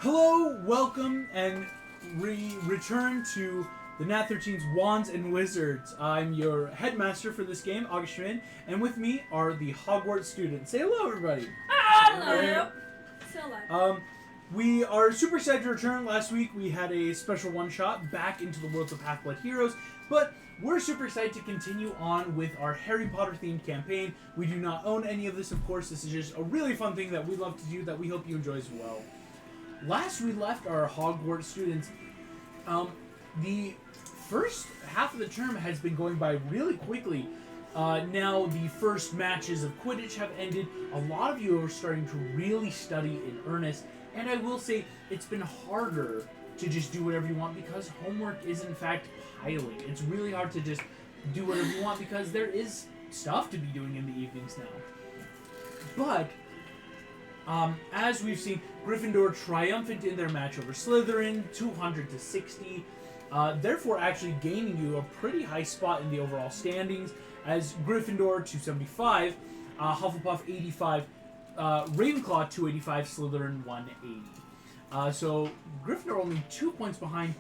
Hello, welcome, and return to the Nat 13's Wands and Wizards. I'm your headmaster for this game, August Schmidt, and with me are the Hogwarts students. Say hello, everybody. Hello. Still alive. We are super excited to return. Last week we had a special one-shot back into the worlds of Half-Blood Heroes, but we're super excited to continue on with our Harry Potter-themed campaign. We do not own any of this, of course. This is just a really fun thing that we love to do that we hope you enjoy as well. Last we left our Hogwarts students, the first half of the term has been going by really quickly. Now the first matches of Quidditch have ended. A lot of you are starting to really study in earnest. And I will say, it's been harder to just do whatever you want because homework is in fact piling. It's really hard to just do whatever you want because there is stuff to be doing in the evenings now. But, as we've seen, Gryffindor triumphant in their match over Slytherin, 200-60, therefore actually gaining you a pretty high spot in the overall standings, as Gryffindor 275, Hufflepuff 85, Ravenclaw 285, Slytherin 180. So Gryffindor only 2 points behind.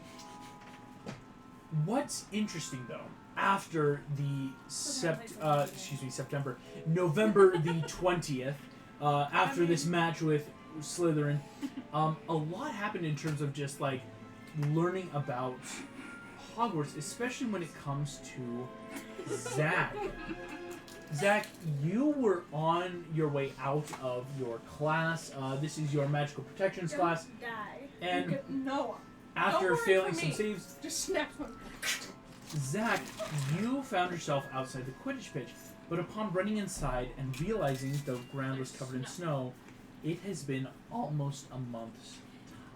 What's interesting though, after the November the 20th, after this match with Slytherin, a lot happened in terms of just like learning about Hogwarts, especially when it comes to Zach. Zach, you were on your way out of your class. This is your magical protections class. Die. And No. after failing some saves, Just snap one. Zach, you found yourself outside the Quidditch pitch. But upon running inside and realizing the ground was covered in snow, it has been almost a month's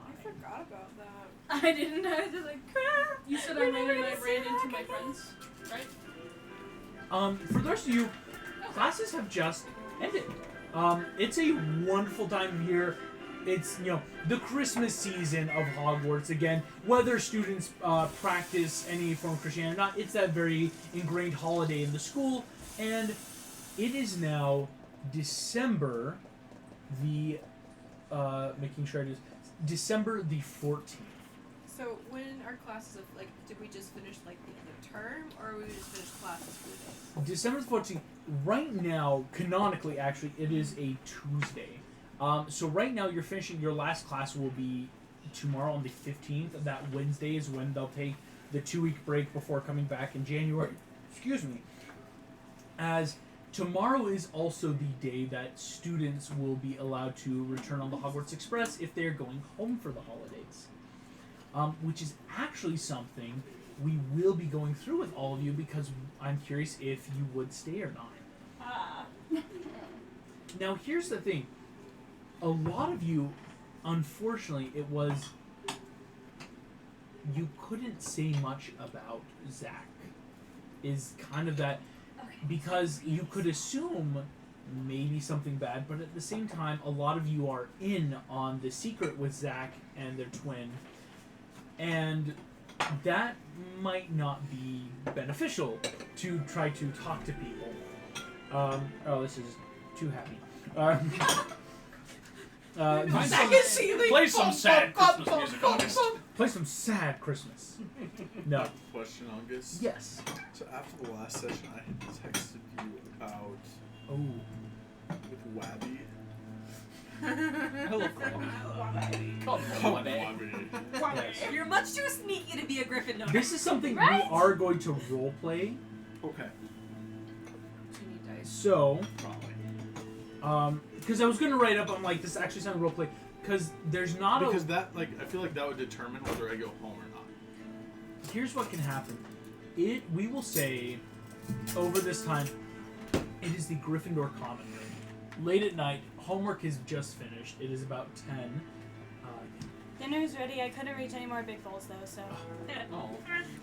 I time. forgot about that. I didn't know. I was just like, crap. You said We're I never ran and gonna I see ran Zach into my again. friends, right? For the rest of you, classes have just ended. It's a wonderful time of year. It's, the Christmas season of Hogwarts. Again, whether students practice any form of Christianity or not, it's that very ingrained holiday in the school. And it is now December the, making sure it is, December the 14th. So when our classes of did we just finish the end of term, or we just finished classes for the day? December 14th. Right now, canonically, actually, it is a Tuesday. So right now, you're finishing your last class will be tomorrow on the 15th. That Wednesday is when they'll take the 2-week break before coming back in January. Excuse me. As tomorrow is also the day that students will be allowed to return on the Hogwarts Express if they're going home for the holidays. Which is actually something we will be going through with all of you because I'm curious if you would stay or not. Now, here's the thing. A lot of you, unfortunately, you couldn't say much about Zach. Is kind of that, because you could assume maybe something bad, but at the same time, a lot of you are in on the secret with Zach and their twin, and that might not be beneficial to try to talk to people. This is too happy. Play some sad Christmas music, August. Play some sad Christmas. No. Question, August. Yes. So after the last session, I had texted you about Oh. with Wabby. Hello, Come on, Wabby. Yes. You're much too sneaky to be a Gryffindor. This is something Right? we are going to role play. Okay. Do you need dice? So, Probably. because I was gonna write up, I'm like, this actually sounds role play. Because there's not Because that, I feel like that would determine whether I go home or not. Here's what can happen. We will say, over this time, it is the Gryffindor common room. Late at night, homework is just finished. It is about 10. Dinner's ready. I couldn't reach any more big bowls though, so Oh.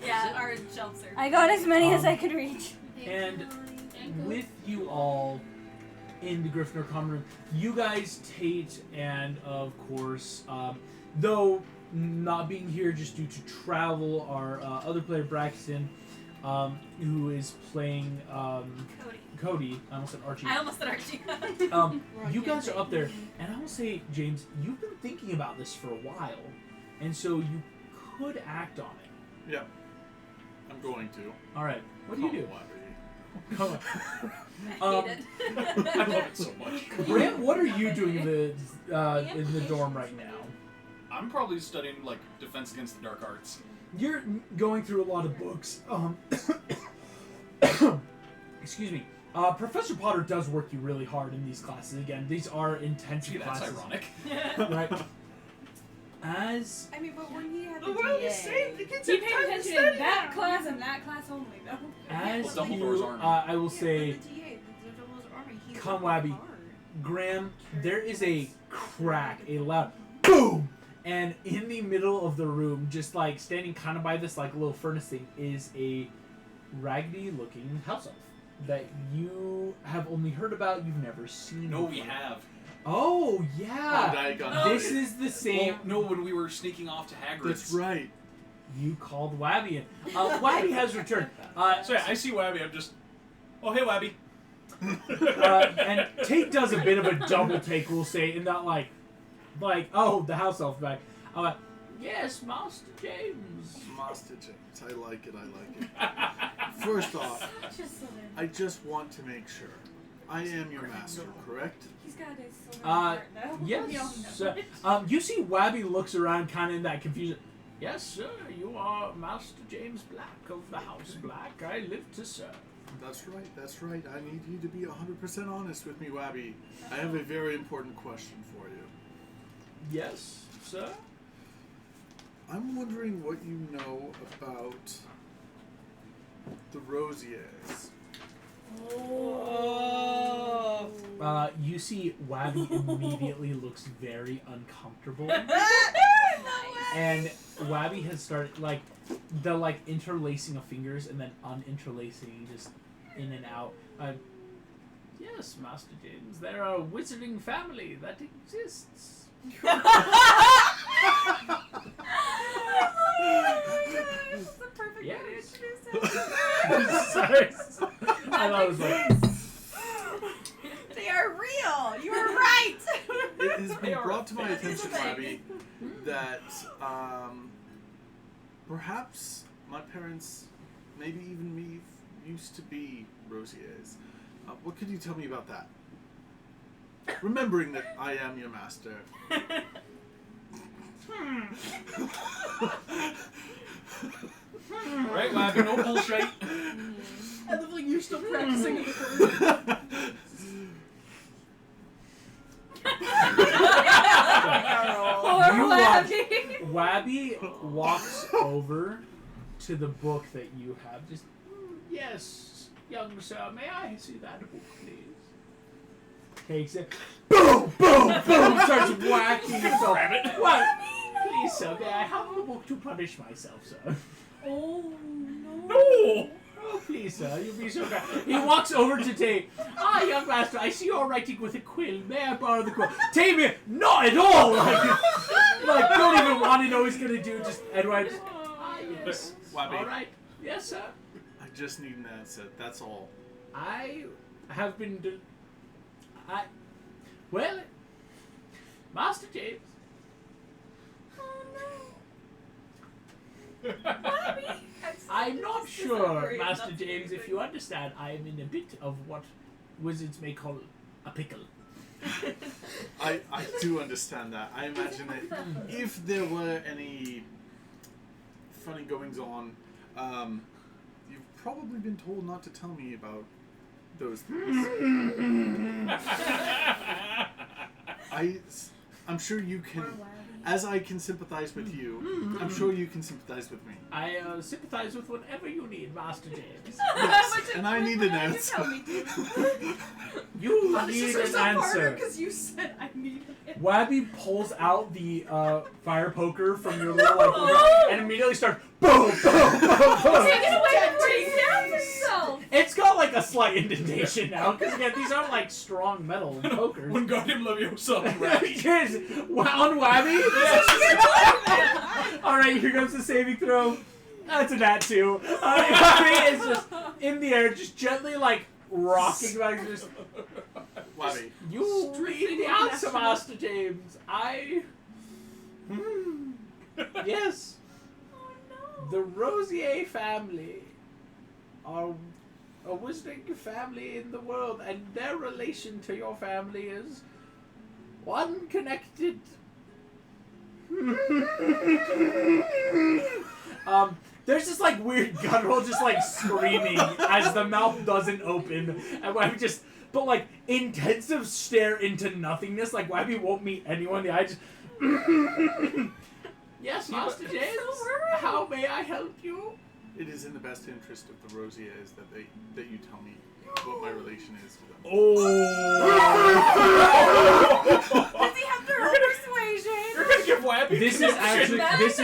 Yeah, our shelves are. I got as many as I could reach. And with you all in the Gryffindor common room, you guys, Tate, and of course, though not being here just due to travel, our other player Braxton, who is playing Cody. Cody. I almost said Archie. I almost said Archie. You guys are up there, and I will say, James, you've been thinking about this for a while, and so you could act on it. Yeah. I'm going to. All right. What do you do? Come I hate it. I love it so much. Grant, what are you doing in the dorm right now? I'm probably studying like defense against the dark arts. You're going through a lot of books. Excuse me. Professor Potter does work you really hard in these classes. Again, these are intensive Gee, that's classes. ironic. Right. As I mean, but when he had the, the world DA, is safe, the kids He have paid time to attention study in that now. class and that class only, though. As Well, Dumbledore's you, army. I will yeah, say, but the DA, the Dumbledore's army, he Come, worked Wabby. hard. Graham, there is a crack, a loud boom, and in the middle of the room, just like standing kind of by this like little furnace thing, is a raggedy-looking house elf that you have only heard about. You've never seen. No, we before. have. Oh Oh, yeah. Diagon. This is the same. Well, no, when we were sneaking off to Hagrid's. That's right. You called Wabby in. Wabby has returned. So yeah, I see Wabby. I'm just. Oh hey, Wabby. And Tate does a bit of a double take, we'll say, in that like, oh, the house elf back. Yes, Master James. Master James. I like it. I like it. First off, Just so that I just want to make sure. I am your master, correct? he's got his silver Uh, heart, though. We all Yes. know it. You see Wabby looks around kind of in that confusion. Yes, sir, you are Master James Black of the House Black. I live to serve. That's right. That's right. I need you to be 100% honest with me, Wabby. I have a very important question for you. Yes, sir. I'm wondering what you know about the Rosiers. Oh. You see Wabby immediately looks very uncomfortable. And Wabby has started like the interlacing of fingers and then uninterlacing just in and out. Yes, Master James, they're a wizarding family that exists. It's the perfect Yeah. way to introduce it. Sorry. I thought it was like They are real. You were right. It has been brought to my That is a attention, thing. Wabby, that perhaps my parents, maybe even me, used to be Rosiers. What could you tell me about that? Remembering that I am your master. Right, Wabby, no bullshit. I look like you're still practicing it. Poor You watch. Wabby. Wabby walks over to the book that you have. Just, yes, young sir, may I see that book, please? Takes it. Boom, boom, boom. Starts whacking himself. What? Please, sir, may I have the book to punish myself, sir? Oh, no. No. Oh, please, sir, you'll be so kind. He walks over to Tate. Ah, young master, I see you're writing with a quill. May I borrow the quill? Tate, not at all. Like, don't even want to know what he's gonna do. Just Edward. Ah, yes. Wabby. All right. Yes, sir. I just need an answer. That's all. I have been. Well, Master James. I'm not sure, Master James, if you understand, I am in a bit of what wizards may call a pickle. I do understand that. I imagine that if there were any funny goings on, you've probably been told not to tell me about those things. I'm sure you can, as I can sympathize with you, I'm sure you can sympathize with me. I sympathize with whatever you need, Master James. Yes, and I need an answer. Tell me to. You need an answer. because you said I need it. Wabby pulls out the fire poker from your little and immediately starts boom, boom, boom, boom. Take it away before he stabs himself. It's got like a slight indentation now, because again, these aren't like strong metal pokers. Wingardium Leviosa. Right. Cheers! On Wabby? Alright, here comes the saving throw. That's a nat 2. Wabby is just in the air, just gently like rocking back. Just Wabby. you read the answer, Master James. Yes. Oh no. The Rosier family are a wizarding family in the world, and their relation to your family is one connected. There's this like weird guttural just like screaming as the mouth doesn't open, and Wabby just but like intensive stare into nothingness. Like Wabby won't meet anyone. The eye just. Yes, Master James. So worried. How may I help you? It is in the best interest of the Rosiers that you tell me what my relation is to them. Oh. Does he have to roll persuasion? You're gonna give Wabby This is connection. actually I'm this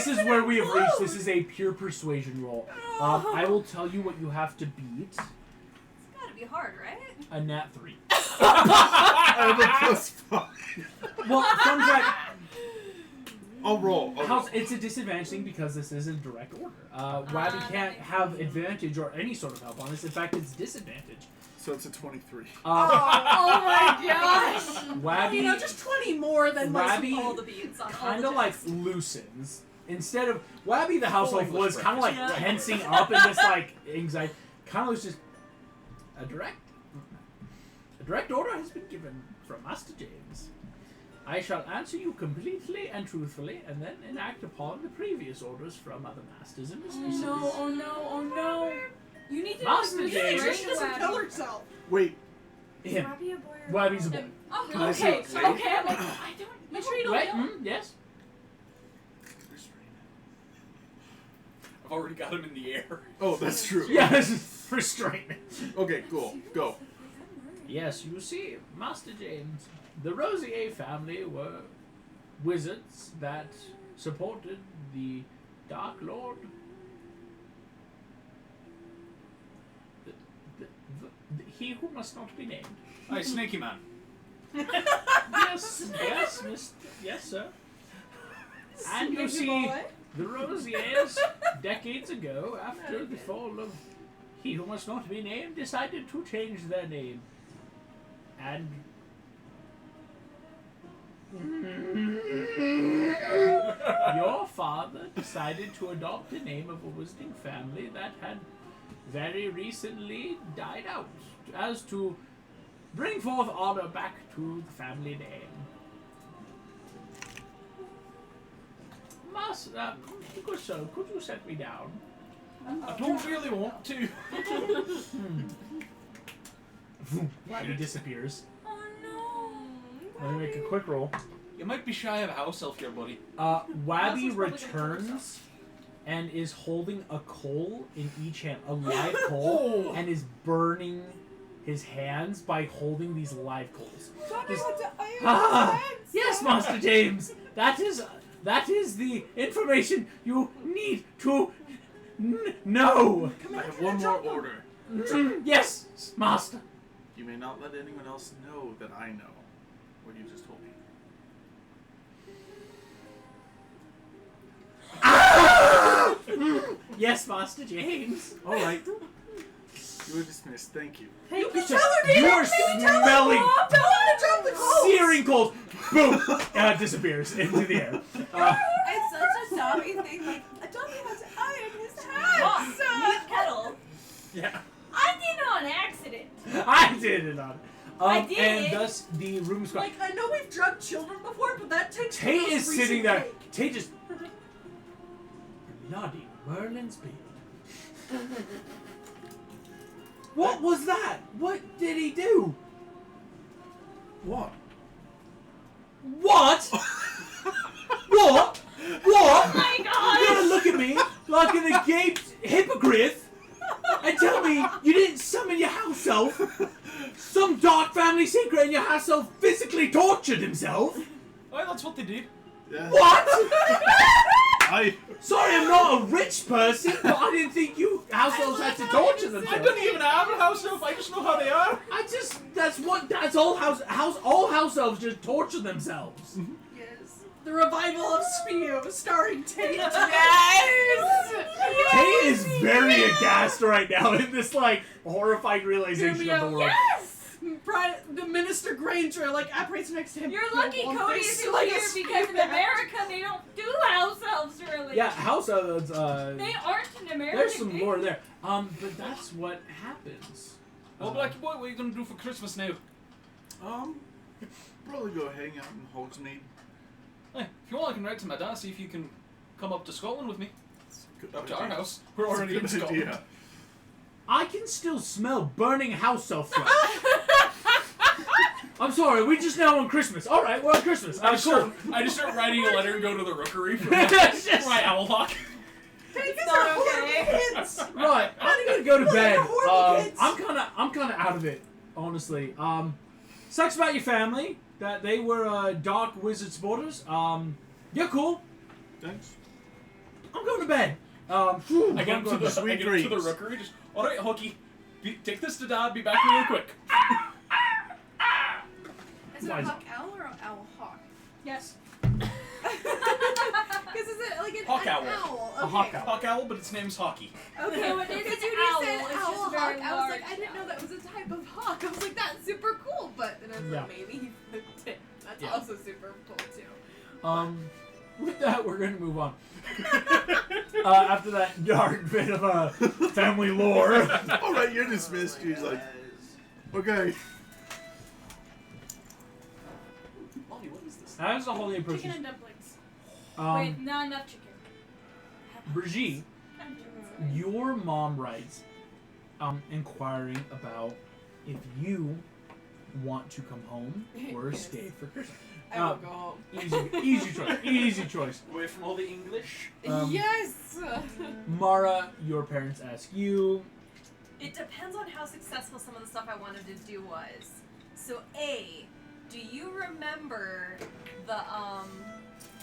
scared is where I'm we have close. reached. This is a pure persuasion roll. I will tell you what you have to beat. It's gotta be hard, right? A nat 3. I have a +5. Well, fun fact. I'll roll. It's a disadvantage thing because this isn't direct order. Wabby can't have advantage or any sort of help on this. In fact, it's disadvantage. So it's a 23. Oh my gosh! Wabby, You know, just 20 more than most Wabby All the beads on all kind the of like checks. loosens. Instead of Wabby, the house elf, was kind of like breakfast. Yeah. tensing up in this like anxiety. Kind of was just a direct order has been given from Master James. I shall answer you completely and truthfully, and then enact upon the previous orders from other masters and mistresses. Oh no. You need to Master know the James. mystery, She doesn't Wabby. kill herself. Wait, Him. Wabby a boy or Wabby's a boy. Oh, Can I okay. say- Okay, I'm like, I don't. Make sure you don't Wait, kill. yes. I've already got him in the air. Oh, that's true. Yes, restraint. Okay, cool. Go. Yes, you see, Master James, the Rosier family were wizards that supported the Dark Lord. He who must not be named. Hi, Snaky Man. Yes, yes, sir. And you see, the Rosiers, decades ago, after the fall of He who must not be named, decided to change their name. And your father decided to adopt the name of a wizarding family that had very recently died out, as to bring forth honor back to the family name. Good sir, could you set me down? I don't really want to. Wow, he disappears. Oh no. Let me make a quick roll. You might be shy of a house elf here, buddy. Wabby probably gonna kill returns and is holding a coal in each hand, a live coal, and is burning his hands by holding these live coals. Just- yes, Master James. That is the information you need to know. I have one more order. Yes, Master. You may not let anyone else know that I know what you just told me. Yes, Master James. All right. You are dismissed. Thank you. You can tell her, Dana. You are You can tell her, smelling Mom. Tell her to drop the coals. searing coals. Boom! Disappears into the air. It's such a Dobby thing. Like, a Dobby has iron in his hands. Meat kettle. Yeah. I did it on accident. I did it on. I did. And thus the room's Like, I know we've drugged children before, but that takes the Tate most is recent sitting there. take. Tate just. Bloody Merlin's beard. What was that? What did he do? What? What? What? What? Oh my You're god. gonna look at me like an agaped hippogriff and tell me you didn't summon your house elf? Some dark family secret and your house elf physically tortured himself? Oh, that's what they did. Yeah. What? Sorry, I'm not a rich person, but I didn't think you house elves had to torture I themselves. don't even have a house elf. I just know how they are. That's all all house elves just torture themselves. Yes. The revival of Spew, starring Tate. Tay is very aghast right now in this like horrifying realization of the world. Yes! The Minister Granger apparates next to him. You're lucky One Cody face isn't like a here because in spear. America they don't do house elves really. Yeah, house elves. They aren't in America. There's some lore there. But that's what happens. Well, Blackie boy, what are you gonna do for Christmas now? Probably go hang out in Hogsmeade. Hey, if you want, I can write to my dad, see if you can come up to Scotland with me. Good Up to idea. our house. We're already in Good Scotland. idea. I can still smell burning house elf flesh. I'm sorry, we just now on Christmas. All right, we're on Christmas. I just, Cool. start writing a letter and go to the rookery for It's just- my owl hawk. It's not okay. Right, I'm gonna go to bed. They're horrible kids. I'm kind of out of it, honestly. Sucks about your family that they were dark wizard sporters. You're cool. Thanks. I'm going to bed. I get him to the, Sweet I get him to the dreams. rookery. Just, all right, Hawkie, take this to Dad. Be back real quick. Is it Why a is hawk owl or an owl hawk? Yes. Because is it like an Hawk owl. owl? A hawk owl. Hawk owl, but its name's Hockey. Okay, No, it is because an you owl, said it's owl just hawk, very I was like, large I didn't know owl. that was a type of hawk. I was like, that's super cool, but then I was Yeah. like, maybe he flipped it. That's Yeah. also super cool too. With that, we're going to move on. After that dark bit of family lore. All right, you're dismissed. She's like, okay. Molly, what is this? As the holiday Chicken approaches, and dumplings. Wait, not enough chicken. Brigitte, your mom writes, inquiring about if you want to come home or Yes. stay for Christmas. I will go home. Easy choice. Easy choice. Away from all the English. Yes! Mara, your parents ask you. It depends on how successful some of the stuff I wanted to do was. So A, do you remember the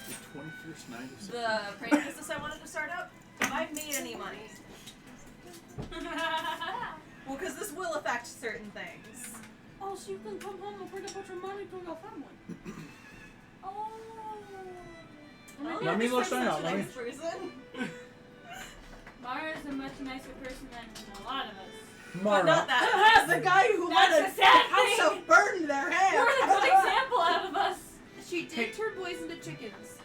The 21st night of the prank business I wanted to start up? Have I made any money? Well, because this will affect certain things. Oh, so you can come home and bring a bunch of money to your family. Oh. Let me look something up, let me- Next person. Mara is a much nicer person than a lot of us. Mara. Not that. the guy who That's let a sad house thing. of burn their hair. You're a good example out of us. She did turn boys into chickens.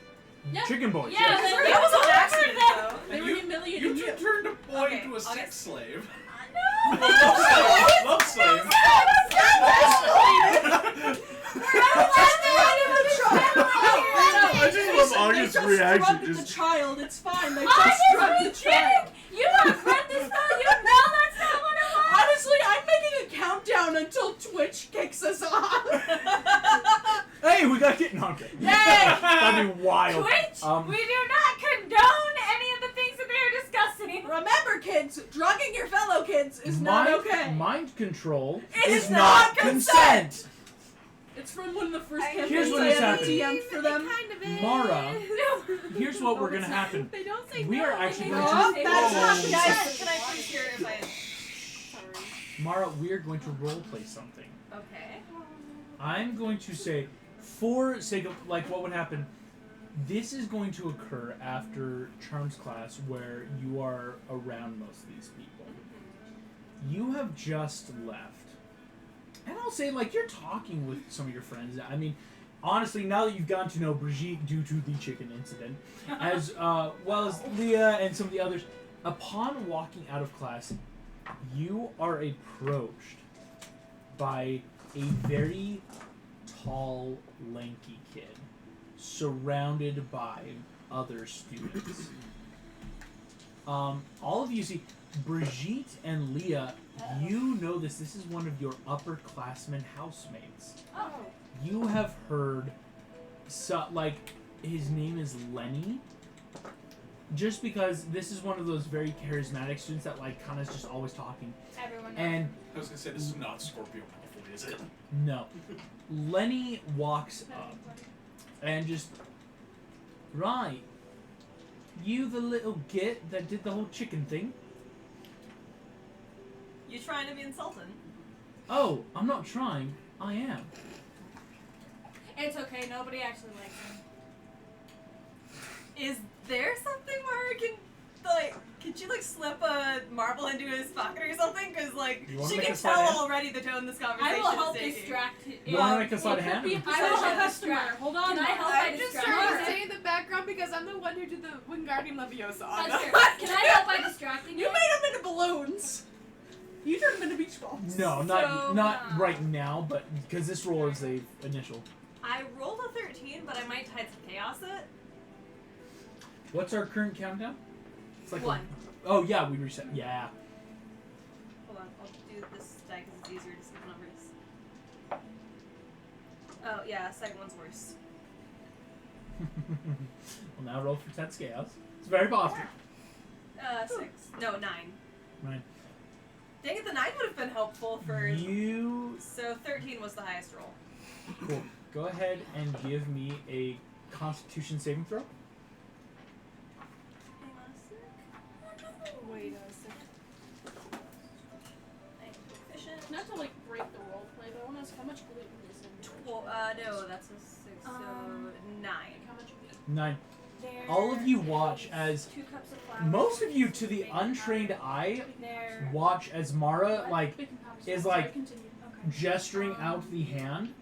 Chicken boys. Yeah, yes. but That was an remember accident, that. though. They And were you humiliating you. two turned a boy Okay, into a I'll sex get- slave. No. Love slave. I just love August's reaction. The Just child, it's fine. They I just just drugged the was child. kidding. You have read this spell. You know that's not what it was. Honestly, I'm making a countdown until Twitch kicks us off. Hey, we got getting on. Yay! That'd be wild. Twitch, Um, we do not condone any of the things that they are discussing. Remember, kids, drugging your fellow kids is not okay. Mind control It is is not not consent. It's from one of the first Here's campaigns what I is ever happening. DM'd for them. Mara, here's what we're gonna happen. They don't say We no. are actually They going don't to. say that's not Oh. consent. Guys, can I please hear if I... Sorry. Mara, we are going to role play something. Okay. I'm going to say, for sake of like what would happen, this is going to occur after Charms class where you are around most of these people. You have just left. And I'll say, like, you're talking with some of your friends. I mean, honestly, now that you've gotten to know Brigitte due to the chicken incident, as well as Leah and some of the others, upon walking out of class, you are approached by a very tall, lanky kid, surrounded by other students. All of you see, Brigitte and Leah, you know this. This is one of your upperclassmen housemates. Oh. You have heard, like, his name is Lenny. Just because this is one of those very charismatic students that, like, kind of is just always talking. Everyone knows. And I was gonna say, this is not Scorpio Malfoy, is it? no, Lenny walks up and just, right. You the little git that did the whole chicken thing. You trying to be insulting? Oh, I'm not trying. I am. It's okay. Nobody actually likes him. Is there something where can she slip a marble into his pocket or something? Because You wanna she make can a sleight tell of hand? already the tone this I conversation will help is taking. distract him. You want to make a sleight of hand? I will Potential help customer. distract. Hold on. Can I help by I'm just distracting trying to him? stay in the background because I'm the one who did the Wingardium Leviosa. That's true. Can I help by distracting You him? made them into balloons. You turned them into beach balls. No, not So, right now, but because this roll is a initial. I rolled a 13, but I might tide some chaos it. What's our current countdown? It's like 1. Oh yeah, we reset. Yeah. Hold on, I'll do this die because it's easier to see the numbers. Oh yeah, second one's worse. Well, now roll for 10 chaos. It's very possible. 6. No, 9. 9. Dang it, the 9 would have been helpful for. You So 13 was the highest roll. cool. Go ahead and give me a Constitution saving throw. Wait a second. Efficient. Not to break the role play, but I want to ask how much gluten is in No, that's a 6. So 9. How much of it? 9. There All of you watch as 2 cups of flour. most of you, to the untrained eye, There. watch as Mara Baking powder. is Sorry, like continue. Okay. gesturing out the hand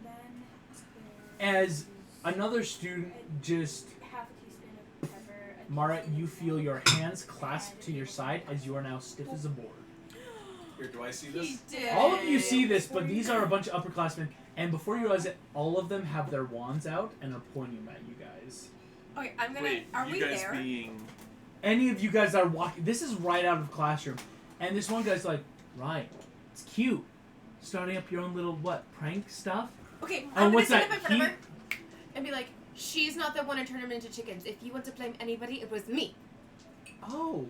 Then as another student just. half a teaspoon of pepper. a Mara, teaspoon you of feel salt, your hands clasped to your side as you are now stiff as a board. Here, do I see He this? did. All of you see this, but these are a bunch of upperclassmen, and before you realize it, all of them have their wands out and are pointing them at you guys. Okay, I'm gonna. Wait, are you we guys there? being... Any of you guys that are walking, this is right out of classroom, and this one guy's like, right, it's cute. Starting up your own little, prank stuff? Okay, Oh, I'm what's gonna stand that? up in front of her and be like, she's not the one who turned them into chickens. If you want to blame anybody, it was me. Oh,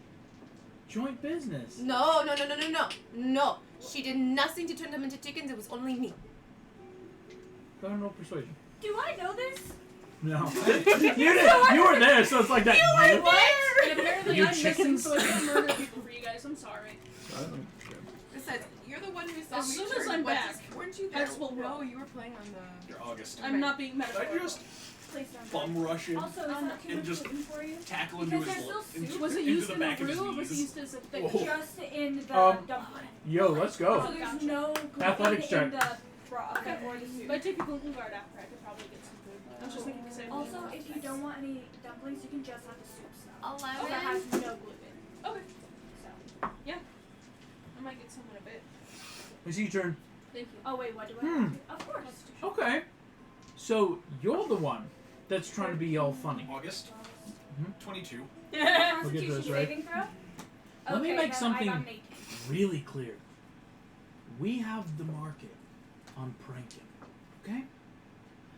joint business. No. No. She did nothing to turn them into chickens. It was only me. Go ahead and roll persuasion. Do I know this? No. You were there, so it's like that. And apparently You I'm missing, chickens? so I can't murder people for you guys. I'm sorry. Besides, you're the one who saw As me soon turn. as I'm What's back, this- Weren't you there? X will No, roll. you were playing on the. You're August. I'm not being Did I metaphorical. just Please don't. bum rush in, Also, is that too and much just gluten for you? tackle into Because his there's still into, soup. Was it into used the in the back of his roux or was it knees? used as a thick? Whoa. Just in the dumpling. Yo, let's So go. there's no gluten Athletics check. in the broth or the soup. If I take a gluten guard after, I could probably get some food. I was just thinking the same thing. Also, if you don't want any dumplings, you can just have the soup stuff. 11. That has no gluten. Okay. So. I might get some in a bit. It's your turn. Thank you. Oh wait, what do I have to do? Of course. Okay. So, you're the one that's trying to be all funny. August. Mhm. 22. Constitution this, right? saving throw. Let me Okay, make then something- I got an 18. Really clear. We have the market on pranking. Okay?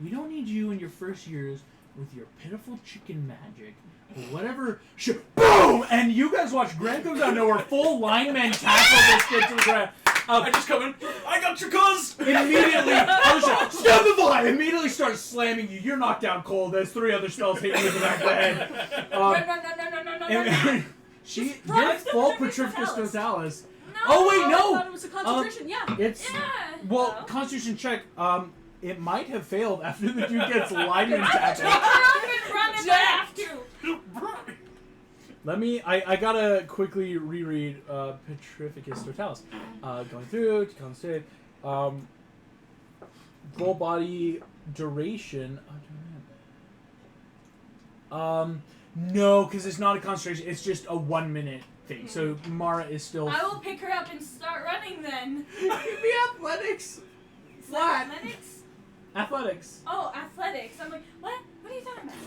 We don't need you in your first years with your pitiful chicken magic or whatever boom! And you guys watch Grant comes out of nowhere, full lineman tackle this kid to the ground. I just come in. I got your cuz! Immediately, Alicia, stop the line! Immediately starts slamming you. You're knocked down cold. There's 3 other spells hitting you in the back of the head. No. And you're Run. full Petrificus Petrificus Totalis. No. Oh wait, I no! thought it was a concentration. Yeah. It's Yeah. well, Oh. Constitution check. It might have failed after the dude gets lineman tackled. Run if I have to. Let me. I gotta quickly reread Petrificus Totalis. Going through to concentrate. Full body duration. No, because it's not a concentration. It's just a 1 minute thing. So Mara is still. I will pick her up and start running then. Give me athletics. Flat. Athletics? Athletics. Oh, athletics. I'm like, what? What are you talking about?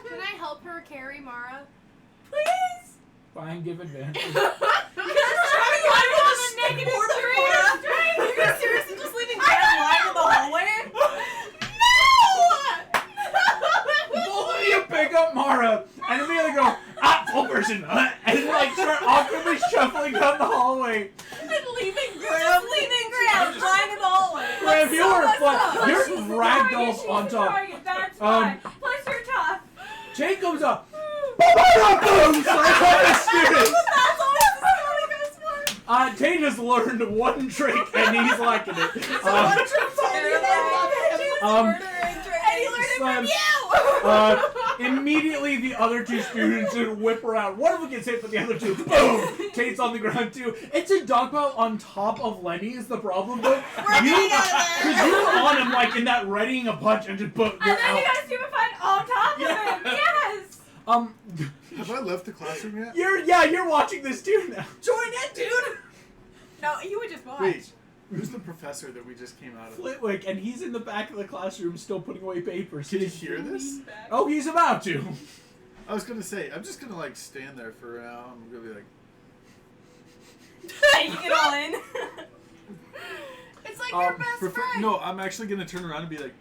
Can I help her carry Mara? Please. Fine, give advantage. Because I have a negative 3 You're seriously just leaving Grant lying in the hallway? Both of you pick up Mara and immediately go, full person, and like start awkwardly shuffling down the hallway. And leaving Grant lying in the hallway. Graham, you were flat. Plus You're she's the ragdolled target, she's on the top. target, that's why. Plus you're tough. Jake comes up. boom! Starts on the students. That's always the story goes for. Tate has learned one trick and he's liking it. Immediately the other two students just whip around. One of them gets hit, but the other two, boom! Tate's on the ground too. It's a dogpile on top of Lenny is the problem though. Because you're on him like in that readying a punch and just boom, And you're then you out. got a stupid fight on top of him. Yes. Have I left the classroom yet? You're watching this too now. Join it, dude. No, you would just watch. Wait, who's the professor that we just came out of? Flitwick, and he's in the back of the classroom still putting away papers. Can you hear this? Oh, he's about to. I was gonna say, I'm just gonna like stand there for a while. I'm gonna be like, You get all in. It's like your best friend. No, I'm actually gonna turn around and be like,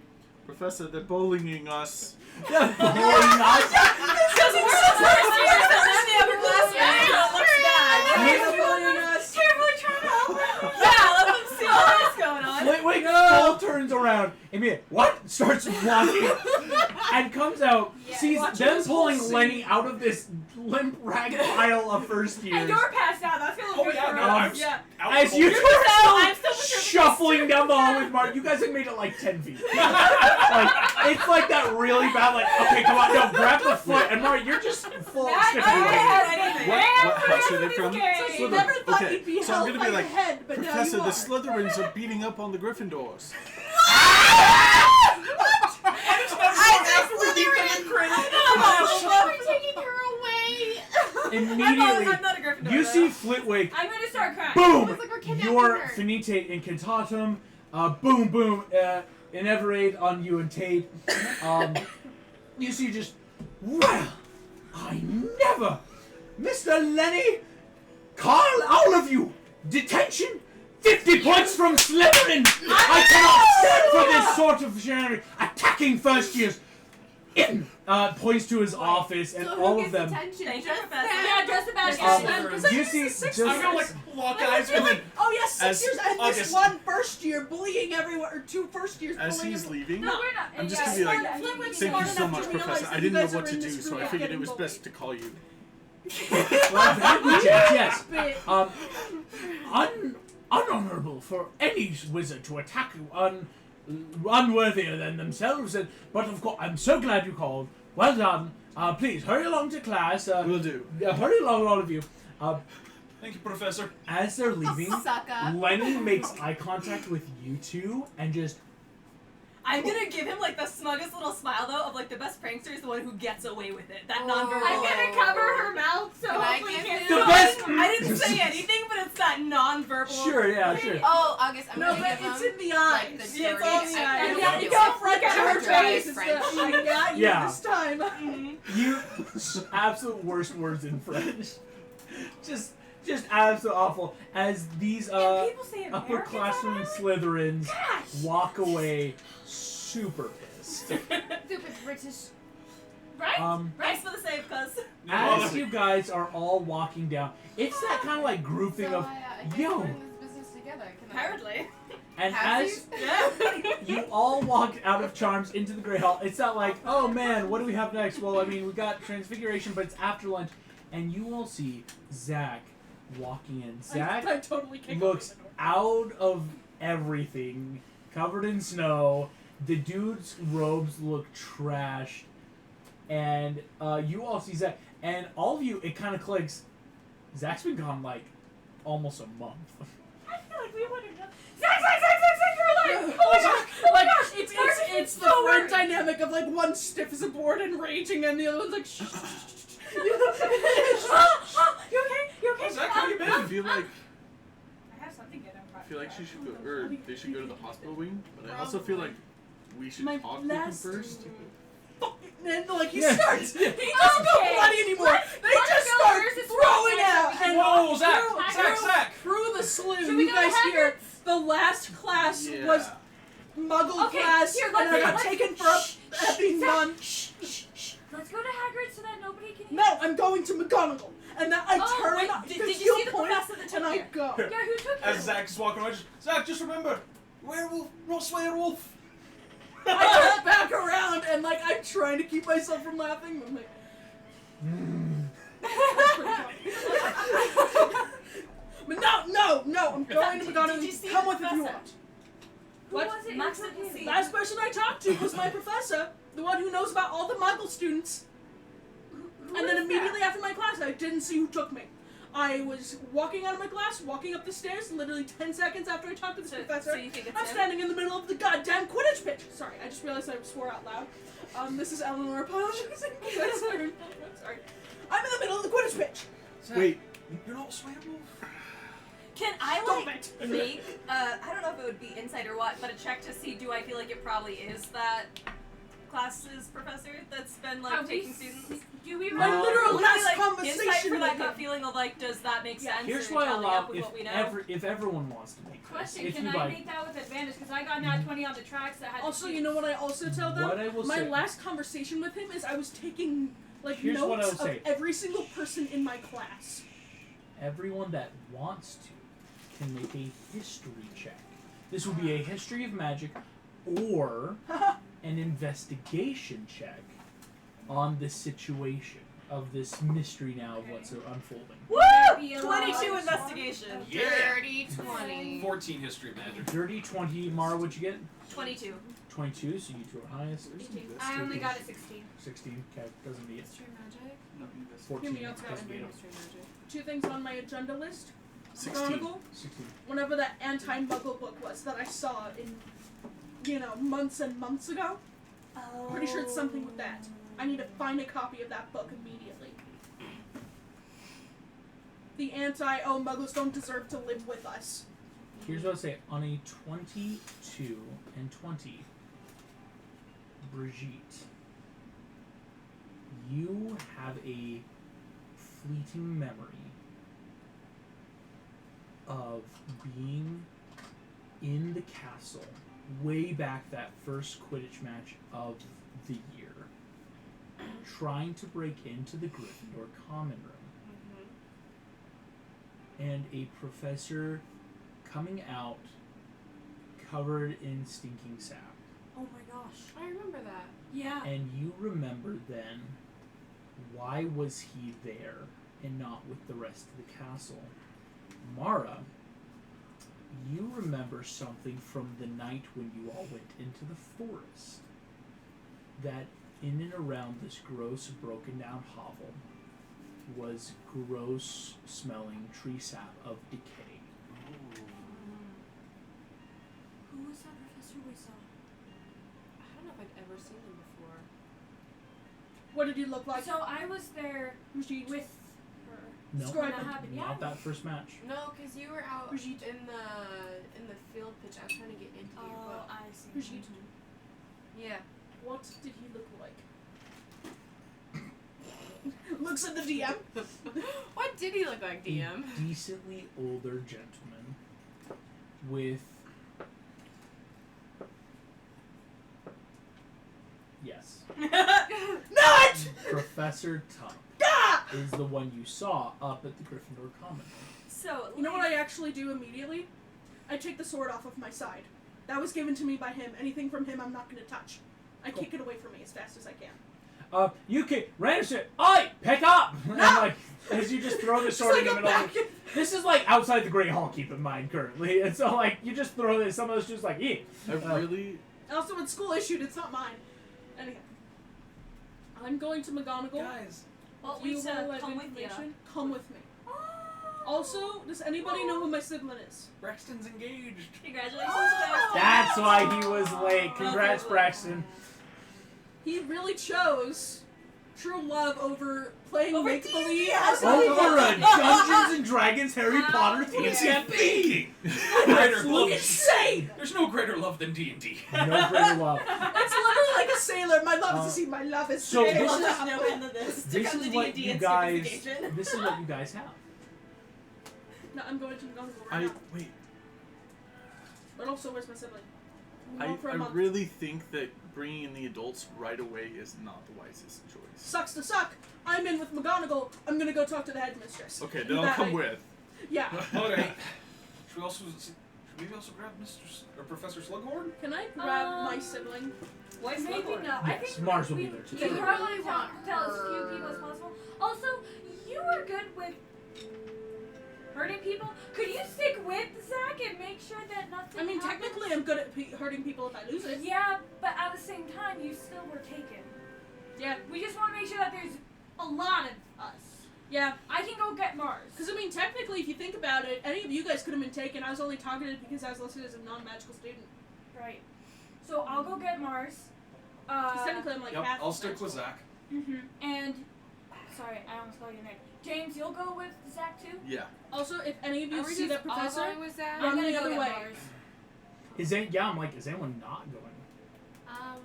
Professor, they're bullying us. They're bullying us. Because it's the first year that the other classmates, so it looks bad. They're bullying us. Carefully trying to help them. Yeah, let them see what's going on. Flitwick full turns around and be like, what? Starts walking and comes out, sees them pulling Lenny out of this limp rag pile of first years. And you're passed out. That's gonna look good for no, us. I'm As you two I'm are still still shuffling down the hall with Mark, you guys have made it like 10 feet. It's like that really bad, like, okay, come on, no, grab the foot, and Mark, you're just full of stiff anything. What house are they from? You Slytherin. never thought Okay, you'd be so I'm held gonna by be your like, head, but now Professor, you the are. Slytherins are beating up on the Gryffindors. We're taking her away. Immediately, I'm not a Gryffindor. you see Flitwick, I'm gonna start crying. boom, It's like we're kidnapping your her. Finite Incantatum, boom, boom, Ineverate on you and Tate. You see just, well, I never, Mr. Lenny, call all of you, detention, 50 points from Slytherin. I cannot stand for this sort of shenanigans, attacking first years. In, points to his office and all of them. Thank you, Professor. Yeah, just about You see, just I'm gonna like lock eyes with him. Oh yeah, 6 As years and August- this one first year bullying everyone, or 2 first years As bullying he's everyone. leaving, No, we're not. I'm just yeah, gonna be like, yeah, Flitwick's thank you smart so enough much, to realize Professor. that I you didn't know guys what are to in do, this so I group figured it getting was bullied. best to call you. Well, that would yes. Unhonorable for any wizard to attack unworthier than themselves. But of course, I'm so glad you called. Well done. Please hurry along to class. Will do. Hurry along, all of you. Thank you, Professor. As they're leaving, Sucker. Lenny makes eye contact with you two and just. I'm gonna give him like the smuggest little smile though of like the best prankster is the one who gets away with it. That nonverbal. I'm gonna cover her mouth so Can I hopefully give you can't him- The No, best. I didn't say anything, but it's that nonverbal. Sure, yeah, sure. Oh, August, I'm No, gonna but give it's him in the eyes. like the Yeah, it's dirty. all in the eyes. I'm Yeah, gonna you give go him front Look at her the dirty face. It's French. the, I got you Yeah. this time. Mm-hmm. You absolute worst words in French. Just absolute awful. As these And people say upperclassmen Americans Slytherins Gosh. walk away super pissed. Stupid British. Right? Thanks for the save, cuz. As you guys are all walking down, it's that kind of like group thing So of, I guess yo. we're in this business together. Can I? Apparently. and Have as Yeah. you all walk out of Charms into the Grey Hall, it's not like, oh man, what do we have next? Well, I mean, we got Transfiguration, but it's after lunch, and you all see Zach walking in. Zach I totally kicked looks open the door. out of everything, covered in snow. The dude's robes look trashed, and you all see Zach, and all of you, it kind of clicks. Zach's been gone like almost a month. I feel like we would have done. Zach, you're alive! Oh my gosh! Oh my Like, gosh! it's the so friend worried. dynamic of like one stiff as a board and raging, and the other one's like, shh. You okay? You okay? Zach, how you been? I feel like I have something good. she should go, or they should go to the hospital wing. But I also feel like we should My talk with him last- first. And like he Yeah. starts, he doesn't Okay. go bloody anymore. They let's just go start versus throwing Rock out. Paper And Whoa, Zach! through- Zach! through the slough, Should we you go to guys hear Hagrid's? the last class Yeah. was Muggle Okay, class, here, and let's- I got let's- taken for a having Zach, none. Let's go to Hagrid so that nobody can hear. No, I'm going to McGonagall, and then I Oh, turn. wait, the did you heel see the point, professor that took and I you? go. Yeah, who took you? As Zach is walking away, Zach, just remember, werewolf, not werewolf. I turn back around and like I'm trying to keep myself from laughing. I'm like, But no, I'm going to McGonagall. Did you see Come the with if you professor? want. Who What? was it? Max you were didn't with? see. Last person I talked to was my professor, the one who knows about all the Muggle students. Who And then is immediately after my class, I didn't see who took me. I was walking out of my class, walking up the stairs, literally 10 seconds after I talked to this professor. So you think it's I'm him? standing in the middle of the goddamn Quidditch pitch. Sorry, I just realized I swore out loud. This is Eleanor apologizing. Sorry. I'm in the middle of the Quidditch pitch. Wait. You're not swearable. Can I Stop like it. make I don't know if it would be insight or what, but a check to see do I feel like it probably is that class's professor that's been like Are we taking s- students? Do we My remember? literal Would it last be, like, conversation insight for with that him. gut feeling of like, does that make Yeah. sense? Here's or why I tallying allow up with if what we know? if everyone wants to make this. Question, If can you I like, make that with advantage? Because I got nat 20 on the tracks that had Also, to you know what I also tell them? What I will My say- last conversation with him is I was taking like Here's what I notes will of say. every single person in my class. everyone that wants to can make a history check. This will be a history of magic or an investigation check on the situation of this mystery now of what's unfolding. Woo! be a 22 lot. investigation. Yeah. 30, 20. 14 history of magic. Dirty 20. Mara, what'd you get? 22. 22, so you two are highest. I only got a 16. 16, okay, doesn't beat it. History magic? 14, Give me up, doesn't beat it. History magic. 2 things on my agenda list. 16. McGonagall, 16. whenever that anti-Muggle book was that I saw in, months and months ago. Oh. Pretty sure it's something with that. I need to find a copy of that book immediately. The Muggles don't deserve to live with us. Here's what I'll say. On a 22 and 20, Brigitte, you have a fleeting memory of being in the castle way back that first Quidditch match of the year, trying to break into the Gryffindor common room, and a professor coming out covered in stinking sap. Oh my gosh. I remember that. Yeah. And you remember then, why was he there and not with the rest of the castle? Mara, you remember something from the night when you all went into the forest. That in and around this gross, broken down hovel was gross smelling tree sap of decay. Who was that professor we saw? I don't know if I've ever seen them before. What did he look like? So I was there Brigitte. with her. No, Describe When that him. happened, not yeah. that first match. No, because you were out Brigitte. in the field pitch. I was trying to get into you, but I see. Brigitte. yeah. What did he look like? Looks at the DM. What did he look like, DM? A decently older gentleman with yes, Not! Professor Tup Ah! is the one you saw up at the Gryffindor common room. So, You know what I actually do immediately? I take the sword off of my side. That was given to me by him. Anything from him I'm not going to touch. I kick it away from me as fast as I can. You can Ransom, pick up! And like as you just throw the sword in It's the like middle a of the, this is like outside the Great Hall, keep in mind currently. And so like you just throw this, some of us just like, I really. Also, it's school issued. It's not mine. Anyhow. I'm going to McGonagall. Guys, Well, If you Lisa, will have come with you. information, come with me. Also, does anybody know who my sibling is? Braxton's engaged. Congratulations, Oh. That's why he was late. Congrats, Braxton. He really chose true love over playing Over make believe. D&D, Over a Dungeons and Dragons Harry Potter themed It's campaign. Greater love. Insane! There's no greater love than D&D. No greater love. It's literally like a sailor. My love is to see my love is so sailed. this is- no end of this. This is what you guys. This is what you guys have. No, I'm going to McGonagall right I now. wait. But also, where's my sibling? I'm I, gone for a I month. really think that bringing in the adults right away is not the wisest choice. Sucks to suck. I'm in with McGonagall. I'm gonna go talk to the headmistress. Okay, then I'll come with. Yeah. Alright. Should we also maybe also grab or Professor Slughorn? Can I grab my sibling? Why Maybe Slughorn? not. I Yes, think Mars will we, be there too. We You probably really want want to tell as few her. people as possible. Also, you are good with hurting people. Could you stick with Zach and make sure that nothing I mean, happens? technically, I'm good at hurting people if I lose it. Yeah, but at the same time, you still were taken. Yeah. We just want to make sure that there's a lot of us. Yeah. I can go get Mars. Because, I mean, technically, if you think about it, any of you guys could have been taken. I was only targeted because I was listed as a non-magical student. Right. So I'll go get Mars. Because technically, I'm like Yep, half I'll stick with magical. Zach. And sorry, I almost called your name. James, you'll go with Zach too. Yeah. Also, if any of you Are we see just that all professor, going with that? Run I'm gonna the go other get way. Mars. Is anyone not going? I'm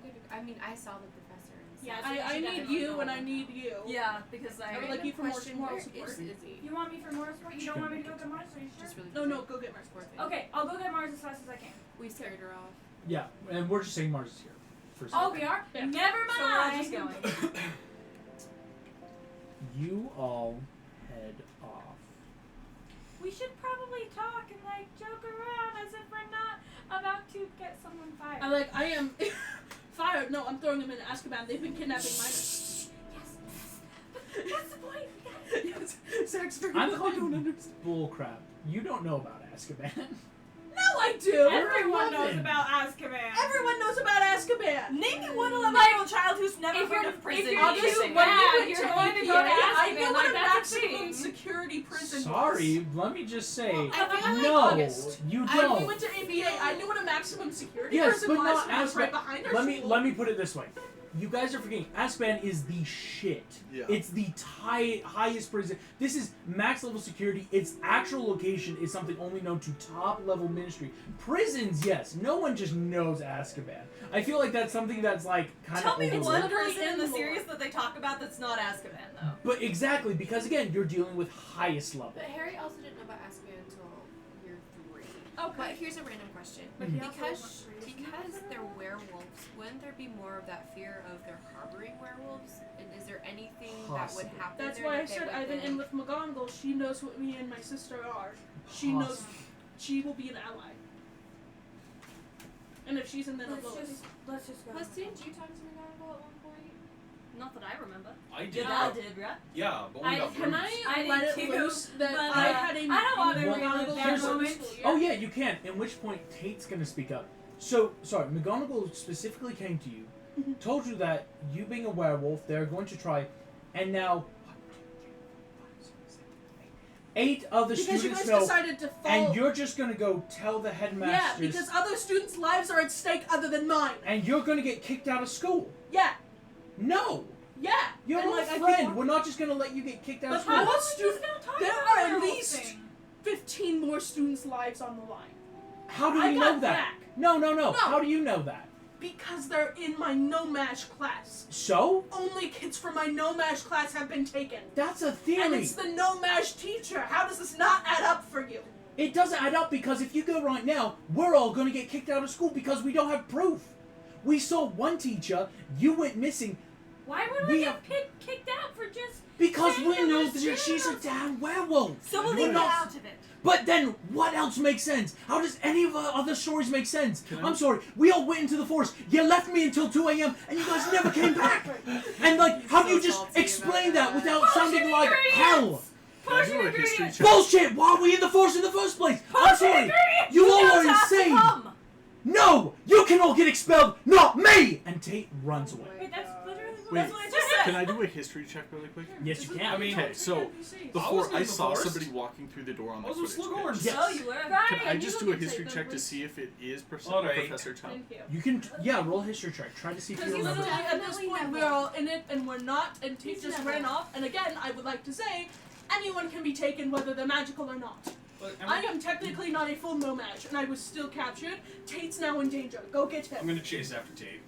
good. I mean, I saw the professor. And Yeah, stuff. so I you need should you and I need you. Yeah, because I would like you for more moral support. Is Izzy? You want me for Mars? You don't want me to go get Mars? Are you sure? Just really No, go get Mars. worth it. Okay, I'll go get Mars as fast as I can. We scared her off. Yeah, and we're just saying Mars is here. For Oh, we are? Yeah. Never So we're all mind. just going. You all head off. We should probably talk and like joke around as if we're not about to get someone fired. I am fired. No, I'm throwing them in Azkaban. They've been kidnapping minors. Yes. But what's the point? Yes, Zach's very I'm well, I calling don't understand. bullcrap. You don't know about Azkaban. No, I do. Everyone knows Nothing. about Azkaban. Everyone knows about Azkaban. Name me one 11-year-old child who's never if heard you're- of prison. if you're Obviously, too when bad, you went you're to going to EPA, go to I Azkaban, know like, what a that's a maximum thing. security prison Sorry, let me just say, Well, I feel like no, August. you We don't. went to ABA. I knew what a maximum security Yes, prison but was. not and it was right Azkaban. behind our school. Let me put it this way. You guys are forgetting, Azkaban is the shit. Yeah. It's the highest prison. This is max level security. Its actual location is something only known to top level ministry. Prisons, yes. No one just knows Azkaban. I feel like that's something that's like kind Tell of me overlooked. one literally person in the in lore. series that they talk about that's not Azkaban, though. But exactly, because again, you're dealing with highest level. But Harry also didn't know about Azkaban until year 3. Okay. But here's a random question. But he also Because went crazy. they're werewolves, wouldn't there be more of that fear of their harboring werewolves? And is there anything that would Possibly. happen That's there why I that they said I've been in wouldn't- with McGonagall. She knows what me and my sister are. She knows. Possibly. She will be an ally. And if she's in, then Let's I'll go. let's just go. Plus, didn't you talk to McGonagall at one point? Not that I remember. I did. Your dad did, right? Yeah, but we got Can bruised. I I let did it too, loose that but, I had a I don't want to meeting with relive McGonagall that first of the moment. school year? Oh yeah, you can. In which point Tate's gonna speak up. So sorry, McGonagall specifically came to you, told you that you being a werewolf, they're going to try, and now 8 of the Because you students guys know, decided to fall. and you're just gonna go tell the yeah, headmasters, because other students' lives are at stake other than mine. and you're gonna get kicked out of school. Yeah, No, yeah. you're and a like, I keep friend. on- We're not just gonna let you get kicked out of But school. how How much much student? There are at least 15 more students' lives on the line. How do I you got know that? back. No. No. How do you know that? Because they're in my no-match class. So Only kids from my no-match class have been taken. that's a And theory. it's the no-match teacher. How does this not add up for you? It doesn't add up because if you go right now, we're all going to get kicked out of school because we don't have proof. We saw one teacher, you went missing Why would We we have- get kicked out for just because saying we that know we're that she's a students? damn werewolf. So we'll We're leave not- that out of it. But then, what else makes sense? How does any of our other stories make sense? Can I- I'm sorry, we all went into the forest. You left me until 2 a.m. and you guys never came back. And like, how do you so just salty explain about that that. without Potion sounding like hell? ingredients! Can I Potion do a history ingredients! check? Bullshit! Why are we in the forest in the first place? I'm Potion sorry. ingredients! You all Don't are have to insane. come. No, you can all get expelled, not me. And Tate runs away. Wait, that's literally what Wait, that's what I just said. can I do a history check really quick? Yes, you can. I mean, Okay, so Before wasn't I in the saw forest. somebody walking through the door on the I was with footage Slughorn. page. Yes. Oh, you were. Can Ryan, I you just don't do a get history taken, check to please. see if it is Alright. Professor Tom? Thank you. You can, yeah, roll a history check. Try to see if you Because remember. literally at this Definitely point never. we're all in it and we're not, and Tate He's just never. ran off. And again, I would like to say, anyone can be taken whether they're magical or not. But, I am technically not a full no-match, and I was still captured. Tate's now in danger. Go get I'm him. gonna chase after Tate.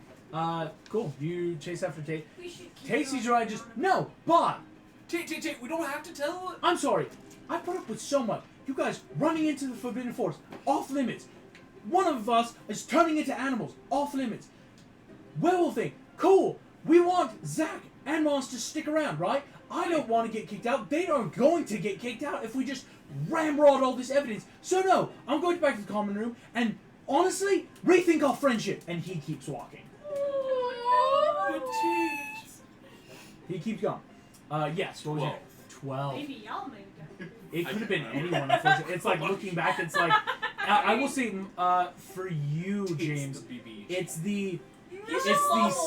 Cool. You chase after Tate. We should keep Tate sees going your eye and just, no, Bob. Tate, we don't have to tell. I'm sorry. I put up with so much. You guys running into the Forbidden Forest, off limits. One of us is turning into animals, off limits. Werewolf thing, cool. We want Zach and Mons to stick around, right? I don't want to get kicked out. They are going to get kicked out if we just ramrod all this evidence. So no, I'm going back to the common room and honestly rethink our friendship. And he keeps walking. He keeps going. Yes. What was it? 12. Maybe y'all made it. It could have been anyone. Unfortunately, it's like looking back. It's like I will say for you, James, it's the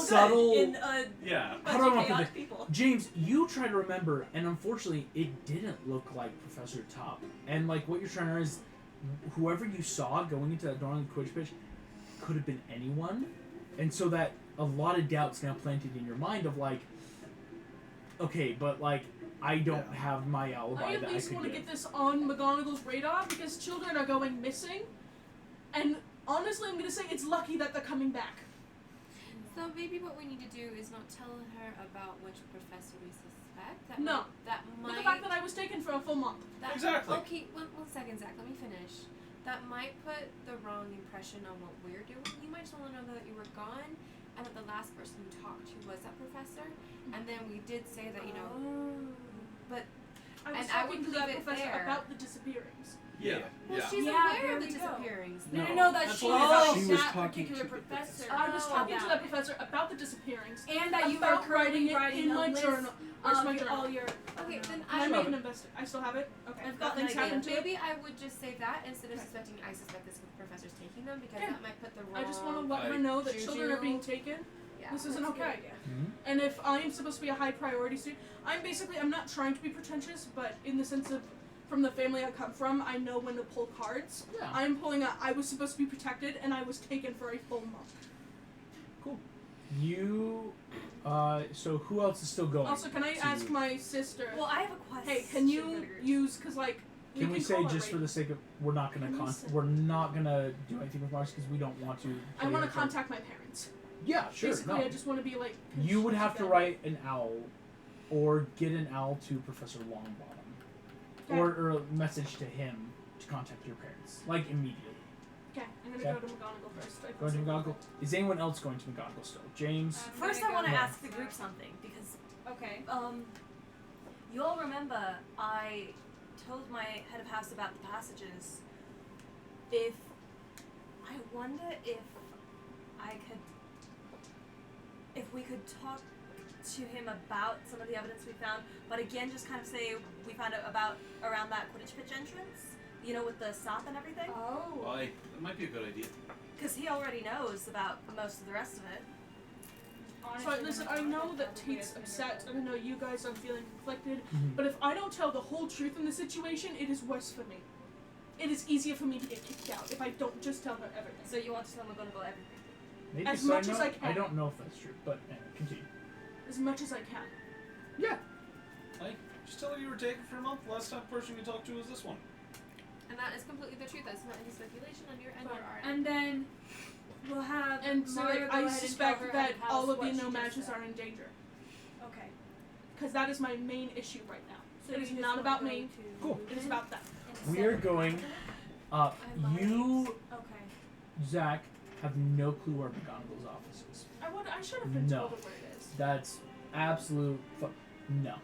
subtle. Yeah. How do I want to put this? people. James, you try to remember, and unfortunately, it didn't look like Professor Top. And like what you're trying to learn is, whoever you saw going into that door on the Quidditch pitch could have been anyone, and so that a lot of doubts now planted in your mind of like, okay, but like I don't have my alibi I at that least I could want to give. get this on McGonagall's radar because children are going missing, and honestly, I'm gonna say it's lucky that they're coming back. So maybe what we need to do is not tell her about which professor we suspect. No. That But might. the fact that I was taken for a full month. That, Exactly. Okay, one second, Zach. Let me finish. That might put the wrong impression on what we're doing. You might just want to know that you were gone, and that the last person you talked to was that professor. And then we did say that, but I was And I talking would to that leave it professor there. about the disappearings. Yeah. well, Yeah. she's Yeah, aware there of the we go. disappearings. No, that That's she what- was She about was that talking particular to the professor. I was talking to about that professor about the disappearings. and that you were about writing currently it in a my list journal. Where's my of journal? all your. Okay, then Can I I make an investigation? I still have it? Okay. I've got Nothing's an idea. happened to it. maybe I would just say that instead of Okay. suspecting. I suspect this professor's taking them because Okay. that might put the wrong. I just want to let her know that children are being taken. Yeah. This isn't That's a good okay. idea. And if I'm supposed to be a high priority student, I'm not trying to be pretentious, but in the sense of from the family I come from, I know when to pull cards. Yeah. I'm pulling a I was supposed to be protected and I was taken for a full month. Cool. You. So who else is still going? Also, can I to- ask my sister? Well, I have a question. Hey, can you use because like Can we say call it just for right- the sake of we're not gonna Can we say- we're not gonna do anything with Mars because we don't want to. I play want her to card. contact my parents. Yeah, sure. Basically, No. I just want to be like. You would have to them. write an owl, or get an owl to Professor Longbottom, Okay. or a message to him to contact your parents, like immediately. Okay, I'm gonna Okay. go to McGonagall first. I Going to feel McGonagall. Is anyone else going to McGonagall still? James. First, I want to ask the group something because Okay. you all remember I told my head of house about the passages. I wonder if we could talk to him about some of the evidence we found, but again, just kind of say we found out about around that Quidditch pitch entrance, with the sop and everything, Oh. Why? That might be a good idea. because he already knows about most of the rest of it. So listen, I know that Tate's upset, and I know you guys are feeling conflicted, Mhm. but if I don't tell the whole truth in the situation, it is worse for me. It is easier for me to get kicked out if I don't just tell her everything. So you want to tell McGonagall everything? Maybe as side much as note, I can. I don't know if that's true, but continue. As much as I can. Yeah. Hey, just tell her you were taken for a month. Last time person you talked to was this one. And that is completely the truth. That's not any speculation on your end or our end. And then we'll have And so Mario like, go I ahead and suspect tell her that at the all house of the what she no just matches said. are in danger. Okay. Because that is my main issue right now. So It you is just not wanna about go me. to Cool. It is about them. We are going. You, Okay. Zach, have no clue where McGonagall's office is. I should have been No. told where it is. That's absolute no.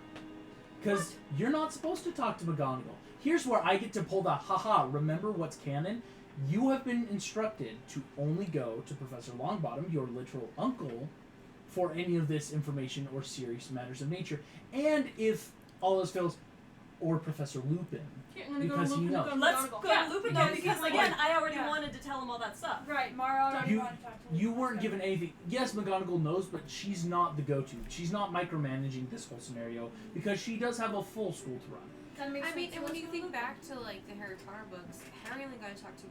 Because you're not supposed to talk to McGonagall. Here's where I get to pull the haha, remember what's canon? You have been instructed to only go to Professor Longbottom, your literal uncle, for any of this information or serious matters of nature. And if all else fails, or Professor Lupin. Okay, I'm gonna go Because to he Lupin knows. and go to Let's McGonagall. go Yeah, to Lupin because though, because he's like- again, I already yeah. wanted to tell him all that stuff. Right, Mara already You- wanted to talk to You us, weren't so- given anything. Yes, McGonagall knows, but she's not the go-to. She's not micromanaging this whole scenario because she does have a full school to run. That makes I mean, sense. and when Let's you go think look. back to like the Harry Potter books, Harry only got to talk to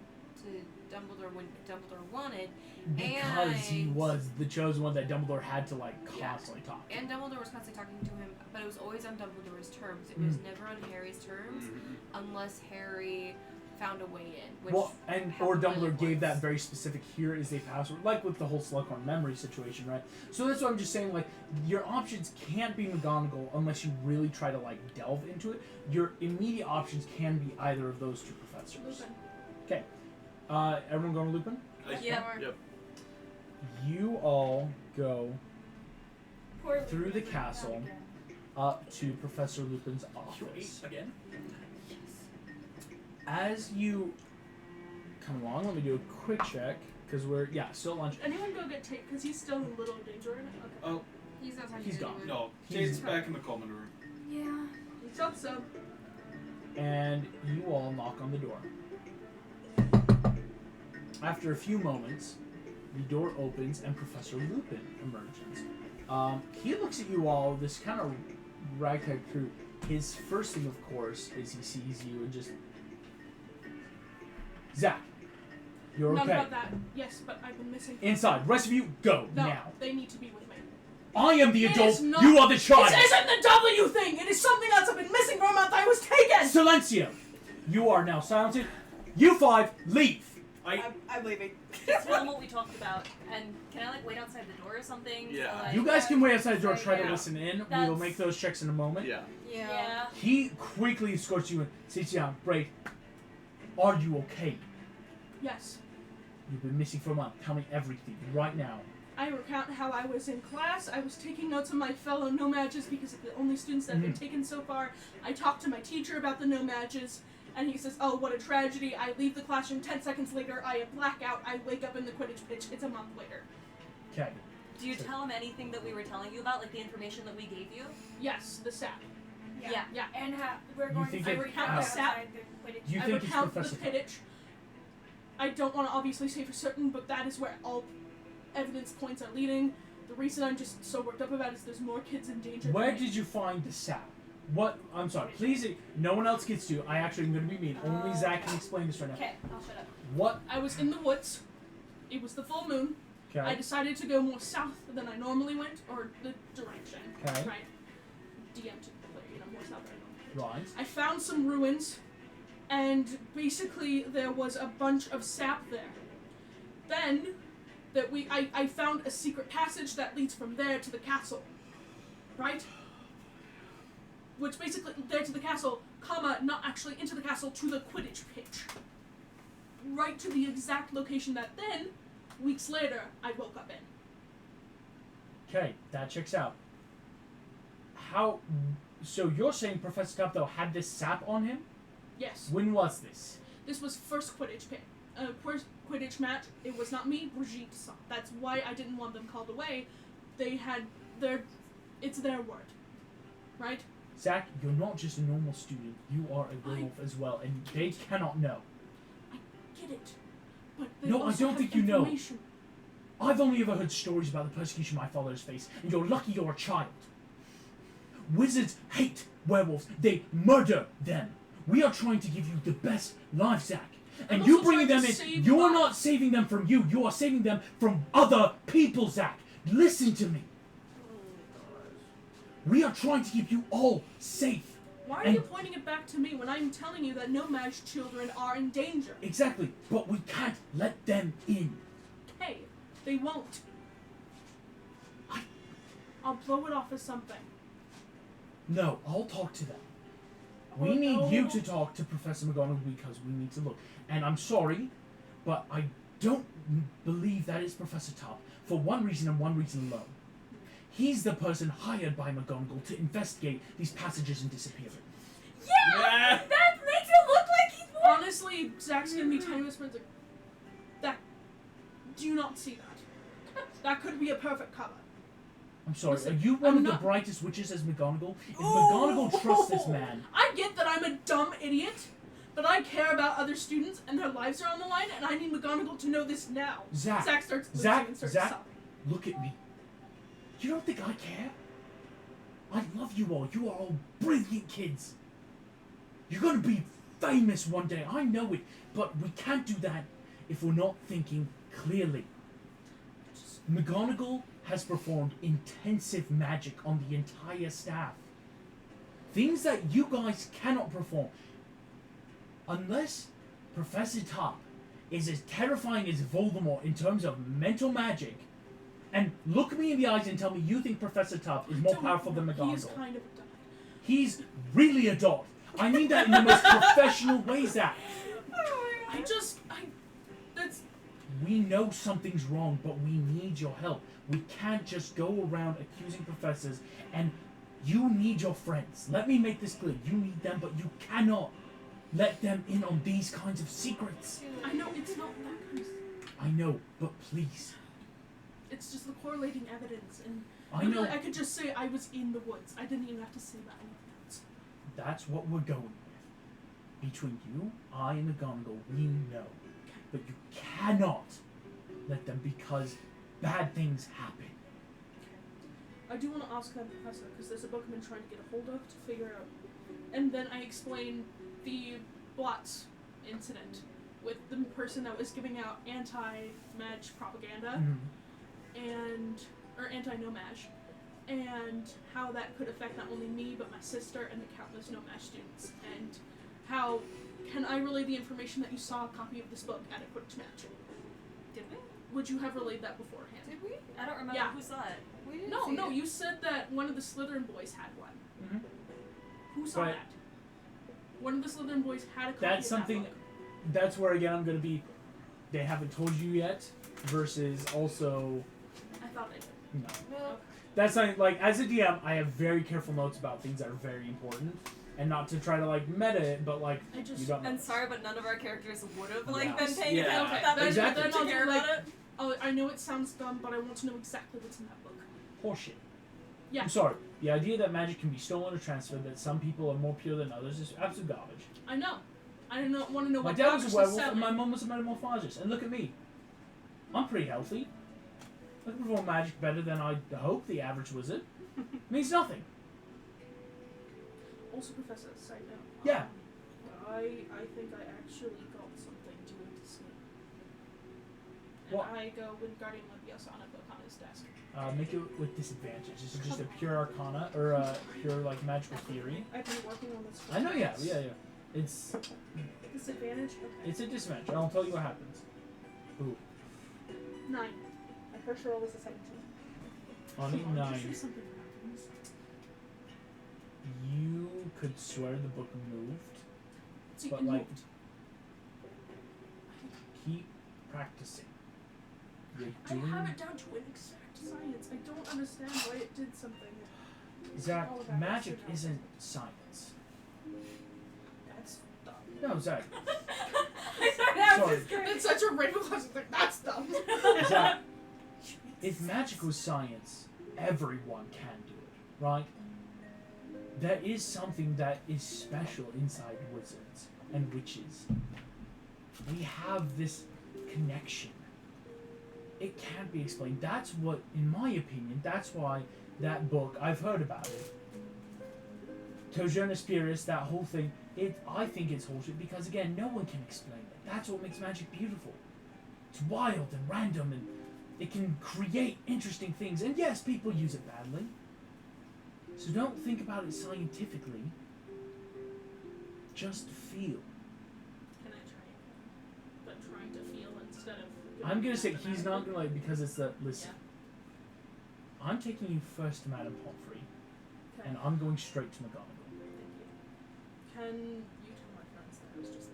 Dumbledore when Dumbledore wanted, Because he And- was the chosen one that Dumbledore had to like Yeah. constantly talk to. and Dumbledore was constantly talking to him, but it was always on Dumbledore's terms. It was Mm. never on Harry's terms, Mm-hmm. unless Harry found a way in. Which Well, or happened only Dumbledore gave that once. very specific here is a password, like with the whole Slughorn memory situation, right? So that's what I'm just saying, like, your options can't be McGonagall unless you really try to, like, delve into it. Your immediate options can be either of those two professors. Lupin. Okay. Everyone going to Lupin? Yeah. Yep. You all go Poor through the Lupin. castle up to Professor Lupin's office. again? As you come along, let me do a quick check because we're still at lunch. Anyone go get Tate because he's still in a little danger right now. Okay. Oh, He's outside. He's the gone. room. no. He's- Tate's back in the common room. Yeah. He thought so. And you all knock on the door. After a few moments, the door opens and Professor Lupin emerges. He looks at you all, this kind of ragtag crew. His first thing, of course, is he sees you and just... Zach, you're Not okay. about that. Yes, but I've been missing. Inside. Rest of you, go No, now. they need to be with me. I am the It adult, is not- you are the child. This isn't the W thing! It is something else. I've been missing for a month. I was taken! Silencio! You are now silenced. You five, leave! I'm leaving. Just tell them what we talked about. And can I, wait outside the door or something? Yeah. So, like, You guys can wait outside the door, try to Yeah. listen in. We will That's- make those checks in a moment. Yeah. Yeah. He quickly escorts you in. Sits down. Braid, are you okay? Yes. You've been missing for a month. Tell me everything right now. I recount how I was in class. I was taking notes of my fellow no-matches because of the only students that have been taken so far. I talked to my teacher about the no-matches, and he says, oh, what a tragedy. I leave the classroom 10 seconds later. I black out. I wake up in the Quidditch pitch. It's a month later. Okay. Do you tell them anything that we were telling you about, like the information that we gave you? Yes, the sap. Yeah. Yeah. And we're You going think to it- recount uh, outside the Quidditch. You I think it's recount the Professor Quidditch. I don't want to obviously say for certain, but that is where all evidence points are leading. The reason I'm just so worked up about it is there's more kids in danger. Where than me. did you find the sap? What? I'm sorry. Please, no one else gets to. I actually am going to be mean. Only Zach can explain this right now. Okay, I'll shut up. What? I was in the woods. It was the full moon. I Okay. decided to go more south than I normally went, or the direction. Okay. Right. DM to play, more south than I normally went. Right. I found some ruins, and basically there was a bunch of sap there. Then, I found a secret passage that leads from there to the castle. Right? Which basically, there to the castle, not actually into the castle, to the Quidditch pitch. Right to the exact location that then, weeks later, I woke up in. Okay, that checks out. How? So you're saying Professor Tubb though had this sap on him? Yes. When was this? This was first Quidditch pit. First Quidditch match. It was not me, Brigitte saw. That's why I didn't want them called away. They had it's their word. Right? Zach, you're not just a normal student. You are a werewolf as well, and they cannot know. Get it. But they No, I also don't have think you know. information. I've only ever heard stories about the persecution my father's faced, and you're lucky you're a child. Wizards hate werewolves. They murder them. We are trying to give you the best life, Zach. And I'm you also bringing trying them to in, save you're lives. not saving them from you. You are saving them from other people, Zach. Listen to me. We are trying to keep you all safe. Why are And- you pointing it back to me when I'm telling you that no-match children are in danger? Exactly. But we can't let them in. Hey, they won't. I'll blow it off as something. No, I'll talk to them. We Oh, need no. you to talk to Professor McGonagall because we need to look. And I'm sorry, but I don't believe that is Professor Tubb for one reason and one reason alone. He's the person hired by McGonagall to investigate these passages and disappearance. Yeah! That makes it look like he's more. Honestly, Zach's gonna be tiny whispers like, that. Do you not see that? That could be a perfect cover. I'm sorry, Listen, are you one I'm of the not- brightest witches as McGonagall? If McGonagall trusts this man, I get that I'm a dumb idiot, but I care about other students and their lives are on the line, and I need McGonagall to know this now. Zach, Zach starts losing Zach, and starts Zach. sobbing. look at me. You don't think I care? I love you all. You are all brilliant kids. You're gonna be famous one day. I know it. But we can't do that if we're not thinking clearly. McGonagall has performed intensive magic on the entire staff. Things that you guys cannot perform. Unless Professor Tubb is as terrifying as Voldemort in terms of mental magic, and look me in the eyes and tell me you think Professor Tubb is more Don't- powerful than He is McGonagall. kind of a dog. He's really a dog. I mean that in the most professional way, Zach. That's, We know something's wrong, but we need your help. We can't just go around accusing professors, and you need your friends. Let me make this clear. You need them, but you cannot let them in on these kinds of secrets. I know it's not that kind of. I know, but please. It's just the correlating evidence, and I know. I could just say I was in the woods. I didn't even have to say about anything else. That's what we're going with. Between you, I, and McGonagall, we know. But you cannot let them because bad things happen. I do want to ask that professor, because there's a book I've been trying to get a hold of to figure out. And then I explain the Blots incident with the person that was giving out anti-Maj propaganda, or anti-no-Maj, and how that could affect not only me, but my sister and the countless no-Maj students, and how can I relay the information that you saw a copy of this book at a Quidditch match? Did we? Would you have relayed that beforehand? Did we? I don't remember Yeah. who saw it. We didn't No, see no, it. you said that one of the Slytherin boys had one. Mhm. Who saw Right. that? One of the Slytherin boys had a copy That's of something. that book. That's where again I'm gonna be. They haven't told you yet. Versus also I thought I did. no. No. That's something like as a DM, I have very careful notes about things that are very important, and not to try to like meta it, but like I just you don't know. And sorry, but none of our characters would have like Yeah. been paying Yeah. attention Okay, to that much exactly. then to I'll care do, about like, it. Oh, I know it sounds dumb, but I want to know exactly what's in that book. Horseshit. Yeah. I'm sorry. The idea that magic can be stolen or transferred, that some people are more pure than others, is absolute garbage. I know. I don't want to know My what dad was garbage a they're werewolf, and selling. my mum was a metamorphosist. And look at me. I'm pretty healthy. I can perform magic better than I hope the average wizard. Means nothing. Also, Professor, side note. Yeah. I think I actually got something doing to sleep. And What? I go with Guardian Leviosa on a book on his desk. Make it with disadvantage. This is just a pure arcana, or a pure, like, magical theory. I've been working on this for I know, yeah. months. It's Disadvantage? Okay. it's a disadvantage. I'll tell you what happens. Ooh. 9. My first roll was a 17. On a Come on, 9, just say something happens. you could swear the book moved, See, but, it like, moved. keep practicing. You're I doing... have it down to an exact science. I don't understand why it did something. Zach, All about magic it. isn't science. That's dumb. No, Zach. That Sorry. was great. It's such a rainbow classic thing. That's dumb. Zach, if magic was science, everyone can do it, right? There is something that is special inside wizards and witches. We have this connection. It can't be explained. That's what, in my opinion, that's why that book, I've heard about it. Tojonas Spirits, that whole thing, I think it's horseshit because, again, no one can explain it. That's what makes magic beautiful. It's wild and random, and it can create interesting things. And yes, people use it badly. So don't think about it scientifically. Just feel. Can I try it? But trying to feel instead of. I'm gonna say he's not gonna like because it's the listen. Yeah. I'm taking you first to Madame Pomfrey, Okay. and I'm going straight to McGonagall. Thank you. Can you tell my friends that I was just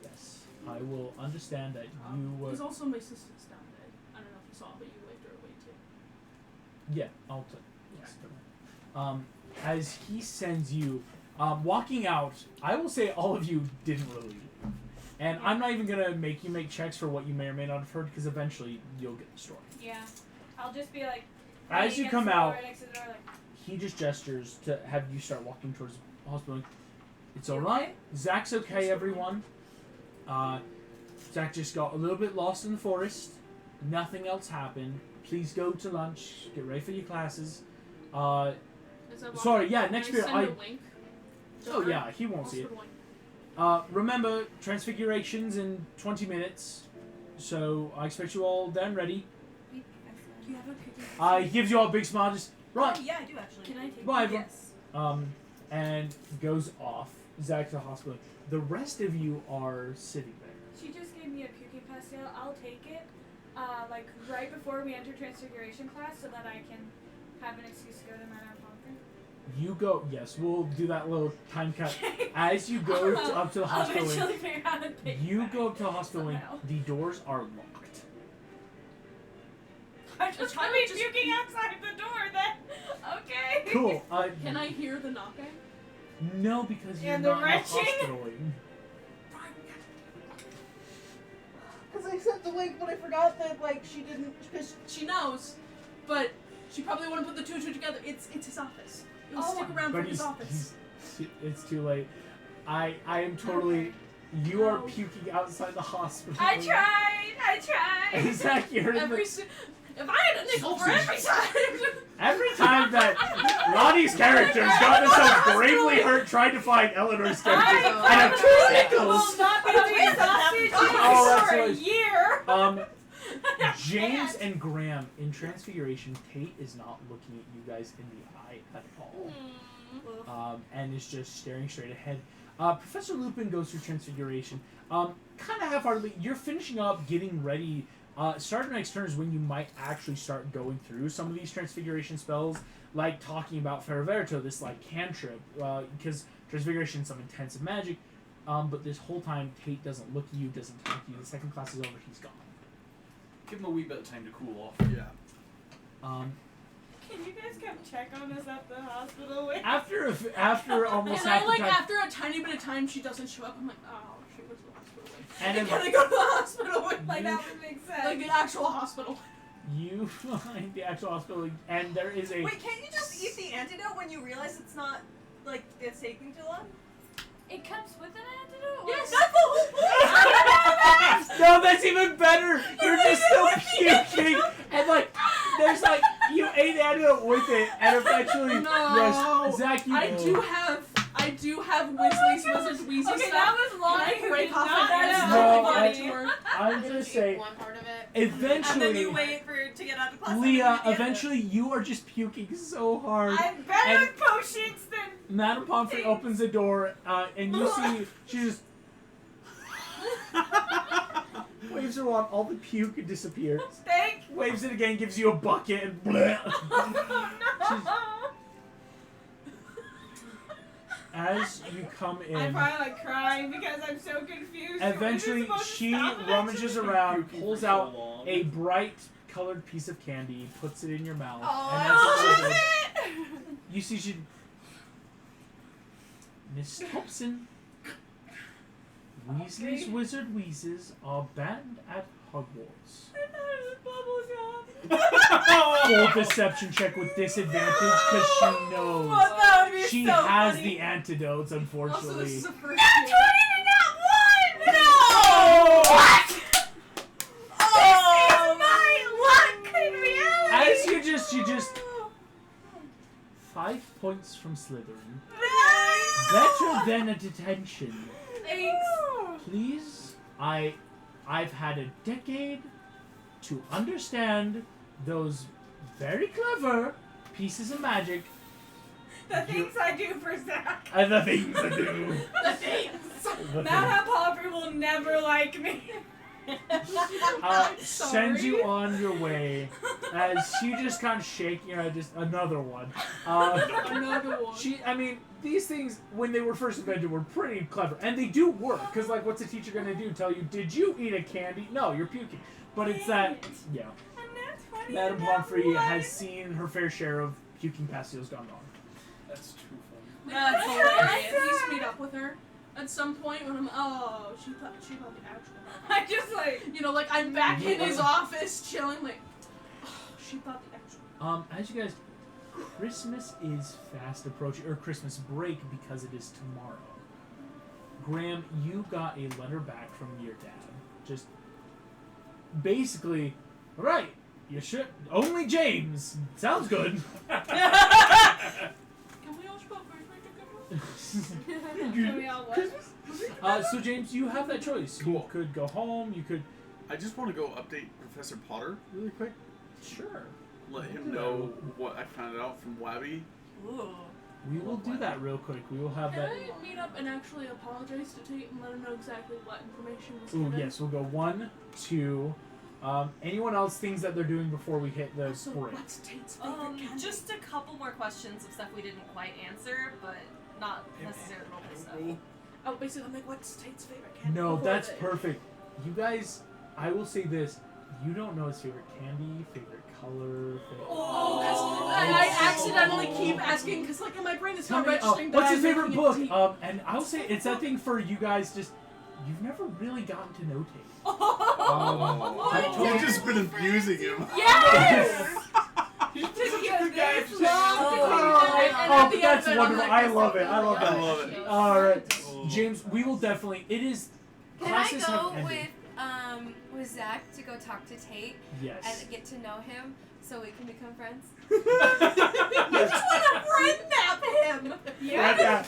Yes, I will understand that you were. Because also my sister's down there. I don't know if you saw, but you waved her away too. Yeah, I'll take. Yes. As he sends you, walking out, I will say all of you didn't really leave. And I'm not even gonna make you make checks for what you may or may not have heard, because eventually you'll get the story. Yeah. I'll just be like. As right you against come the door, out, right next to the door, like, he just gestures to have you start walking towards the hospital. It's You alright. okay? Zach's okay, everyone. Zach just got a little bit lost in the forest. Nothing else happened. Please go to lunch. Get ready for your classes. As I walk Sorry, up, yeah, can next I year send I- a wink to Oh her? yeah, he won't see it. Hospital wink. Remember, Transfiguration's in 20 minutes. So I expect you all there and ready. Do you have a cookie? He gives you all a big smile, just right. Oh, yeah, I do actually. Can I take Bye, everyone. Yes. And goes off. Zach to the hospital. The rest of you are sitting there. she just gave me a puking pastel. I'll take it. Like right before we enter Transfiguration class, so that I can have an excuse to go to Madame Pomfrey. You go. Yes, we'll do that little time cut. As you go up to the I'll hospital wing, eventually figure out how to pay you back go up to the hospital wing. somehow. The doors are locked. I'm just gonna be puking outside the door then. Okay. Cool. Can I hear the knocking? No, because you're And the not in the wrenching? hospital wing. Because I sent the link, but I forgot that like she didn't. Because she knows, but she probably wouldn't put the two and two together. It's his office. It will stick around But from his office. it's too late. I am totally. You are puking outside the hospital. I tried. Zach, you're in Every the, if I had a nickel for every time. every time that Ronnie's character's gotten himself gravely hurt trying to find Eleanor's character, I have two will nickels. not be doing sausage Oh, that's for a right. year. James and Graham in Transfiguration, Tate is not looking at you guys in the eye at all. And is just staring straight ahead. Professor Lupin goes through Transfiguration. Kind of half-heartedly, you're finishing up, getting ready. Start of next turn is when you might actually start going through some of these Transfiguration spells, like talking about Ferroverto, this like cantrip, because Transfiguration is some intensive magic. But this whole time, Tate doesn't look at you, doesn't talk to you. The second class is over, he's gone. Give him a wee bit of time to cool off. Yeah. Can you guys come check on us at the hospital? After almost And half I the like time, after a tiny bit of time she doesn't show up. I'm like, oh, she went to the hospital. and And then can I go to the hospital? Like That would make sense. like the actual hospital. you find the actual hospital, and there is a. Wait, can't you just eat the antidote when you realize it's not, like, it's taking too long? It comes with an antidote? or- Yes. That's the whole point! No, that's even better. You're just still puking, and like, there's like you ate the antidote with it, and eventually, No. yes, Zach, you. I do have Weasley's Wizard's Wheezy Okay, stuff. that was long. Can I break off Not my know. No, hands? I'm Just gonna eat say, one part of it. And then eventually, you wait to get out of class. Leah, eventually you are just puking so hard. I'm better And- at potions than. Madame Pomfrey opens the door, and you see she just waves her wand. All the puke disappears. Thank. Waves it again, gives you a bucket, and bleh. Oh no. As you come I'm in, probably like crying because I'm so confused. eventually When is this she supposed to stop? rummages around, Puking pulls for out so long. a bright colored piece of candy, puts it in your mouth, Oh, and as is it it? you see she. Miss Thompson, Weasley's Okay. Wizard Wheezes are banned at Hogwarts. I thought it was bubblegum. Full deception check with disadvantage because she knows. Well, that would be She so has funny. the antidotes, Also, unfortunately. this is a first Not year. 20 and not 1! No! What? Oh, My luck in reality! As you just 5 points from Slytherin. Better than a detention. Thanks. Please, I've had a decade to understand those very clever pieces of magic The things I do for Zach. and the things I do. The things. The Madame Pomfrey will never like me. sends you on your way as she just kind of shaking her head, just another one. Another one. These things, when they were first invented, were pretty clever. And they do work, because, like, what's a teacher going to do? Tell you, did you eat a candy? No, you're puking. But it's that, yeah. And that's funny. Madame Pomfrey has seen her fair share of puking pastilles gone wrong. That's too funny. That's At hilarious. least meet up with her at some point when I'm. Oh, she thought the actual. I just like. You know, like I'm back in his office chilling, like. Oh, she thought the actual. As you guys, Christmas is fast approaching, or Christmas break, because it is tomorrow. Graham, you got a letter back from your dad. Just basically, all right, you should only James. Sounds good. Can we all spell first Can we all what? So James, you have that choice. You Cool. could go home. You could. I just want to go update Professor Potter really quick. Sure. Let him know what I found out from Wabby. Ooh. We will do that real quick. We will have Can that. I meet up and actually apologize to Tate and let him know exactly what information was Ooh, given? yes, we'll go 1, 2. Anyone else things that they're doing before we hit the So break? what's Tate's favorite candy? Just a couple more questions of stuff we didn't quite answer, but not necessarily roleplay stuff. Oh, basically, I'm like, what's Tate's favorite candy? No, before that's the- perfect. You guys, I will say this. You don't know his favorite candy, favorite color. Favorite... Oh, because I accidentally keep keep asking because like in my brain it's Tell not me, registering that what's I'm his favorite making book? it deep. And I'll say it's that thing for you guys. Just you've never really gotten to know Tate. Oh, you've just been abusing him. Yes! He's this Oh, that's wonderful. I love it. I love I it. love it. All right, Oh. James. We will definitely. It is. Can I Classes go have ended. with Zach to go talk to Tate Yes. and get to know him so we can become friends? You just want to friend nap him. Yeah.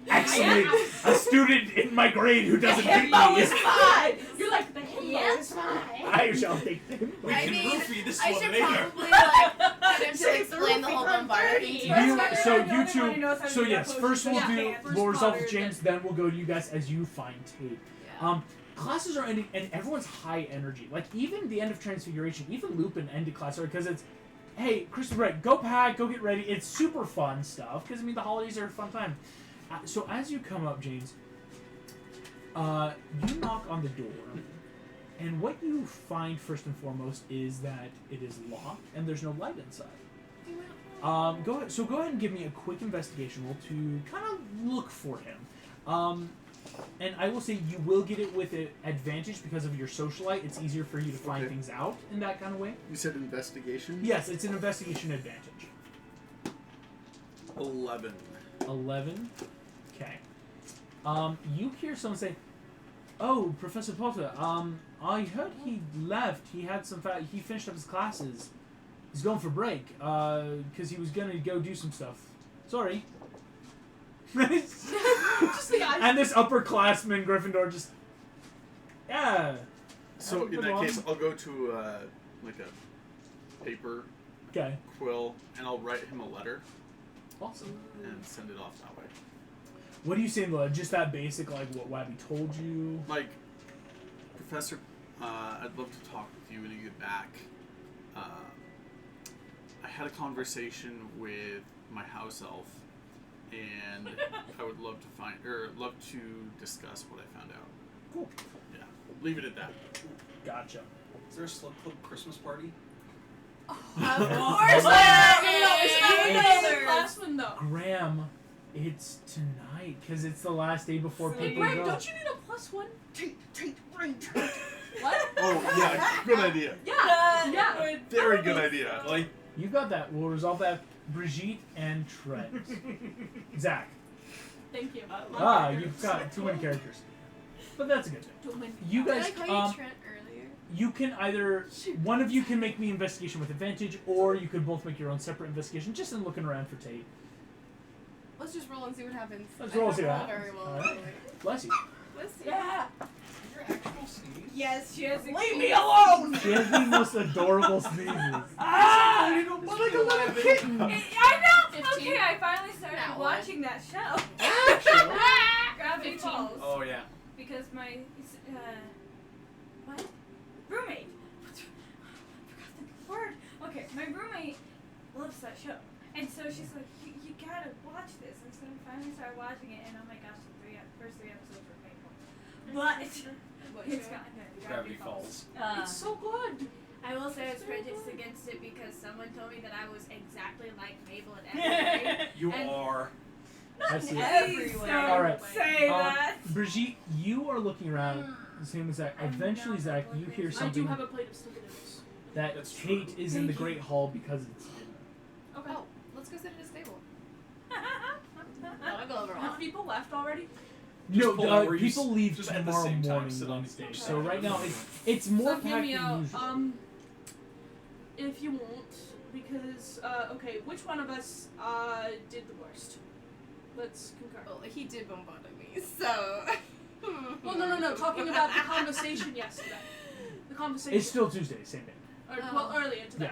Excellent. A student in my grade who doesn't beat Himbo me. is fine. You're like the himbo is fine. I shall take them. We I can mean, roofie this I one should later. probably get him to Save the explain the roofie whole for bombardment 30. to You, us. so The you only one who two. knows how to So do yes, that first we'll potion. do Yeah. more results Potter, with James. Then we'll go to you guys as you find Tate. Yeah. Classes are ending, and everyone's high energy. Like even the end of Transfiguration, even Lupin ended class early because it's, hey, Christmas break, go pack, go get ready. It's super fun stuff because I mean the holidays are a fun time. So as you come up, James, you knock on the door, and what you find first and foremost is that it is locked and there's no light inside. Go ahead. So go ahead and give me a quick investigation roll to kind of look for him. And I will say you will get it with an advantage because of your socialite. It's easier for you to find Okay. things out in that kind of way. You said investigation? Yes, it's an investigation advantage. 11. 11. Okay. You hear someone say, "Oh, Professor Potter. I heard he left. He had some. He finished up his classes. He's going for break. Because he was gonna go do some stuff. Sorry." Just the eyes. And this upperclassman Gryffindor just, yeah. So Have a in good that one. case, I'll go to like a paper Okay. quill and I'll write him a letter Awesome. and send it off that way. What do you say in the letter? Just that basic, like what Wabby told you? Like, Professor, I'd love to talk with you when you get back. I had a conversation with my house elf, and I would love to discuss what I found out. Cool. Yeah, leave it at that. Gotcha. Is there a Slug Club Christmas party? Of course It's there last one though. Graham, it's tonight because it's the last day before Hey, people Greg, go. don't you need a +1? Tate, brain. What? Oh yeah, good idea. Yeah. Very good idea. Like, You got that. We'll resolve that. Brigitte and Trent. Zach. Thank you. You've got too many characters. But that's a good thing. Don't mind. You Did guys, I call you Trent earlier? you can either, one of you can make me investigation with advantage, or you could both make your own separate investigation, just in looking around for Tate. Let's just roll and see what happens. Let's I roll don't and see what roll happens. very well, Alright. anyway. Bless you. Let's see. Yeah. your actual sneeze? Yes, she has a Leave me alone. She has the most adorable sneezes. Like a little kitten. I know. 15. Okay, I finally started That one. watching that show. Gravity 15. Falls. Oh, yeah. Because my what? Roommate. I forgot the word. Okay, my roommate loves that show, and so she's like, "You gotta watch this." And so I finally started watching it, and oh my gosh, the first three episodes were painful. But it's gotten good. Gravity Falls. It's so good. I will say I was prejudiced against it because someone told me that I was exactly like Mabel and everything. You And- are. I see. Everywhere. Don't Alright. say that. Brigitte, you are looking around, the same as Zach. I'm Eventually, not Zach, you looking. hear I do something have a plate of snickerdoodles. that That's Tate true. is in the Great Hall because it's dinner. Okay. Oh, let's go sit at his table. I'll go over Have people left already? Just pull out where you people leave just at the tomorrow same time morning sit on Wednesday. each So side. right now it's more So hear packed me than out. usual. If you won't, because okay, which one of us did the worst? Let's concur. Well, he did bombard me, so. Well, no. Talking about the conversation yesterday. The conversation. It's still Tuesday, same day. Or, well, earlier today.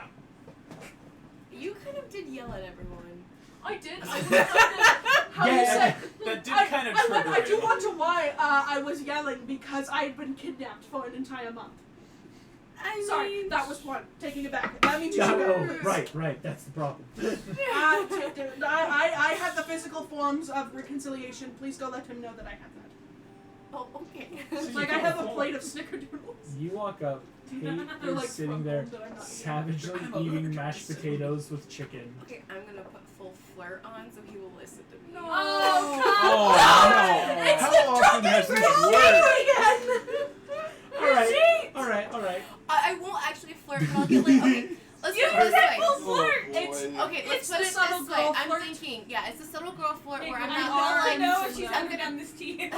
Yeah. You kind of did yell at everyone. I did. I was how you said. That did I- kind of I trigger I do it. wonder why I was yelling because I had been kidnapped for an entire month. Sorry, that was one. Taking it back. That means you Yeah, should oh, go. right. That's the problem. I had the physical forms of reconciliation. Please go let him know that I have that. Oh, okay. Like I have a plate of snickerdoodles. You walk up. Tate They're is like sitting from there, home that I'm not eating. savagely I'm a eating murderous. mashed potatoes with chicken. Okay, I'm gonna put full flirt on, so he will listen to me. No. Oh, Oh, God. no. It's How the often has this worked? Alright. I won't actually flirt, but I'll get like, okay, let's You put it this way. full flirt. Oh, Okay, let's It's put the it subtle this way. girl I'm flirt. thinking, yeah, it's a subtle girl flirt where I'm I not don't know arms if she's and I'm ever gonna done this to you.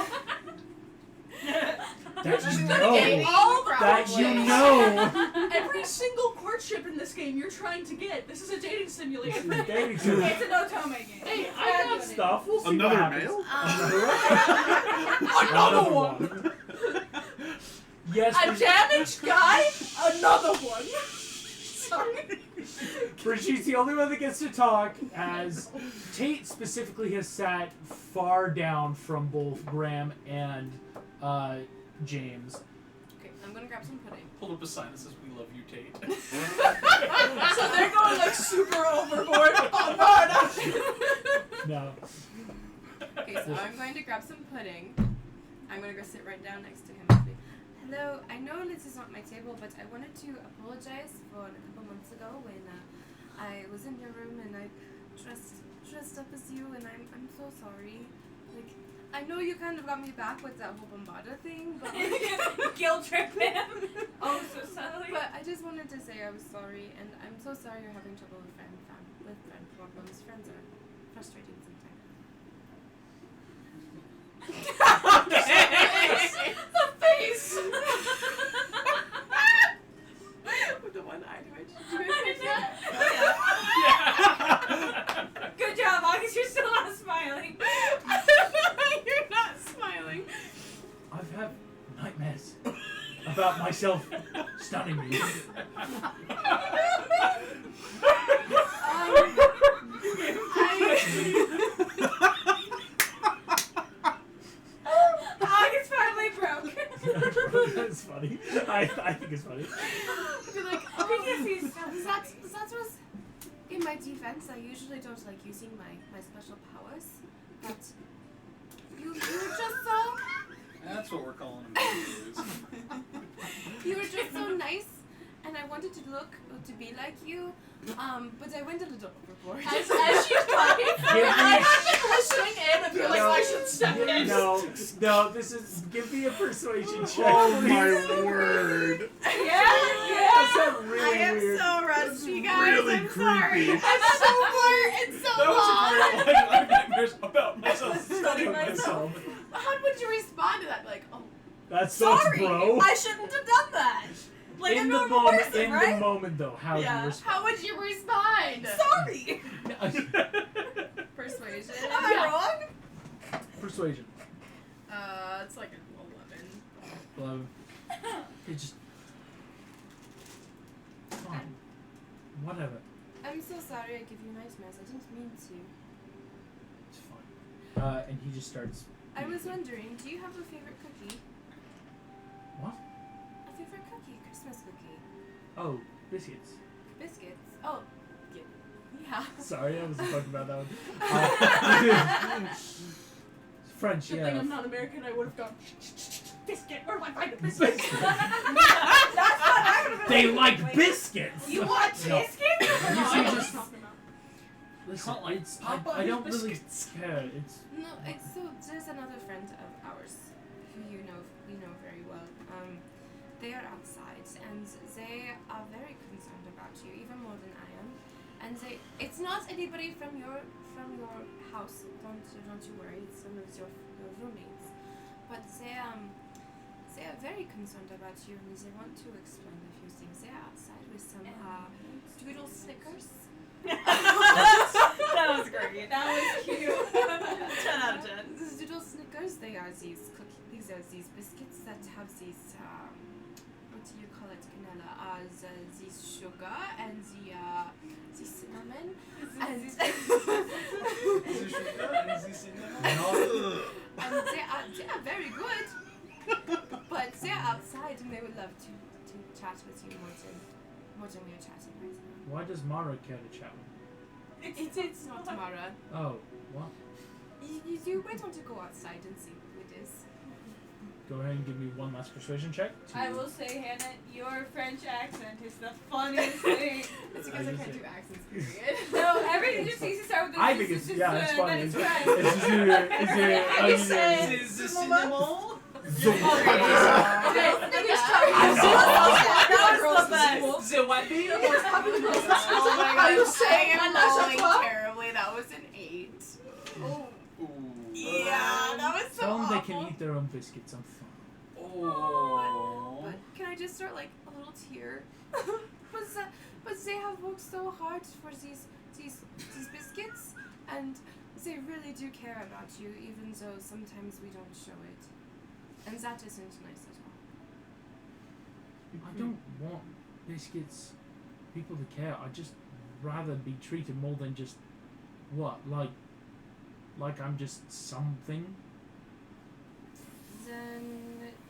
That She's you gonna know. get it All the That probably. you know. Every single courtship in this game you're trying to get. This is a dating simulator. Dating sim. It's an otome game. Hey, I got stuff. We'll see Another what happens. male? Another one. Yes. A damaged guy? Another one. Sorry. Brigitte's the only one that gets to talk, as Tate specifically has sat far down from both Graham and James. Okay, I'm gonna grab some pudding. Pull up a sign that says "We love you, Tate." So they're going like super overboard. Oh no, No. Okay, so I'm going to grab some pudding. I'm gonna go sit right down next to him. And say, hello, I know this is not my table, but I wanted to apologize for a couple months ago when I was in your room and I dressed up as you, and I'm so sorry. Like, I know you kind of got me back with that whole Bombarda thing, but Guilt trip him. Oh, so subtly. but I just wanted to say I was sorry, and I'm so sorry you're having trouble with friend problems. Friends are frustrating sometimes. the face. With the one eye twitch. Did you guys catch that? Good job, August. You're still not smiling. You're not smiling. I've had nightmares about myself stunning you. August finally broke. That's funny. I think it's funny. I'd be like, Because he's so that was in my defense. I usually don't like using my special powers, but you were just so That's what we're calling them. you were just so nice, and I wanted to be like you, but I went a little overboard. As she's talking, I have been listening in and feel like I should step in. No, this is, give me a persuasion check. Oh please. my word. That sounds really I am weird. so rusty, guys. Really I'm sorry. creepy. I'm so blurred. It's so That was long. a great line. I have nightmares about myself. Studying myself. How would you respond to that? Like, oh, That sucks, Sorry, bro. I shouldn't have done that. Like in a the normal moment, person, in right? the moment, though, how do Yeah. you respond? how would you respond? Sorry. Persuasion. Am I wrong? Persuasion. It's like an 11. Love. It just. Fine. Whatever. I'm so sorry I give you nightmares. I didn't mean to. It's fine. And he just starts. I was wondering, do you have a favorite cookie? What? A favorite cookie? Christmas cookie? Oh, biscuits. Biscuits? Oh, yeah. Sorry, I wasn't talking about that one. French, Good yeah. thing I'm not American. I would have gone biscuit. Where do I find a biscuit? That's what I would have been They like. like biscuits. You want No. biscuits? You I see, know what just you're talking about. listen. Can't, like, It's, pop I on don't his really biscuits. care. It's No, it's so there's another friend of ours who we know very well. They are outside and they are very concerned about you, even more than I am. And it's not anybody from your house. Don't you worry. It's some of your roommates. But they are very concerned about you and they want to explain a few things. They are outside with some doodle Snickers. That was great. That was cute. 10 out of 10. These doodle Snickers, they are these these are these biscuits that have these what do you call it, Canella? The sugar and the cinnamon and and they are very good. But they're outside and they would love to chat with you more than we are chatting right now. why does Mara care to chat with It's not Mara. me? Oh, what? You might want to go outside and see who it is. Go ahead and give me one last persuasion check. I will say, Hannah, your French accent is the funniest thing. It's because I can't do accents, period. No, everything just needs to start with I think it's funny. Then it's right. I just said Is this cinema. That was the best. the what? Oh my Are you god. saying I am that's a rolling 12? terribly. That was an 8. Ooh. Yeah, that was so Tell them they awful. can eat their own biscuits. I'm fine. Oh. But can I just start like a little tear? but they have worked so hard for these biscuits, and they really do care about you, even though sometimes we don't show it. And that isn't nice at all. I don't want biscuits, people to care. I'd just rather be treated more than just what, like I'm just something. Then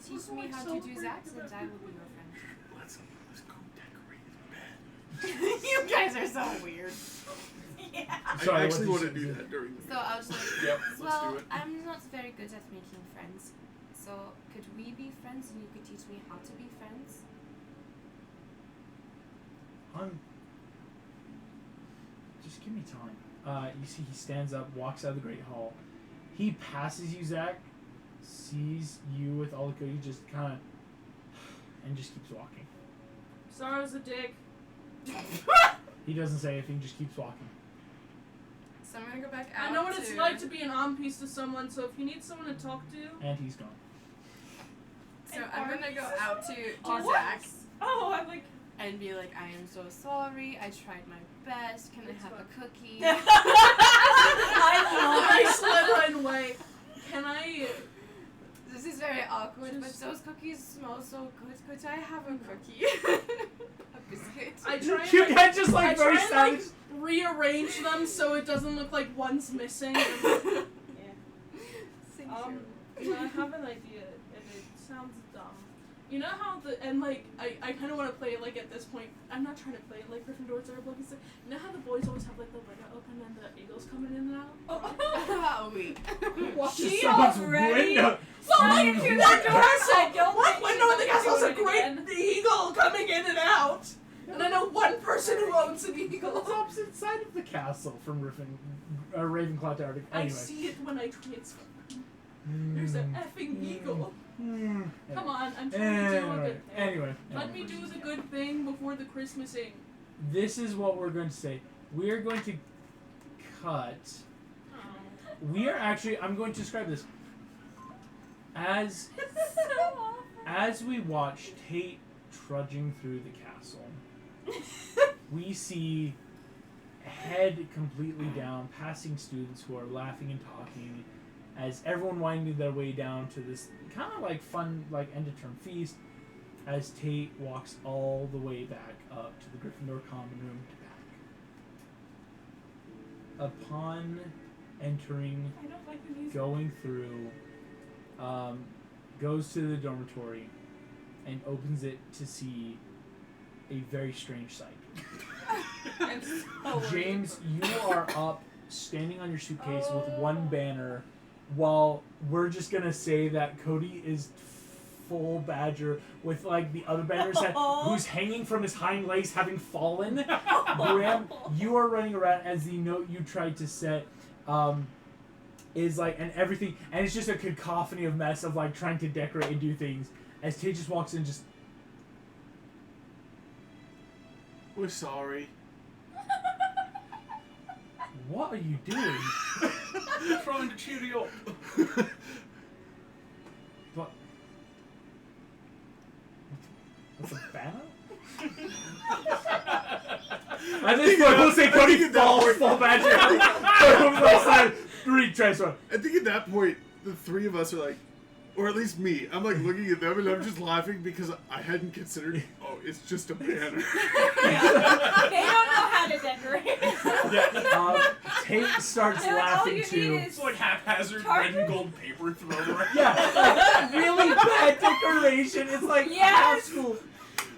teach me how to do that, and I will be your friend. Let's go decorate the bed. You guys are so weird. Yeah. Sorry, I what actually did want you to do say? that during the So I was like, Yep. Let's well, do it. I'm not very good at making friends. So could we be friends, and you could teach me how to be friends? Just give me time. You see, he stands up, walks out of the Great Hall. He passes you, Zach, sees you with all the cookies, just kind of, and just keeps walking. Zara's a dick. He doesn't say anything, just keeps walking. So I'm gonna go back out. I know what it's like to be an arm piece to someone, so if you need someone to talk to, And he's gone. So I'm gonna go out to What? Zach's Oh, I'm like. and be like, I am so sorry. I tried my best. Can It's I have fine. a cookie? I slid right away. Can I? This is very awkward, Just- but those cookies smell so good. Could I have a cookie? A biscuit? I try and You like, guys just I like try very and savage. like rearrange them so it doesn't look like one's missing. Thank you. I have an idea, and it sounds dumb. You know how I kind of want to play it like at this point. I'm not trying to play it like Gryffindors are like. You know how the boys always have like the window open and the eagles coming in and out. Oh, wait. Just She someone's already- window. One One One window in the castle has a great eagle coming in and out, and I know one person who owns an It's eagle. opposite side of the castle from Ravenclaw Tower. I Anyway. see it when I transfer. There's an effing eagle. Come on, I'm trying to do a good thing. Anyway. Let me do the good thing before the Christmasing. This is what we're going to say. We are going to cut. We are actually. I'm going to describe this. As we watch Tate trudging through the castle, we see head completely down, passing students who are laughing and talking, as everyone winding their way down to this kind of like fun, like end of term feast, as Tate walks all the way back up to the Gryffindor common room to back. Upon entering, I don't like the music. going through, goes to the dormitory and opens it to see a very strange sight. I'm so worried. James, you are up, standing on your suitcase with one banner, while we're just gonna say that Cody is full badger with like the other banner set, who's hanging from his hind legs, having fallen. Graham, you are running around as the note you tried to set is like, and everything, and it's just a cacophony of mess of like trying to decorate and do things. As Tate just walks in, just We're sorry. what are you doing? Trying to cheer you up. What? What's a banner? At this point, we'll say Cody falls, full badger. Retransfer. I think at that point, the three of us are like, or at least me, I'm like looking at them and I'm just laughing because I hadn't considered, oh, it's just a banner. They don't know how to decorate. Tate starts All laughing you too. need It's like haphazard Target? red and gold paper thrown around. Yeah, like, really bad decoration. It's like Yes! half school.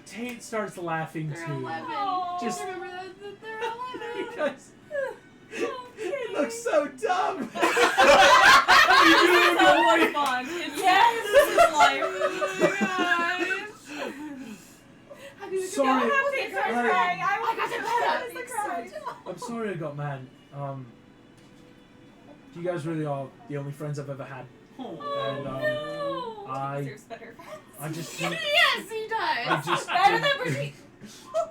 Tate starts laughing They're too. 11. Aw. Just remember that they're 11. Because it looks so dumb. It's fun. Yes, this is life. Sorry. I have to start crying. I I got want to to cry. cry. I'm sorry I got mad. You guys really are the only friends I've ever had. And He deserves better friends. I just didn't, Yes, he I does. just Better didn't, than Brigitte.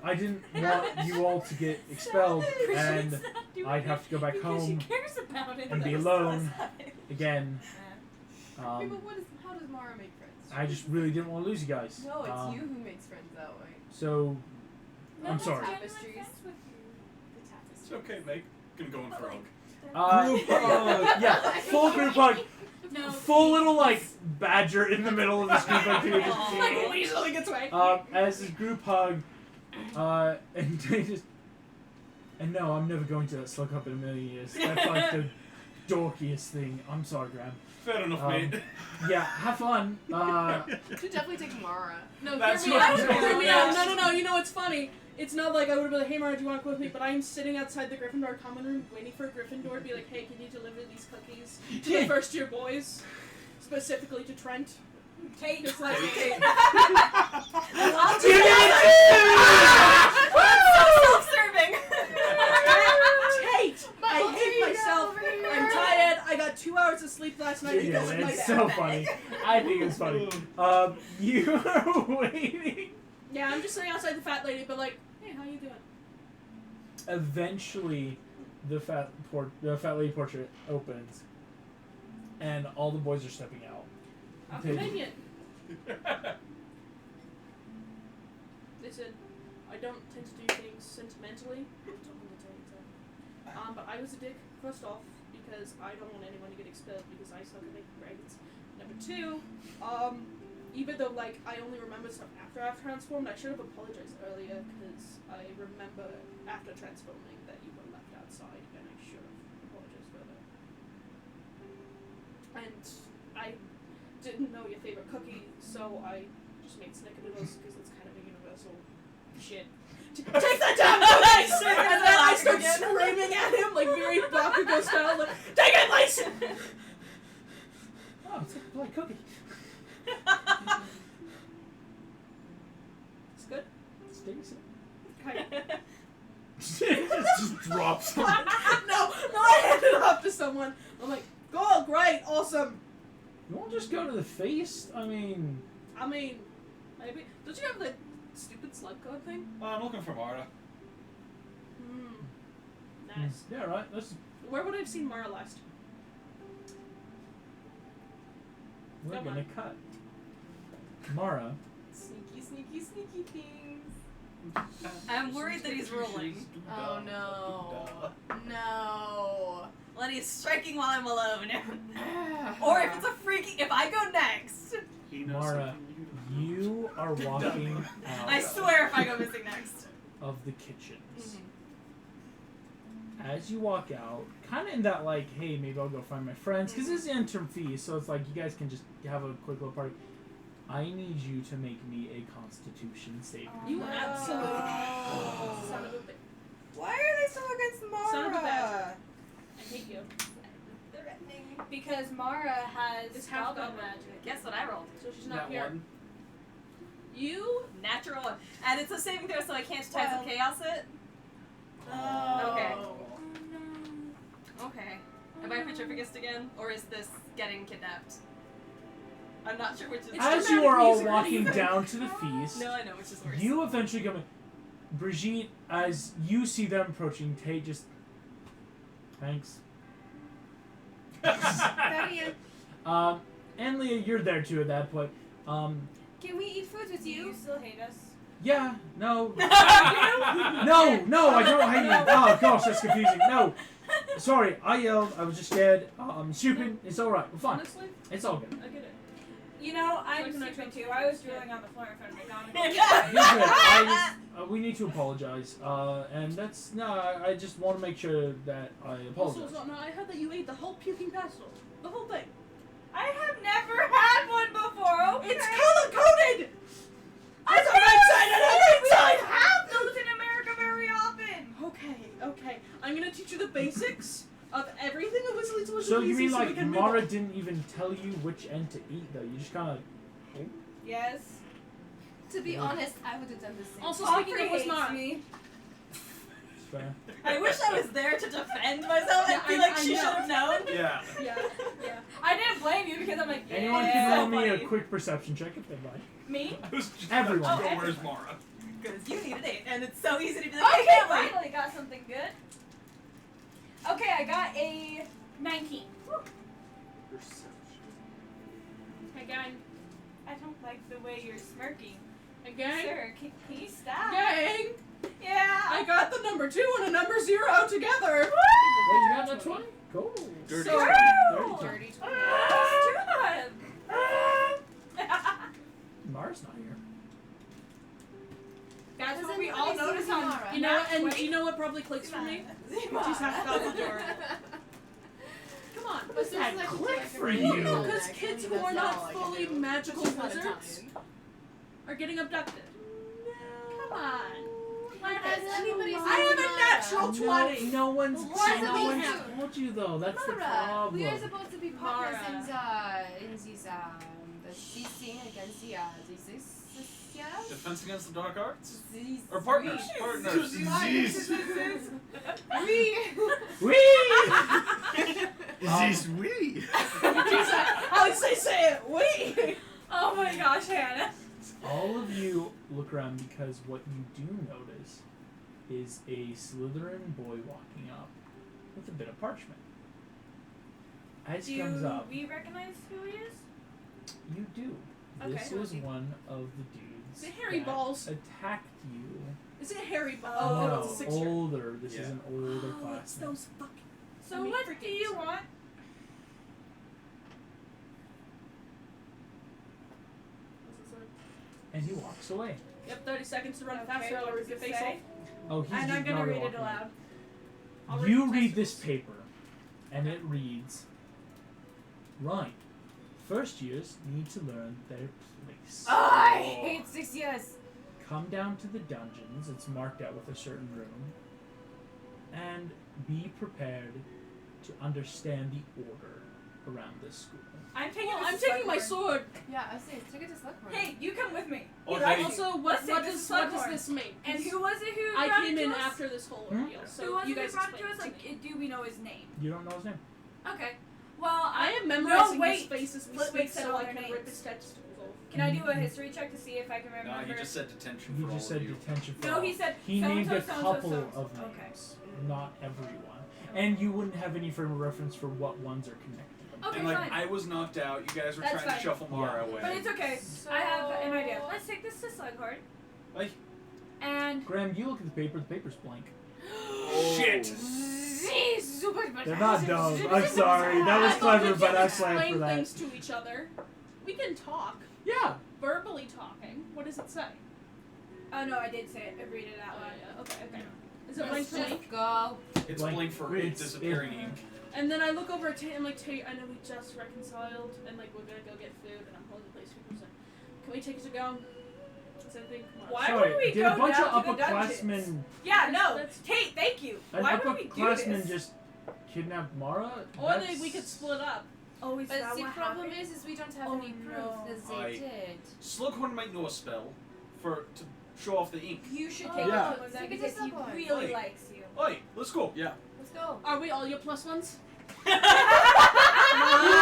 I didn't want you all to get expelled and Brigitte's not doing I'd have to go back because home she cares about it. and be That's alone suicide. again. Wait, Um, but how does Mara make friends? I just really didn't want to lose you guys. No, it's you who makes friends that way. So No, I'm that's sorry. genuine Tapestries. friends with you. The tapestry. It's okay, Meg. Can go in for a hug. Group hug. Yeah, full group hug. No. Full little like badger in the middle of this group hug too. Like leisurely gets away. As this group hug, and they just, and no, I'm never going to that slug up in a million years. That's like the dorkiest thing. I'm sorry, Graham. Fair enough, mate. Yeah, have fun. Should definitely take Mara. No, That's hear me what out. I was Hear me gonna out. ask. No. You know what's funny? It's not like I would have been like, hey Mara, do you want to go with me? But I'm sitting outside the Gryffindor common room waiting for Gryffindor to be like, hey, can you deliver these cookies to the first year boys? Specifically to Trent. Tate. It's like, Tate. I'll do Give that. it So self-serving. Tate! I hate myself. I'm tired. I got 2 hours of sleep last night. Yeah, because of my it's bad. so funny. I think it's funny. You are waiting. Yeah, I'm just sitting outside the fat lady, but like, hey, how you doing? Eventually, the fat lady portrait opens, and all the boys are stepping out. I'm They- Canadian. They said, I don't tend to do things sentimentally. I don't want to tell you that. But I was a dick, first off, because I don't want anyone to get expelled because I suck at making grades. Number two, even though like I only remember stuff after I've transformed, I should have apologized earlier because I remember after transforming that you were left outside and I should have apologized further. And I didn't know your favorite cookie, so I just made snickerdoodles because it's kind of a universal shit. Take that down, please! And then I start screaming at him like very Bakugo style, like, take it, please! Oh, it's a black cookie. It's good. It's decent. just drops him. No, I handed it off to someone. I'm like, cool, great, awesome. You won't just go to the feast? I mean, Maybe. Don't you have the stupid slug code thing? I'm looking for Mara. Nice. yeah, right. Let's. Where would I have seen Mara last? We're Come gonna on. cut. Mara. Sneaky things. I'm worried that he's rolling. Oh no. No. Lenny is striking while I'm alone. Or if it's a freaky, if I go next. He knows Mara, something you don't. you are walking out I swear if I go missing next. of the kitchens. As you walk out, kind of in that like, hey, maybe I'll go find my friends, because it's the interim feast, so it's like you guys can just have a quick little party. I need you to make me a Constitution saving. You absolute Oh. son of a bitch. Why are they so against Mara? Son of a badger. I hate you. Threatening. Because Mara has It's half goblin goblin. magic. Guess what I rolled? So she's not That here. one. You? Natural one. And it's a saving throw, so I can't Tides Well. of Chaos it. Oh. Okay. Okay. Am I Petrificus again? Or is this getting kidnapped? I'm not sure which is. It's As dramatic you are all music walking relief. down to the feast, No, I know which is worse. you eventually come in. Brigitte, as you see them approaching, Tate just. Thanks. And Leah, you're there too at that point. Can we eat food with Do you you? still hate us? Yeah, no. No, I don't hate you. Oh gosh, that's confusing. No. Sorry, I yelled. I was just scared. I'm stupid. It's alright. We're fine. Honestly, It's all good. I get it. You know, I'm Like when I stupid took too. I was drooling on the floor in front of McDonald's. You're good. I just, we need to apologize. And that's no. I just want to make sure that I Also, apologize. no, I heard that you ate the whole puking pastel. The whole thing. I have never had one before. Okay. It's color coded! I It's on outside and on We don't inside! have those in America very often. Okay. I'm gonna teach you the basics of everything of Whistly to So you mean we like can Mara move didn't even tell you which end to eat though? You just kind of. Yes. To be honest, I would have done the same. Also, Aubrey speaking of hates Wismar, me. Fair. I wish wish I was there to defend myself and Yeah, feel like I she know. should have known. Yeah. Yeah. I didn't blame you because I'm like, Anyone yeah, can roll me a funny. quick perception check if they'd like. Me? I was just Everyone. about to go, Oh, where's everyone. Mara? Because you need a date, and it's so easy to be like, I Okay, can't wait. finally got something good. Okay, I got a 19. Again, I don't like the way you're smirking. Again. Sir, can you stop? Gang. Yeah. I got the number 2 and a number 0 together. Wait, you got that 20? Cool. Dirty. So- Dirty 20. Mara's not here. That's Does what we anybody all see notice on. Mara? You know what? And do you know what probably clicks for me? She's half Gryffindor. Come on. But this is that like click like a for really you? cool Because neck. kids who That's are not all I can fully do. magical She's not wizards Italian. are getting abducted. Come on. Has anybody seen I have a Mara? natural 20. No one's Why no do we one's have- told you though. That's the Mara, problem. we are supposed to be partners Mara. in this the CC against the Defense against the dark arts? These Or partners. Partners. This we. How did they say it? We. Oh my gosh, Hannah. All of you look around because what you do notice is a Slytherin boy walking up with a bit of parchment. As he comes Do up, we recognize who he is? you do. This Okay. was one of the dudes Is it Harry that Balls? attacked you. Is it Harry Ball? Oh, no, it's a 6-year. older. This is Yeah. an older Oh, it's classmate. those fucking. So I mean, what freaking do you sorry. want? And he walks away. Yep, 30 seconds to run Okay, faster. I'll what rip does your it face say? off. Oh, he's And I'm gonna already read it walking aloud. I'll You rip read your this testicles. paper, and it reads, right, first years need to learn their place. Oh, I hate 6 years. Come down to the dungeons, it's marked out with a certain room, and be prepared to understand the order around this school. I'm taking. Well, this I'm to taking my Slughorn. sword. Yeah, I see. Take it to Slughorn. Hey, you come with me. Oh, You hey. like- Also, what Let's take this to does Slughorn. this mean? And who was it who I brought came it in to us? after this whole Hmm? ordeal, so Who was you it who guys brought it explain to us? it Like, do we know his name? You don't know his name? Okay. Well, I am memorizing no, his wait. face as we Wait, speak said so all I their can names. rip his testicles off. Can I do a history check to see if I can remember? No, he just said detention He for just all said of you. detention for No, all. he said He so-and-so, named a so-and-so, couple so-and-so. of Okay. names, not everyone. And you wouldn't have any frame of reference for what ones are connected. Okay, And like fine. I was knocked out, you guys were That's trying fine. to shuffle Mara Yeah. away. But it's okay. So- I have an idea. Let's take this to Slughorn. Like, And Graham, you look at the paper's blank. shit! They're not dumb. I'm sorry. That was I thought clever, we but can I slammed for explain that. things to each other. We can talk. Yeah. Verbally talking. What does it say? oh no, I did say it. I read it out loud. yeah. Okay. Is it blank Let's to me? just go. It's Like, blank for it's- disappearing ink. And then I look over at Tate and I'm like, Tate, I know we just reconciled and like we're gonna go get food and I'm holding the place for like, can we take it to go? Is anything? Come on. Why Sorry, would we did go a bunch down of to the dungeons? upperclassmen, Yeah, no. That's- Tate, thank you. an Why would we do upperclassmen this? just kidnap Mara? Or That's- we could split up. Oh, is But that the what problem happened? is we don't have Oh, any proof no. that they I- did. Slughorn might know a spell to show off the ink. You should Oh, take Yeah. it with them take it to because he Slughorn. really Oi. likes you. Oi, let's go. Yeah. Let's go. Are we all your plus ones? You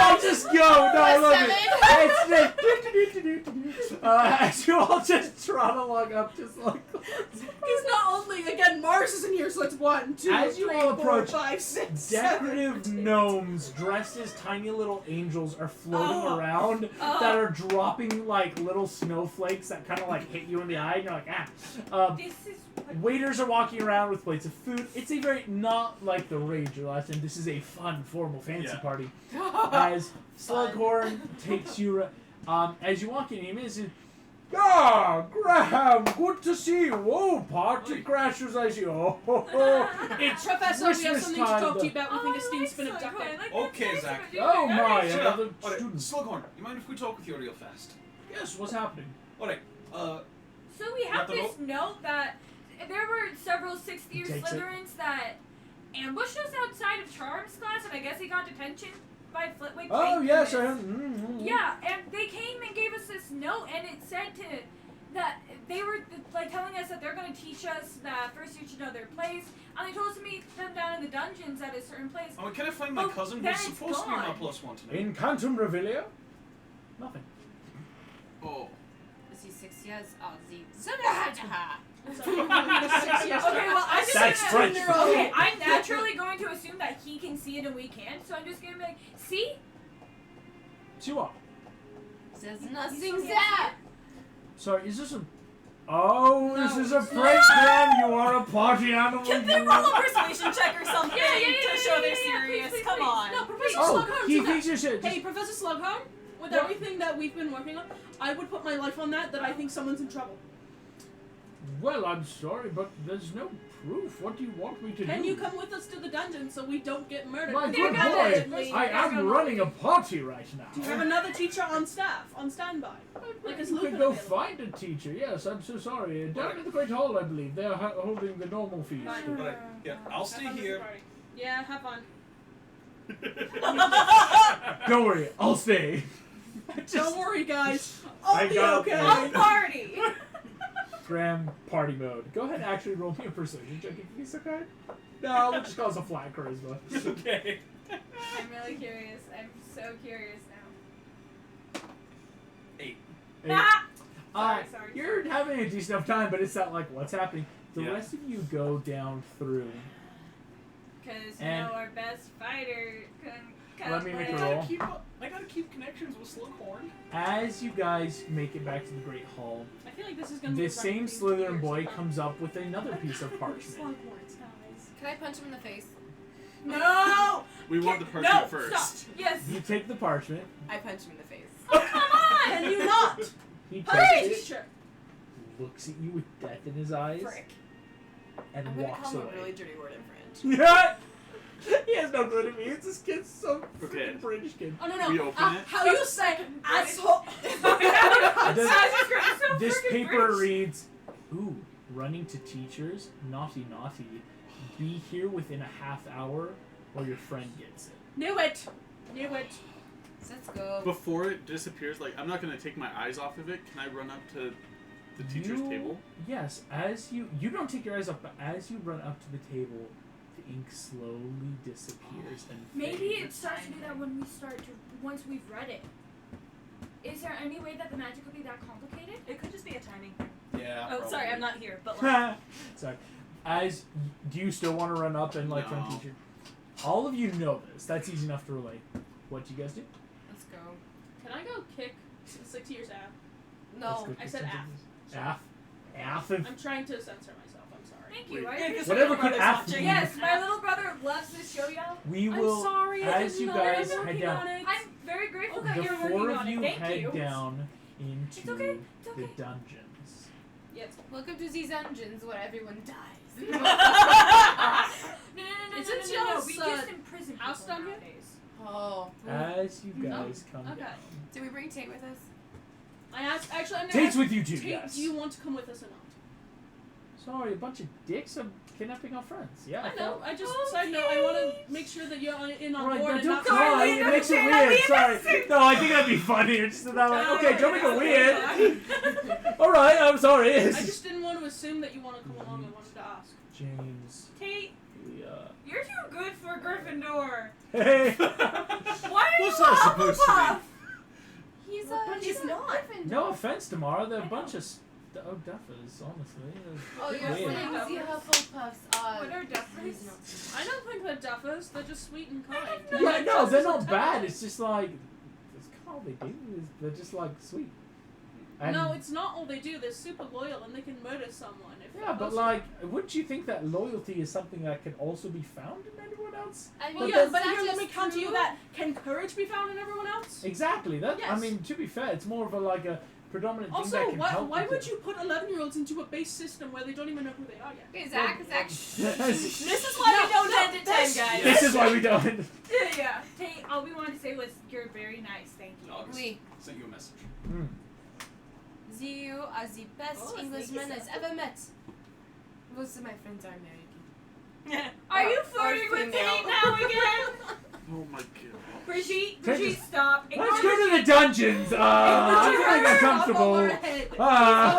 all just go. No, I love it. It's as you all just trot along up, just like. Because not only again Mars is in here, so it's 1, 2, As you 3, all 4, approach, 5, 6, 7. Decorative gnomes dressed as tiny little angels are floating around Oh. that are dropping like little snowflakes that kind of like hit you in the eye, and you're like, ah. This is Waiters are walking around with plates of food. It's a very not like the rage your last time. This is a fun, formal, fancy Yeah. party. As Slughorn takes you, as you walk in, he says, "Ah, Graham, good to see you. Oh, party crashers, I see. Oh, it's Professor, we have Christmas something to time. talk to you about. We think I Esteem's been like abducted. Slughorn. Like, Okay, that's nice Zach. of you. Oh Okay. my, Shut another up. Alright, student. Slughorn, you mind if we talk with you real fast? Yes, what's happening? Alright, So we have Not the this note that there were several sixth-year Takes it. Slytherins that ambushed us outside of Charms class, and I guess he got detention by Flitwick. Oh Lake yes, I Goodness. heard. Yeah, and they came and gave us this note, and it said to that they were like telling us that they're going to teach us that first you should know their place, and they told us to meet them down in the dungeons at a certain place. Oh, can I find my Oh, cousin then who's it's supposed to be my gone. +1 tonight? In Cantum Revelio? Nothing. Oh. Sie 6 years old. Sie. Zimmerhaha. Sorry, I'm 6 years Okay, well, I'm just That's gonna, French. Okay, I'm naturally going to assume that he can see it and we can't, so I'm just gonna be like, see? See what? There's You nothing still can't there. Sorry, is this a... Oh, No, this is a it's playground. You are a party animal. Can they you- roll a persuasion check or something Yeah, to show they're serious? please, Come please. on. No, Professor Oh, Slughorn. he so thinks you should. Hey, Professor Slughorn, with What? everything that we've been working on, I would put my life on that I think someone's in trouble. Well, I'm sorry, but there's no proof. What do you want me to do? Can you come with us to the dungeon so we don't get murdered? My They're good gonna- boy, I am running a party right now. Do you have another teacher on staff, on standby? Like, is You Luke could go available? find a teacher. Yes, I'm so sorry. Down in the Great Hall, I believe. They are holding the normal feast. Fine. But yeah, I'll Have stay fun with here. the party. Yeah, have fun. Don't worry, I'll stay. Don't worry, guys. I I'll be got okay. this. I'll party! Graham, party mode. Go ahead and actually roll me a persuasion check if you so kind. No, we'll just call us a flat charisma. Okay. I'm really curious. I'm so curious now. 8. Ah! Sorry. You're having a decent enough time, but it's not like what's happening. The Yeah. rest of you go down through. Because, And- our best fighter couldn't come Let me make a with- roll. I gotta keep connections with Slughorn. As you guys make it back to the Great Hall, I feel like this is gonna be this a same running thing for Slytherin years boy to come. comes up with another piece of parchment. Slughorns, guys. Can I punch him in the face? No! We want the No, parchment first. Stop. Yes. You take the parchment. I punch him in the face. Oh, come on! Can you not? He Hey, takes it, teacher. looks at you with death in his eyes, Frick. and I'm gonna walks call him a away. really dirty word in French. Yeah. He has no clue what it means. This kid's so Okay. freaking British kid. Oh no. We open it. How you say asshole? This paper reads, "Ooh, running to teachers, naughty, naughty. Be here within a half hour, or your friend gets it." Knew it. Knew it. Let's go. Before it disappears, like, I'm not going to take my eyes off of it. Can I run up to the teacher's You- table? Yes, as you don't take your eyes off, but as you run up to the table, the ink slowly disappears and Maybe it fades. starts to do that when we start to, once we've read it. Is there any way that the magic could be that complicated? It could just be a timing thing. Yeah. Oh, sorry, probably. I'm not here, but like, Sorry. Do you still want to run up and like front No. teacher? All of you know this. That's easy enough to relate. What do you guys do? Let's go. Can I go kick 6 years ass? Let's No. go I kick said some ass. things. Aff. Aff. and- I'm trying to censor myself. I'm sorry. Thank you. Wait. I Yeah, appreciate Whatever it. could brother's aff watching. be. Yes, my little brother loves this show, y'all. We I'm will, sorry. I as didn't you know. guys I'm head working down, on it. I'm very grateful that the you're four working of on you it. Thank head you. down into It's okay. It's okay. the dungeons. Yes. Welcome to these dungeons where everyone dies. No, no, Isn't no. y'all's, We just uh, imprison house people down here? nowadays. Oh. As you guys come Okay. down. Did we bring Tate with us? I asked. Actually, I'm gonna Tate's ask with you too, Tate, yes. do you want to come with us or not? Sorry, a bunch of dicks are kidnapping our friends. Yeah, I know. thought- I just side note. I want to make sure that you're in on Right, board no, and don't not. cry. Sorry, It makes it understand. weird. Sorry. No, I think that'd be funnier. Just that, like, okay, don't make it weird. All right, I'm sorry. I just didn't want to assume that you want to come along. I wanted to ask. James, Tate, Leah. you're too good for Gryffindor. Hey. Why are What's you that supposed to Hufflepuff? He's he's not. Gryffindor. No offense, Tamara. They're a bunch of duffers, honestly. Oh, you're Weird. saying the Hufflepuffs are. What are duffers? I don't think they're duffers. They're just sweet and kind. Yeah, no, they're not bad. It's just like that's kind of all they do. They're just like sweet. And No, it's not all they do. They're super loyal and they can murder someone. If yeah, but like, wouldn't you think that loyalty is something that can also be found in everyone else? I mean, Well, But yeah, then- but that here, let is me counter you true. that. Can courage be found in everyone else? Exactly. That I Yes. mean, to be fair, it's more of a like a predominant thing Also, that can help. why with would it. you put 11-year-olds into a base system where they don't even know who they are yet? Okay, Zach, This This is why we don't end at 10, guys. This is why we don't. Yeah. Tate, all we wanted to say was you're very nice. Thank you. I'll just Oui. send you a message. Hmm. You are the best Oh, Englishman thank I've ever met. Most of my friends are American. Are you flirting with Tate now again? Oh my god. Brigitte, stop. Let's go to the dungeons. I'm feeling uncomfortable. Ah.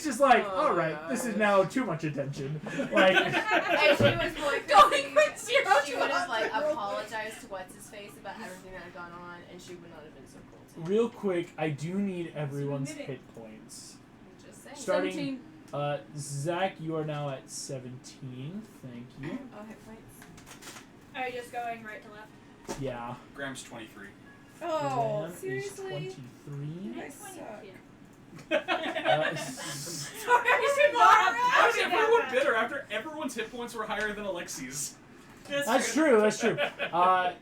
just like, Oh, all right, this is now too much attention. Like, If she was more Going with confused, zero she to would have like 100. apologized to what's his face about everything that had gone on, and she would not have been so cool to him. real quick, I do need everyone's minute. hit points. I'm just saying. Starting- 17. Zach, you are now at 17. Thank you. Oh, hit points. Are you just going right to left? Yeah. Graham's 23. Oh, Graham seriously? is 23. I suck. How's everyone bitter after everyone's hit points were higher than Alexi's? That's true. That's true. Oh.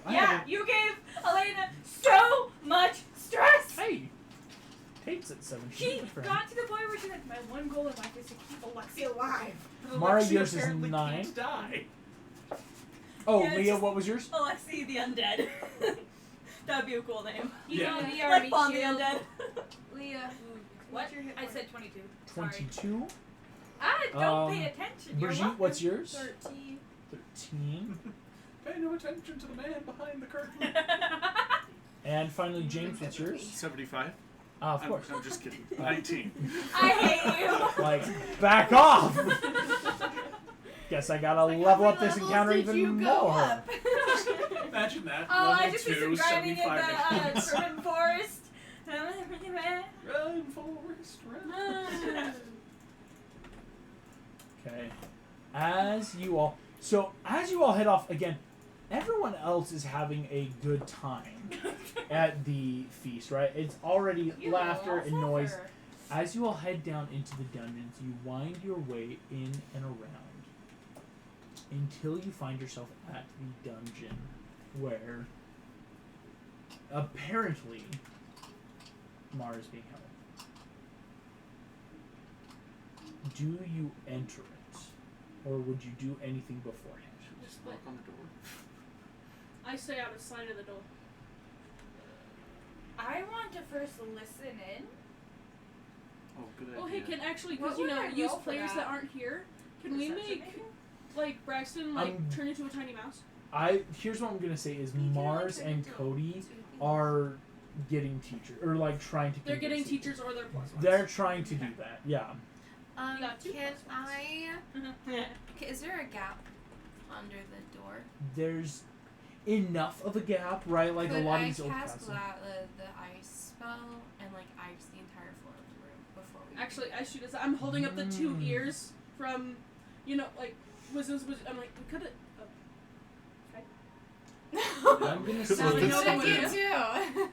I Yeah, haven't- you gave Elena so much stress. Hey. Tate's at 17. She Good for him. got to the point where she's like, my one goal in life is to keep Alexi alive. Mara, Alexi yours is apparently 9. can't die. Oh, Yeah, Leah, just- what was yours? Alexi the Undead. That'd be a cool name. You Yeah. know, the Like army Bond the shield. Undead. Leah. What? What's your hit I point? said 22. Sorry. 22. Don't pay attention. You're Brigitte, welcome. what's yours? 13. 13. Pay no attention to the man behind the curtain. And finally, James, what's yours? 75. Of course. I'm just kidding. 19. I hate you. Like, back off! Guess I gotta level up this levels encounter did even you go more. up? Imagine that. Oh, Level I just did 2, some grinding in 75 the hit points. urban forest. And I'm really mad. Run, Forrest, run. Okay. As you all head off again, everyone else is having a good time at the feast, right? It's already You laughter all and noise. suffer. As you all head down into the dungeons, you wind your way in and around until you find yourself at the dungeon where apparently Mara is being held. Do you enter it? Or would you do anything beforehand? Just knock on the door. I stay out of sight of the door. I want to first listen in. Oh, good idea. Oh, hey, can actually, What because you would know, I use roll for players that that? aren't here. Can we Perception make, maybe? like, Braxton, like, turn into a tiny mouse? Here's what I'm gonna say is You can, like, Mars turn and into Cody two things. are getting teachers or like trying to. They're convince getting people. teachers or they're plus ones. They're trying to do that. Yeah. You got two Can plus ones. Okay, is there a gap under the door? There's enough of a gap, right? Like Could a lot I of these old cast castles. the ice spell and like ice the entire floor of the room before we? Actually, I shoot as I'm holding up the two Mm. ears from, you know, like, was I'm like, we could have. I'm gonna Could say. Now we know Check what it it is. too.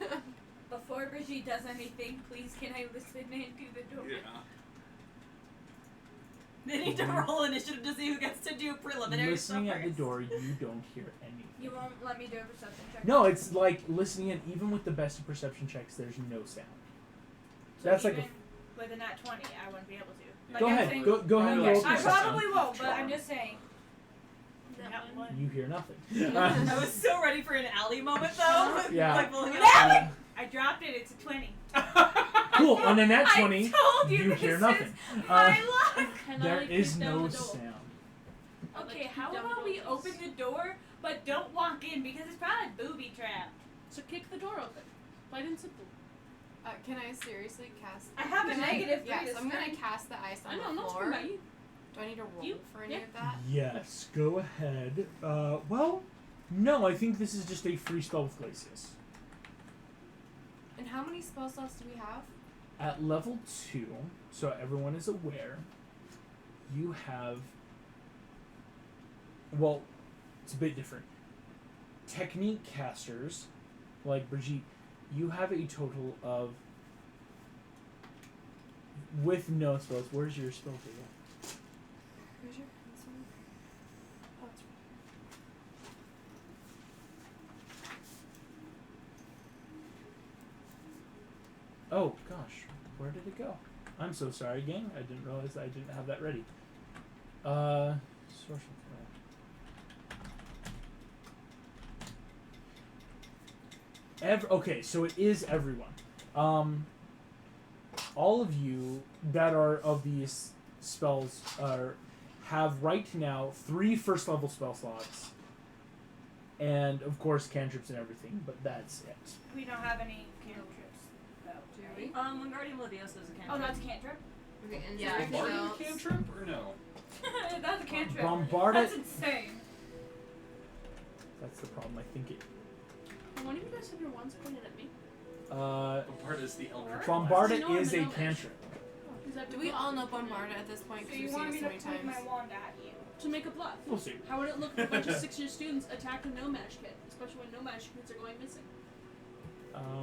Before Brigitte does anything, please can I listen in to the door? Yeah. They need to roll initiative to see who gets to do preliminary Listening stuff at the first. door, you don't hear anything. You won't let me do a perception check? No, it's like listening in. Even with the best of perception checks, there's no sound. So That's like even a. with a nat 20, I wouldn't be able to. Go I'm ahead. saying- Go ahead and Yeah, roll. I perception. probably won't, but I'm just saying. That Nat one. one. You hear nothing. I was so ready for an alley moment though. Yeah. Like, pulling An out. alley! I dropped it, it's a 20. Cool. On a nat I 20, told you you this hear is nothing. my luck! Can There I is kick down no the door? sound. I'd like Okay, to kick how down the about door, we please. open the door, but don't walk in because it's probably booby trapped. So kick the door open. Plain and simple. Can I seriously cast? I have a Can I- negative 3 Yes, to I'm gonna strength. cast the ice I on know, the not floor. talking about you. Do I need to roll You- for any yeah. of that? Yes, go ahead. Well, no, I think this is just a free spell with Glacius. And how many spell slots do we have? At level 2, so everyone is aware, you have. Well, it's a bit different. Technique casters, like Brigitte, you have a total of. With no spells, where's your spell table? Where's your pencil? Oh, it's Oh gosh, where did it go? I'm so sorry, gang. I didn't realize I didn't have that ready. Source okay, so it is everyone. All of you that are of these spells have right now 3 first level spell slots, and of course cantrips and everything. But that's it. We don't have any cantrips, though. Do we we? Wingardium Leviosa is a cantrip. Oh, that's a cantrip? Okay, and Yeah, I think so- Bombarded cantrip or no? That's a cantrip. Bombard That's it. insane. That's the problem. I think it. One of you guys have your wands pointed at me. Bombard is the Eldritch Bombard I it know I'm is an a elvish. cantrip. Is that Do we all know Bombard at this point? So Because you we've seen want it me so to many point times. my wand at you? To make a bluff. We'll see. How would it look if a bunch of 6-year students attacked a no match kit? Especially when no match kits are going missing.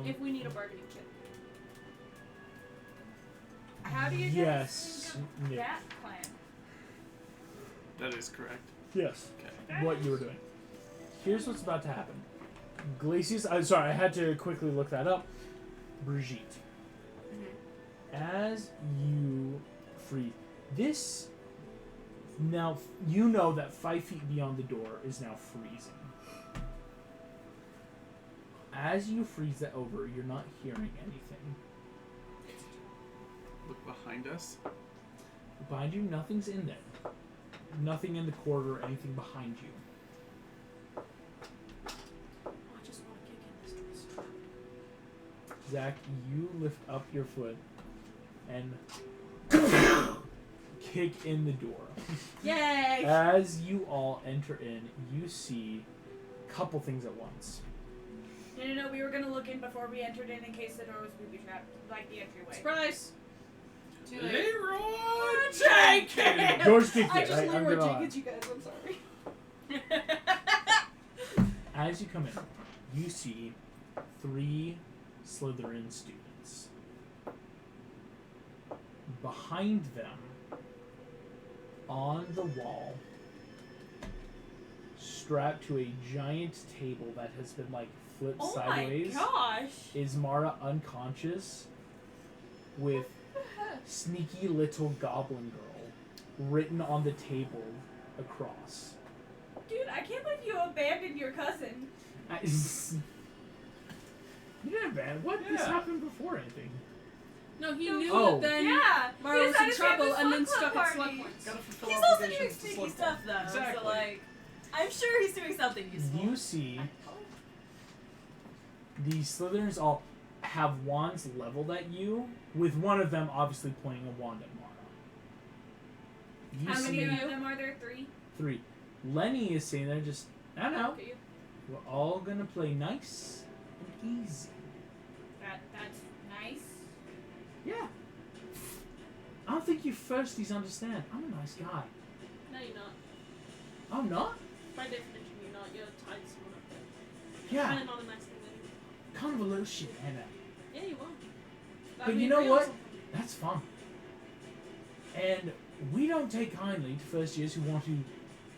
If we need a bargaining chip. How do you Yes. think of Yeah. that plan? That is correct. Yes. Okay. What you were doing. Here's what's about to happen. Glacius. I'm sorry. I had to quickly look that up. Brigitte. As you free this. Now you know that 5 feet beyond the door is now freezing. As you freeze that over, you're not hearing anything. Look behind us. Behind you, nothing's in there. Nothing in the corridor or anything behind you. Oh, I just want to kick in this dress. Zach, you lift up your foot and kick in the door. Yay! As you all enter in, you see a couple things at once. No, we were gonna look in before we entered in case the door was booby trapped, like the entryway. Surprise! Too late. Leroy Jenkins! Yours kicked I it. just I'm Leroy gonna- Jenkins you guys, I'm sorry. As you come in, you see 3 Slytherin students. Behind them, on the wall, strapped to a giant table that has been like flipped Oh sideways, my gosh! is Mara unconscious with sneaky little goblin girl written on the table across. Dude, I can't believe you abandoned your cousin. You didn't abandon. What? This Yeah. happened before anything. No, he No. knew Oh. that then Yeah! Mara he was in decided to trouble have and then this fun stuck club at slug party. points. Gotta fulfill He's also doing obligations to sneaky Slug stuff though, Exactly. so like, I'm sure he's doing something useful. You see the Slytherins all have wands leveled at you, with one of them obviously pointing a wand at Mara. You How see many of them are there? 3? 3. Lenny is sitting there just, I don't know, Look at you. we're all gonna play nice and easy. That's nice. Yeah. I don't think you firsties understand. I'm a nice guy. No, you're not. I'm not? By definition, you're not. You're tied to someone up there. Yeah. Kind of not a nice thing to do. Kind of a little shit, Anna. Yeah, you are. But you know what? That's fun. And we don't take kindly to first years who want to,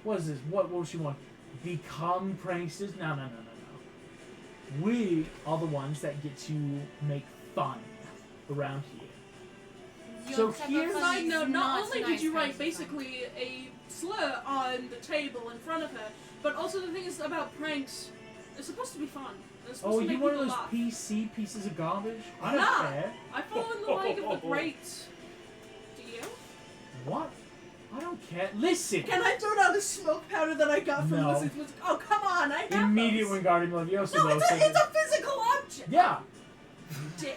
what is this? What will she want? Become pranksters? No. We are the ones that get to make fun around here. So here's- Side note, not only did you write nice basically a slur on the table in front of her, but also the thing is about pranks, they're supposed to be fun. They're supposed Oh, to you make one of people those laugh. PC pieces of garbage? I don't Nah. care. I follow in the light of the great. Do you? What? I don't care. Listen! Can I throw down the smoke powder that I got from No. Lizard's? Oh, come on! I have Immediate those. Wingardium Leviosa, No, though. it's a physical object. Yeah. Dick.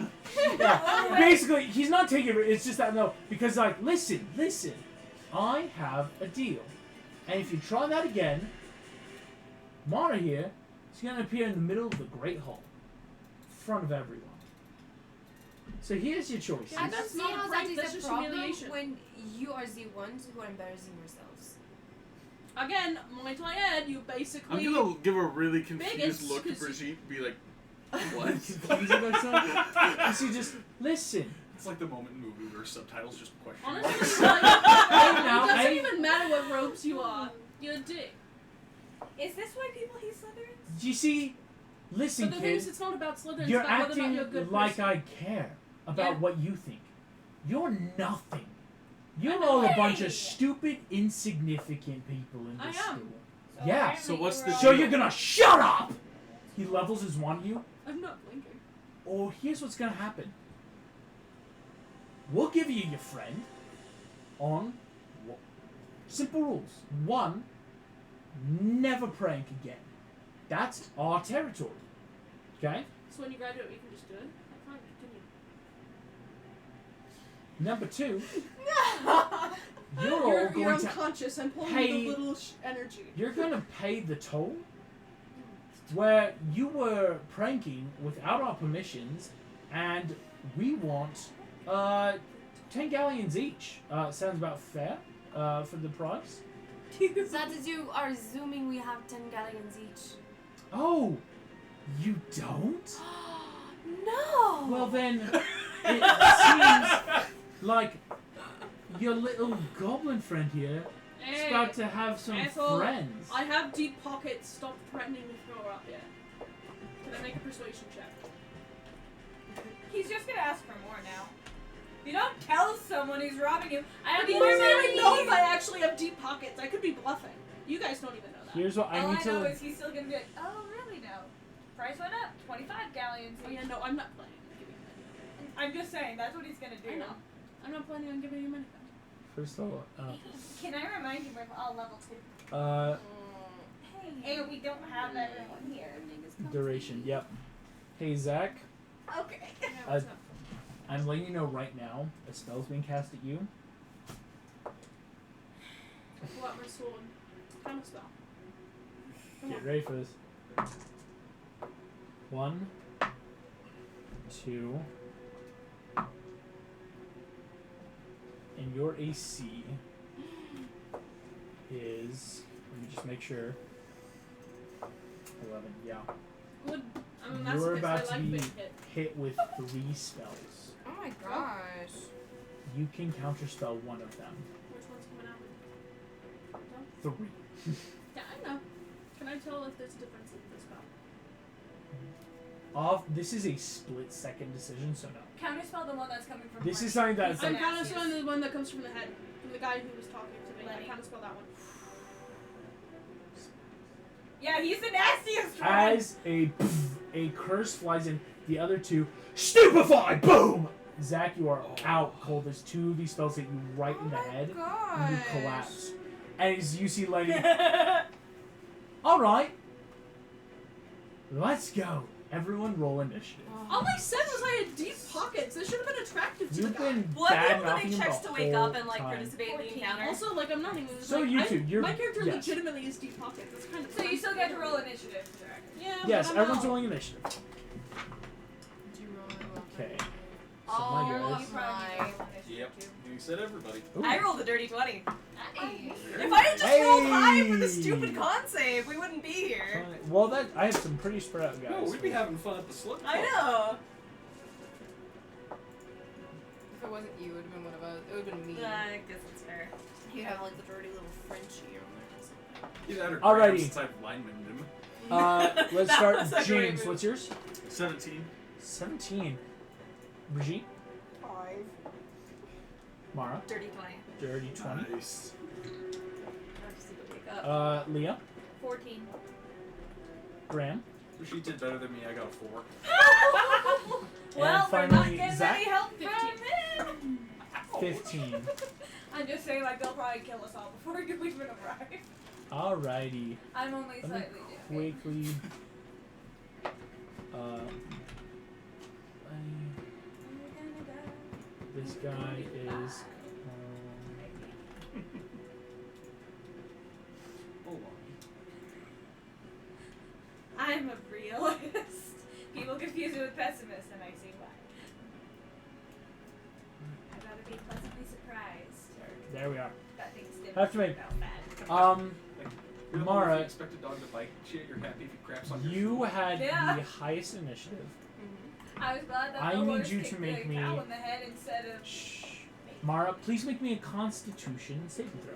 Yeah. Basically, he's not taking it. It's just that no, because like, listen. I have a deal, and if you try that again, Mara here is gonna appear in the middle of the Great Hall, in front of everyone. So here's your choice. I don't That's see not a how prank, that that's is a just problem humiliation. when you are the ones who are embarrassing yourselves. Again, might I add, you basically. I'm gonna give a really confused bigots, look at 'cause Brigitte, be like, what? Confused about something? You see, just listen. It's like the moment in movie where subtitles just question Honestly, marks. like, now, it doesn't I- even matter what robes you are. You're a dick. Is this why people hate Slytherins? Do you see? Listen, But the thing kid. is, it's not about Slytherin. You're it's about whether or not acting you're a good like person. I care about Yeah. what you think. You're nothing. You're I know. all a bunch Hey! of stupid, insignificant people in I this am. school. Yeah. apparently So what's you the were So all- you're gonna shut up! He levels his wand at you. I'm not blinking. Or here's what's gonna happen. We'll give you your friend on simple rules. 1, never prank again. That's our territory. Okay? So when you graduate, we can just do it. Fine, continue. Number 2, you're all You're going to unconscious. I'm pulling pay- the little energy. You're gonna pay the toll where you were pranking without our permissions, and we want 10 galleons each. Sounds about fair for the price. That is, you are assuming we have 10 galleons each. Oh, you don't? No! Well then, it seems like your little goblin friend here is about to have some asshole. friends. I have deep pockets. Stop threatening to throw her out there. Can I make a persuasion check? He's just gonna ask for more now. You don't tell someone who's robbing you. I have You don't even know if I actually have deep pockets. I could be bluffing. You guys don't even know that. Here's what All I I need know to. is he's still gonna be like, oh, really? No. Price went up. 25 galleons. Oh yeah, no, I'm not planning on giving you money. I'm just saying, that's what he's gonna do. I know. I'm not planning on giving you money. First of all, Can I remind you we're all level 2? Hey. And we don't have everyone here. duration. Yep. Hey Zach, Okay. Yeah, what's up? I'm letting you know right now a spell's being cast at you. Pull out my sword. Counter spell. Come Get on. ready for this. 1, 2, and your AC is. Let me just make sure. 11. Yeah. Good. I'm a You're masochist. about I to like be being hit. hit with 3 spells. Oh my gosh. You can counterspell one of them. Which one's coming out? 3. Yeah, I know. Can I tell if there's a difference in the spell? This is a split-second decision, so no. Counterspell the one that's coming from This Mark. is something that's I'm like. counterspelling the one that comes from the head. From the guy who was talking to me. Lenny. I counterspell that one. Yeah, he's the nastiest one. As a curse flies in, the other 2 stupefy. Boom. Zach, you are out cold. There's 2 of these spells hit you right in the head, and you collapse. And as you see Lenny, all right, let's go. Everyone, roll initiative. All I said was I had deep pockets. This should have been attractive to the You've guy. been Well, bad everyone knocking make him checks the to wake whole up and like time. participate in the 14. encounter. Also, like, I'm not even. So like, you two, you're my character yes. legitimately is deep pockets. That's kind of. So you still get to roll initiative for the record. Yeah. Yes, but I'm everyone's out. rolling initiative. Do you roll? Okay. So Oh, my You guys. probably need to roll initiative Yep. too. You said everybody. Ooh. I rolled a dirty 20. Nice. If I had just rolled high for the Hey. stupid con save, we wouldn't be here. Well, that I have some pretty spread out guys. No, we'd be having fun at the slip. I know. If it wasn't you, it would have been one of us. It would have been me. I guess that's fair. You'd have like the dirty little Frenchie on there or something. Either that or Alrighty. Graham, since I've linemaned him. Let's That start. was a great James, move. what's yours? 17. 17. Brigitte, 5. Mara, Dirty 20. dirty 20. Nice. I'll just need to wake up. Leah, 14. Graham, She did better than me. I got a 4. Well, we're not finally, getting Zach. any help from him. 15. I'm just saying, like, they'll probably kill us all before you even arrive. Alrighty. I'm only Let me slightly different. quickly. This guy is. Hold on. I'm a realist. People confuse me with pessimist, and I see why. I'd rather be pleasantly surprised. Or There we are. that things didn't Have to make- turn out bad. You're the Mara. one, if you expect a dog to bite shit, you're happy if he craps on your You had Yeah. the highest initiative. I was glad that I the need horse you to kicked make the me- cow in the head instead of. Shh. Mara, please make me a Constitution saving throw.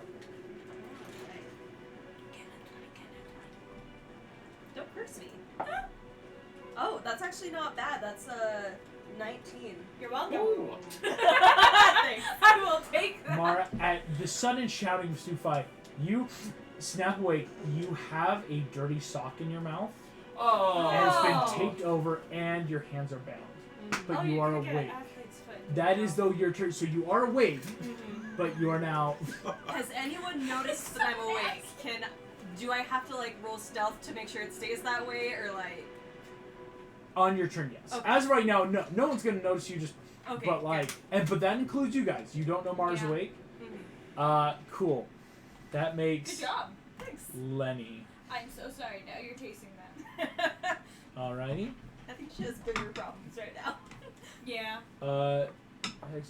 Don't curse me. Oh, that's actually not bad. That's 19. You're welcome. Ooh. Thanks. I will take that. Mara, at the sudden shouting of Stufai, you snap awake. You have a dirty sock in your mouth. Oh. And it's Oh. been taped over, and your hands are bound. But Oh, you you're are gonna get awake. athlete's foot. That is though your turn. So you are awake, but you are now. Has anyone noticed that I'm awake? Do I have to like roll stealth to make sure it stays that way, or like? On your turn, yes. Okay. As of right now, no one's gonna notice you. Just Okay. But like, but that includes you guys. You don't know Mars Yeah. awake. Mhm. Cool. That makes Good job. Thanks. Lenny. I'm so sorry. Now you're tasting that. Alrighty. I think she has bigger problems right now. Yeah.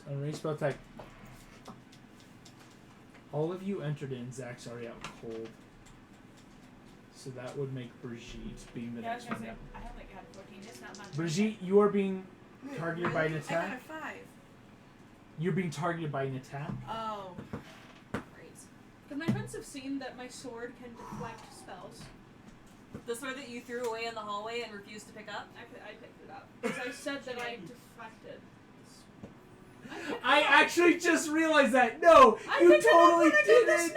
Unraised spell attack. All of you entered in. Zach's already out cold. So that would make Brigitte being the Yeah, I was next gonna one. say, I only got 14. It's not much. Brigitte, you are being targeted by an I got attack. a 5. You're being targeted by an attack. Oh. Great. Because my friends have seen that my sword can deflect spells. The sword that you threw away in the hallway and refused to pick up? I picked it up. Because I said that I deflected. I actually just realized that. No, I you picked totally it up when I did the didn't.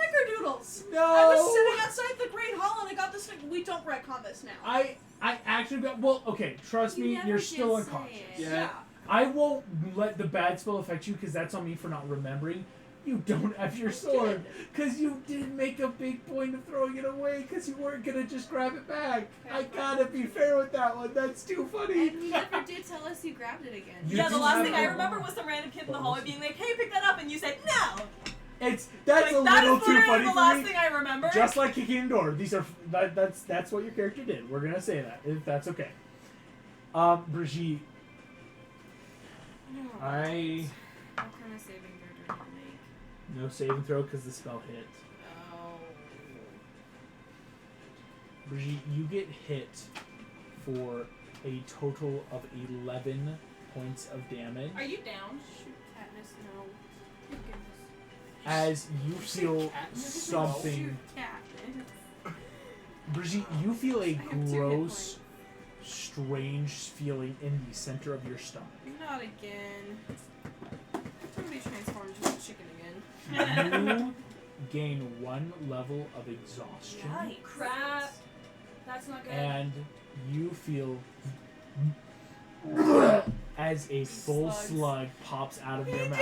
snickerdoodles. No. I was sitting outside the Great Hall and I got the We don't retcon this now. I actually got. Well, okay. Trust me, never you're did still say unconscious. it. Yeah. I won't let the bad spell affect you because that's on me for not remembering. You don't have your sword because you did make a big point of throwing it away because you weren't gonna just grab it back. I gotta be fair with that one. That's too funny. And you never did tell us you grabbed it again. You Yeah, the do last have thing I a- remember was some random kid in the hallway being like, hey, pick that up, and you said no! That's Like, a that little is too literally funny the for last me. thing I remember. Just like kicking a door. These are that's what your character did. We're gonna say that if that's okay. Brigitte, No. I What kind of saving throw do I make? no save and throw because the spell hit. Oh. Brigitte, you get hit for a total of 11 points of damage Are you down? Shoot, Katniss, no. Good goodness. as you feel Katniss? something. Shoot, Katniss. Brigitte, you feel a I have 2 hit gross, strange feeling in the center of your stomach. Not again. I'm totally transformed into a chicken again. You gain 1 level of exhaustion. Yikes. Crap. That's not good. And you feel as a full Slugs. slug pops out of your mouth.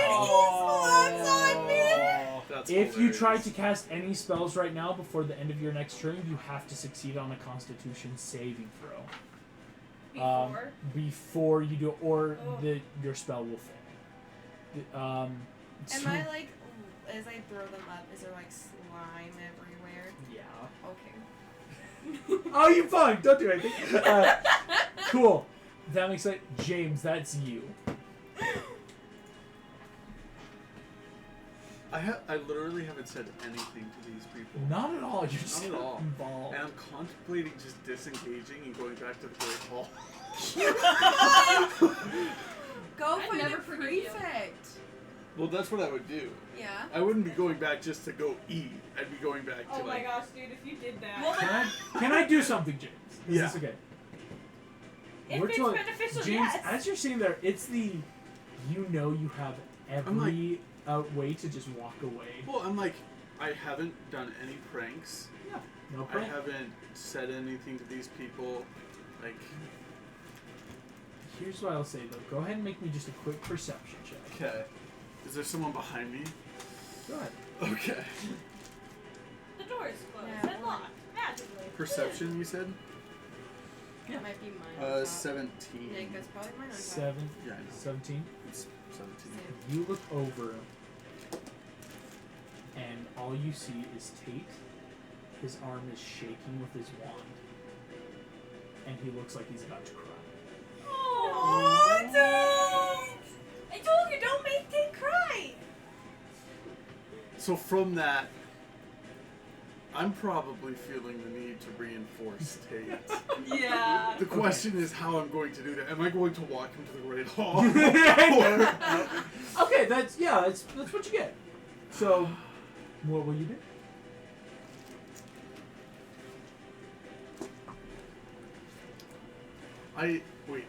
That's If you try hilarious. to cast any spells right now before the end of your next turn, you have to succeed on a Constitution saving throw. Before. Before you do, or Oh. your spell will fail. Am So- I like, as I throw them up, is there like slime everywhere? Yeah. Okay. Oh, you fine. Don't do anything. Cool. That makes sense. James, that's you. I literally haven't said anything to these people. Not at all. You're just Not at all. involved. And I'm contemplating just disengaging and going back to the Great Hall. Go I'd for never the forgive you. prefect. Well, that's what I would do. Yeah. I wouldn't be going back just to go eat. I'd be going back to Oh my like. gosh, dude, if you did that. Well, Can I do something, James? Is Yeah. this okay? if We're it's told- beneficial, James, yes. as you're sitting there, it's the you have every way to just walk away. Well, I'm like, I haven't done any pranks. No I problem. haven't said anything to these people. Like, Here's what I'll say though. Go ahead and make me just a quick perception check. okay, is there someone behind me? Go ahead. Okay. The door is closed Yeah, and locked. Magically. Perception, you said? That might be mine. on top. 17. Yeah, that's probably mine on top. 17. It's 17. You look over, and all you see is Tate. His arm is shaking with his wand, and he looks like he's about to cry. Oh, dude! I told you, don't make Tate cry! So from that, I'm probably feeling the need to reinforce Tate. yeah. The question is how I'm going to do that. Am I going to walk him to the Great Hall? Okay, that's what you get. So, what will you do?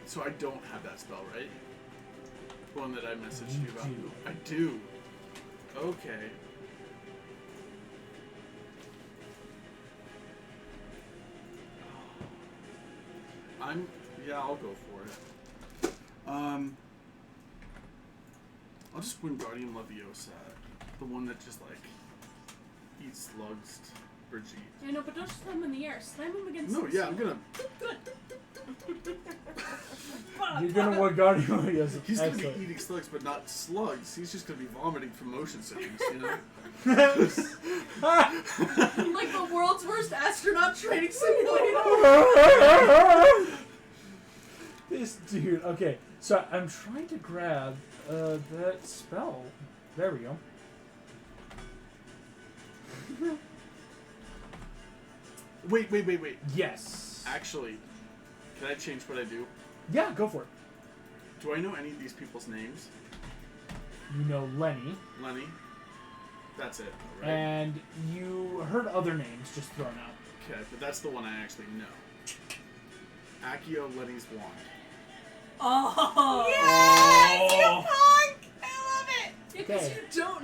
So I don't have that spell, right? The one that I messaged you about. do. I do. Okay. I'll go for it. I'll just Wingardium Leviosa, the one that just like eats slugs. Brigitte. Yeah, no, but don't slam him in the air. Slam him against No, the yeah, I'm ceiling. gonna. You're gonna want Guardian Leviosa. He's gonna be Excellent. eating slugs, but not slugs. He's just gonna be vomiting from motion sickness, you know? Like the world's worst astronaut training simulator. This dude. Okay, so I'm trying to grab that spell. There we go. Wait. Yes. Actually, can I change what I do? Yeah, go for it. Do I know any of these people's names? You know Lenny, Lenny? That's it, right? and you heard other names just thrown out. Okay, but that's the one I actually know. Accio Lenny's wand. Oh. Yes, you punk! I love it. Because Okay. you don't.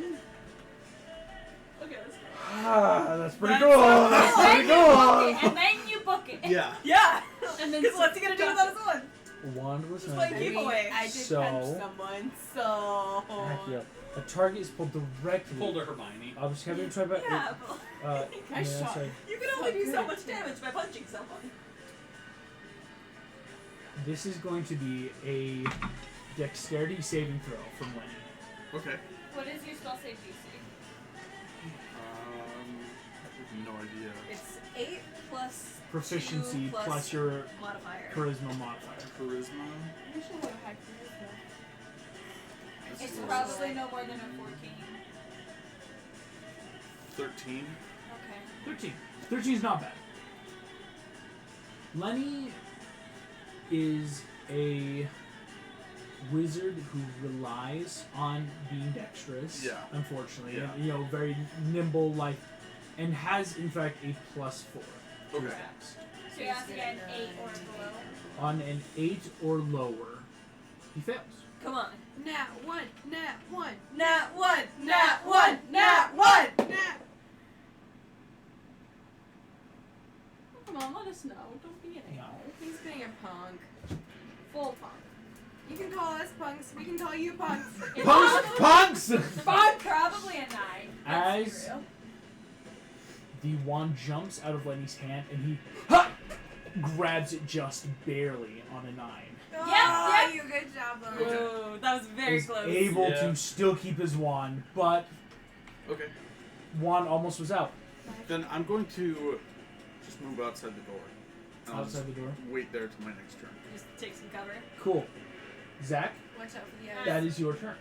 Okay, let's go. Ah, that's pretty That's cool. so That's cool. pretty cool. And then you book it. Yeah. Yeah. And then Because what's he gonna do without his one? Wand was Just like handed. giveaway. I did So- punch someone, so. Accio. A target is pulled directly. Pulled a Hermione. I'll just have you try back. Yeah, but I yeah, shot. sorry. you can only do so much damage by punching someone. This is going to be a dexterity saving throw from Lenny. Okay. What is your spell save DC? I have no idea. It's 8 plus Proficiency 2 plus your modifier. charisma modifier. Charisma. I should have had charisma. This It's is probably no more than a 14. 13. Okay. 13. 13 is not bad. Lenny is a wizard who relies on being dexterous. Yeah. Unfortunately, Yeah. and, very nimble, and has in fact a +4 to his Okay. dex. So you have to get an 8 or below. On an 8 or lower, he fails. Come on. Nat 1, nat 1, Nat 1! Nat 1! Nat 1! nat. Come on, let us know. Don't be an No. a-hole. He's being a punk. Full punk. You can call us punks, we can call you punks. Punks! Probably a 9. As the wand jumps out of Lenny's hand and he grabs it just barely on a 9. Oh, you good job, Lauren. Whoa, that was very Is close. able Yeah. to still keep his wand, but Okay. wand almost was out. Then I'm going to just move outside the door. And I'll Outside the door. just wait there till my next turn. Just take some cover. Cool. Zach, Watch out for the others. that is your turn.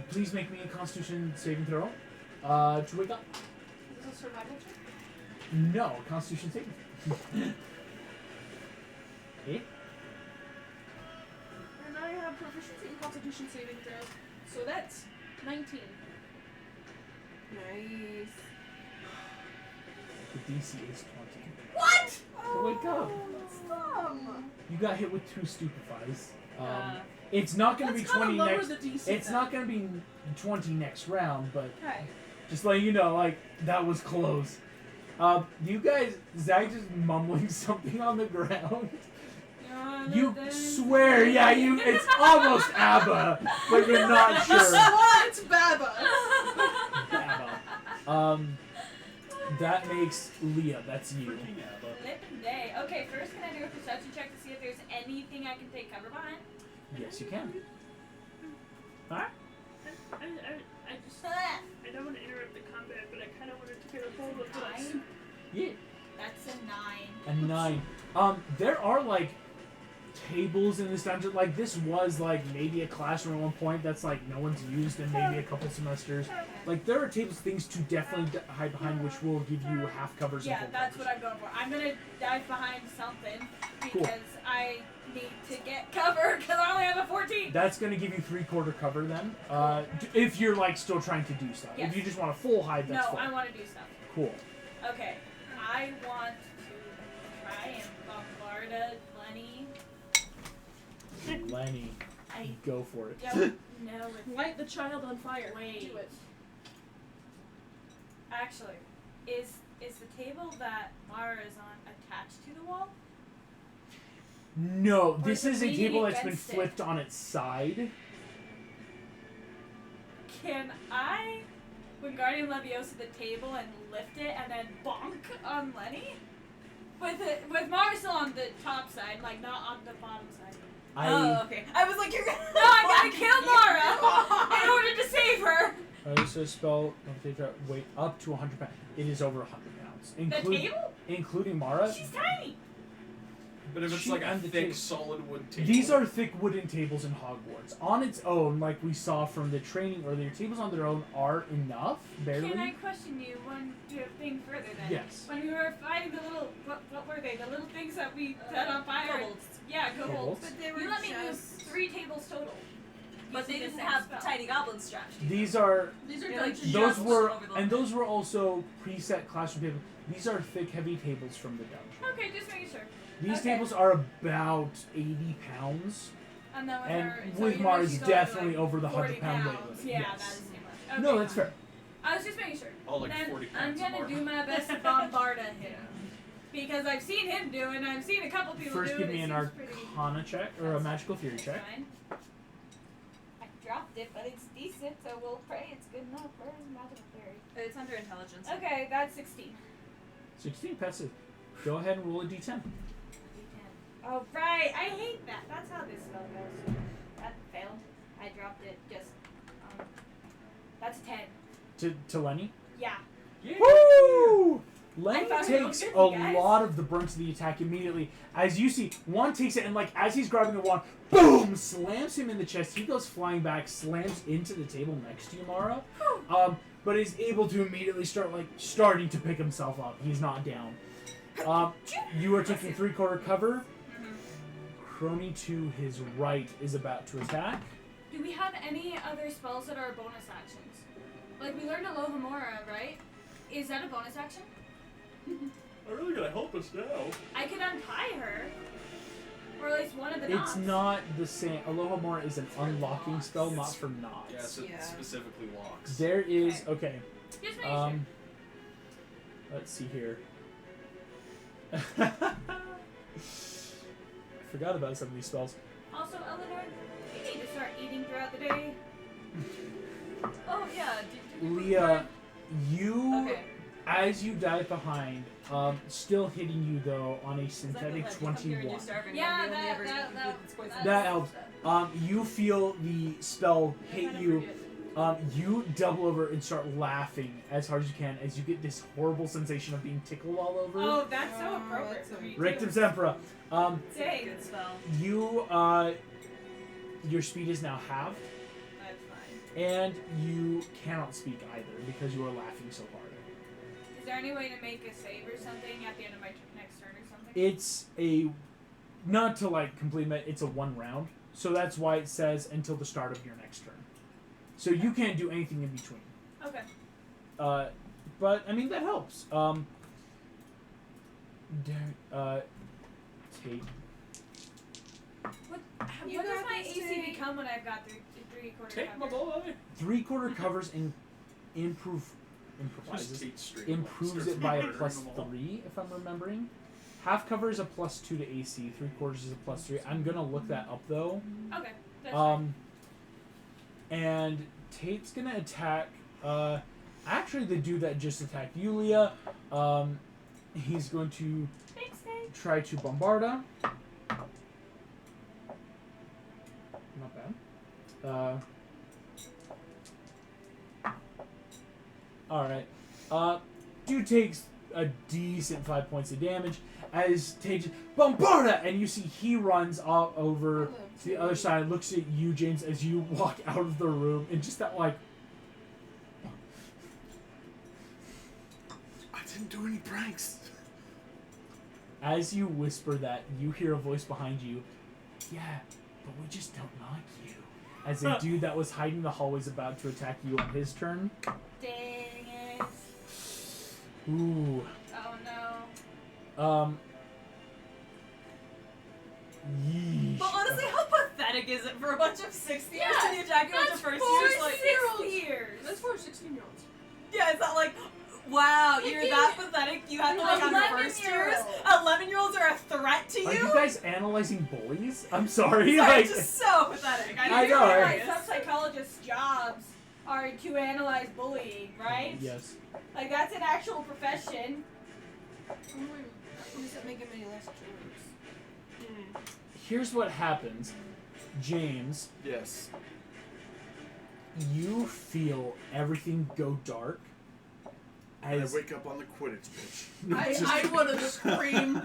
Please make me a Constitution saving throw. To wake up. Is this a survival check? No, Constitution saving throw. Okay. And I have proficiency in Constitution saving throw. So that's 19. Nice. The DC is 20. What? To wake up. You got hit with 2 stupefies. It's not going to be That's kinda 20 lower next. the DC. It's not going to be 20 next round, but Okay. just letting you know, that was close. You guys, Zach just mumbling something on the ground. You swear, it's almost ABBA, but you're not sure. It's Baba. ABBA. That makes Leah. That's you. Freaking ABBA. Flippin' day. Okay, first can I do a perception check to see if there's anything I can take cover behind? Yes, you can. Alright. I just. I don't want to interrupt the combat, but I kind of wanted to get a hold of this. 9? Yeah. That's a 9. A 9. There are tables in this dungeon. This was maybe a classroom at one point that's no one's used in maybe a couple semesters. There are tables, things to definitely hide behind, which will give you half covers. Yeah, and full that's covers. what I'm going for. I'm gonna dive behind something Cool. because I need to get cover because I only have a 14. That's going to give you 3/4 cover then. If you're still trying to do stuff. Yes. If you just want a full hide, that's No, fine. I want to do stuff. Cool. Okay, I want to try and bombard Lenny. Lenny, I go for it. don't know if Light the child on fire. Wait. Do it. actually is the table that Mara is on attached to the wall. No, Or this is is it a table leaning that's been against it? flipped on its side. Can I, Wingardium Leviosa the table and lift it and then bonk on Lenny? with Marisol on the top side, like not on the bottom side. Oh, okay. I was like, you're gonna. No, I'm gonna kill Mara in order to save her. This is a spell. Weight up to 100 pounds. It is over 100 pounds, The table? including Mara. She's tiny. But if it's She like a and the thick, table. solid wood table. These are thick wooden tables in Hogwarts. On its own, like we saw from the training earlier, tables on their own are enough, barely. Can I question you one thing further then? Yes. When we were fighting the little, what were they? The little things that we set on fire. Kobolds. Yeah, kobolds. Kobolds. But they were You let me use just... 3 tables total. But they using the didn't same have spell. tiny goblin straps. These are These are They're like dungeon those just were over the and limit. those were also preset classroom tables. These are thick, heavy tables from the dungeon. Okay, just making sure. These Okay. tables are about 80 pounds, And then with and her, so with you Mars she's definitely like over the 40 100-pound weight pounds. limit. Yeah, Yes. that is too much. Okay, No, that's fine. fair. I was just making sure. all like Then 40 I'm pounds gonna more. do my best to bombard him. Because I've seen him do it, and I've seen a couple people First, do give it. me It an seems pretty... Arcana check or a magical theory That's check. fine. I dropped it, but it's decent, so we'll pray it's good enough. Where's magical theory? It's under intelligence. Okay, that's 16. 16 passes. Go ahead and roll a d10. Oh, right. I hate that. That's how this spell goes. That failed. I dropped it. Just, that's a 10. To Lenny. Yeah. Woo! Lenny I thought it takes was good, a you guys. lot of the brunt of the attack immediately. As you see, Juan takes it and like as he's grabbing the wand, boom! Slams him in the chest. He goes flying back, slams into the table next to you, Mara. But is able to immediately starting to pick himself up. He's not down. You are taking 3/4 cover. Crony to his right is about to attack. Do we have any other spells that are bonus actions? Like, we learned Alohomora, right? Is that a bonus action? They're really gonna help us now. I can untie her. Or at least one of the knots. It's not the same. Aloha Mora is an unlocking spell, not for knots. Yes, it Yeah. specifically locks. There is okay. Just making sure. Let's see here. I forgot about some of these spells. Also, Eleanor, you need to start eating throughout the day. Oh yeah. Did you Leah, you Okay. as you dive behind, still hitting you though on a Is that synthetic the legend? Come here and 21. you're starving, Yeah, and the only that- ever that- eaten that- food that's poisonous. That helps. You feel the spell hit you. You double over and start laughing as hard as you can as you get this horrible sensation of being tickled all over. Oh, that's so appropriate for me. Rectum too. Sempra. Dang. Good spell. You, your speed is now halved, That's fine. and you cannot speak either because you are laughing so hard. Is there any way to make a save or something at the end of my next turn or something? It's a, not to like complete it, it's a 1 round. So that's why it says until the start of your next turn. So you can't do anything in between. Okay. But, I mean, that helps. Tate. What You does got my this, AC Jay. become when I've got three-quarter Take my cover? boy. 3/4 covers and improvises it by a +3, if I'm remembering. Half cover is a +2 to AC. 3/4 is a +3. I'm gonna look that up though. Okay. That's fine. And Tate's gonna attack. Actually, the dude that just attacked Yulia. He's going to Thanks, Tate. try to Bombarda. Not bad. Alright. Dude takes a decent 5 points of damage as Tate just, Bombarda! And you see he runs all over to the other side, looks at you, James, as you walk out of the room, and just that, like, I didn't do any pranks. as you whisper that, you hear a voice behind you. Yeah, but we just don't like you. As a dude that was hiding in the hallway is about to attack you on his turn. Dang it. Ooh. Oh no. Yeesh. But honestly, how pathetic is it for a bunch of 60-years Yeah, to be attacking a bunch of That's first 4 years? Like, 6 years. That's for 16-year-olds. yeah, it's not like, wow, If you're you- that pathetic. You have to like on first years. 11-year-olds are a threat to Are you. you guys analyzing bullies? I'm sorry. Sorry, like, just so pathetic. I didn't know, realize. right? Some psychologists' jobs are to analyze bullying, right? Yes. Like, that's an actual profession. make him any less germs. Here's what happens, James. Yes. You feel everything go dark And I as wake up on the Quidditch pitch. I want to scream.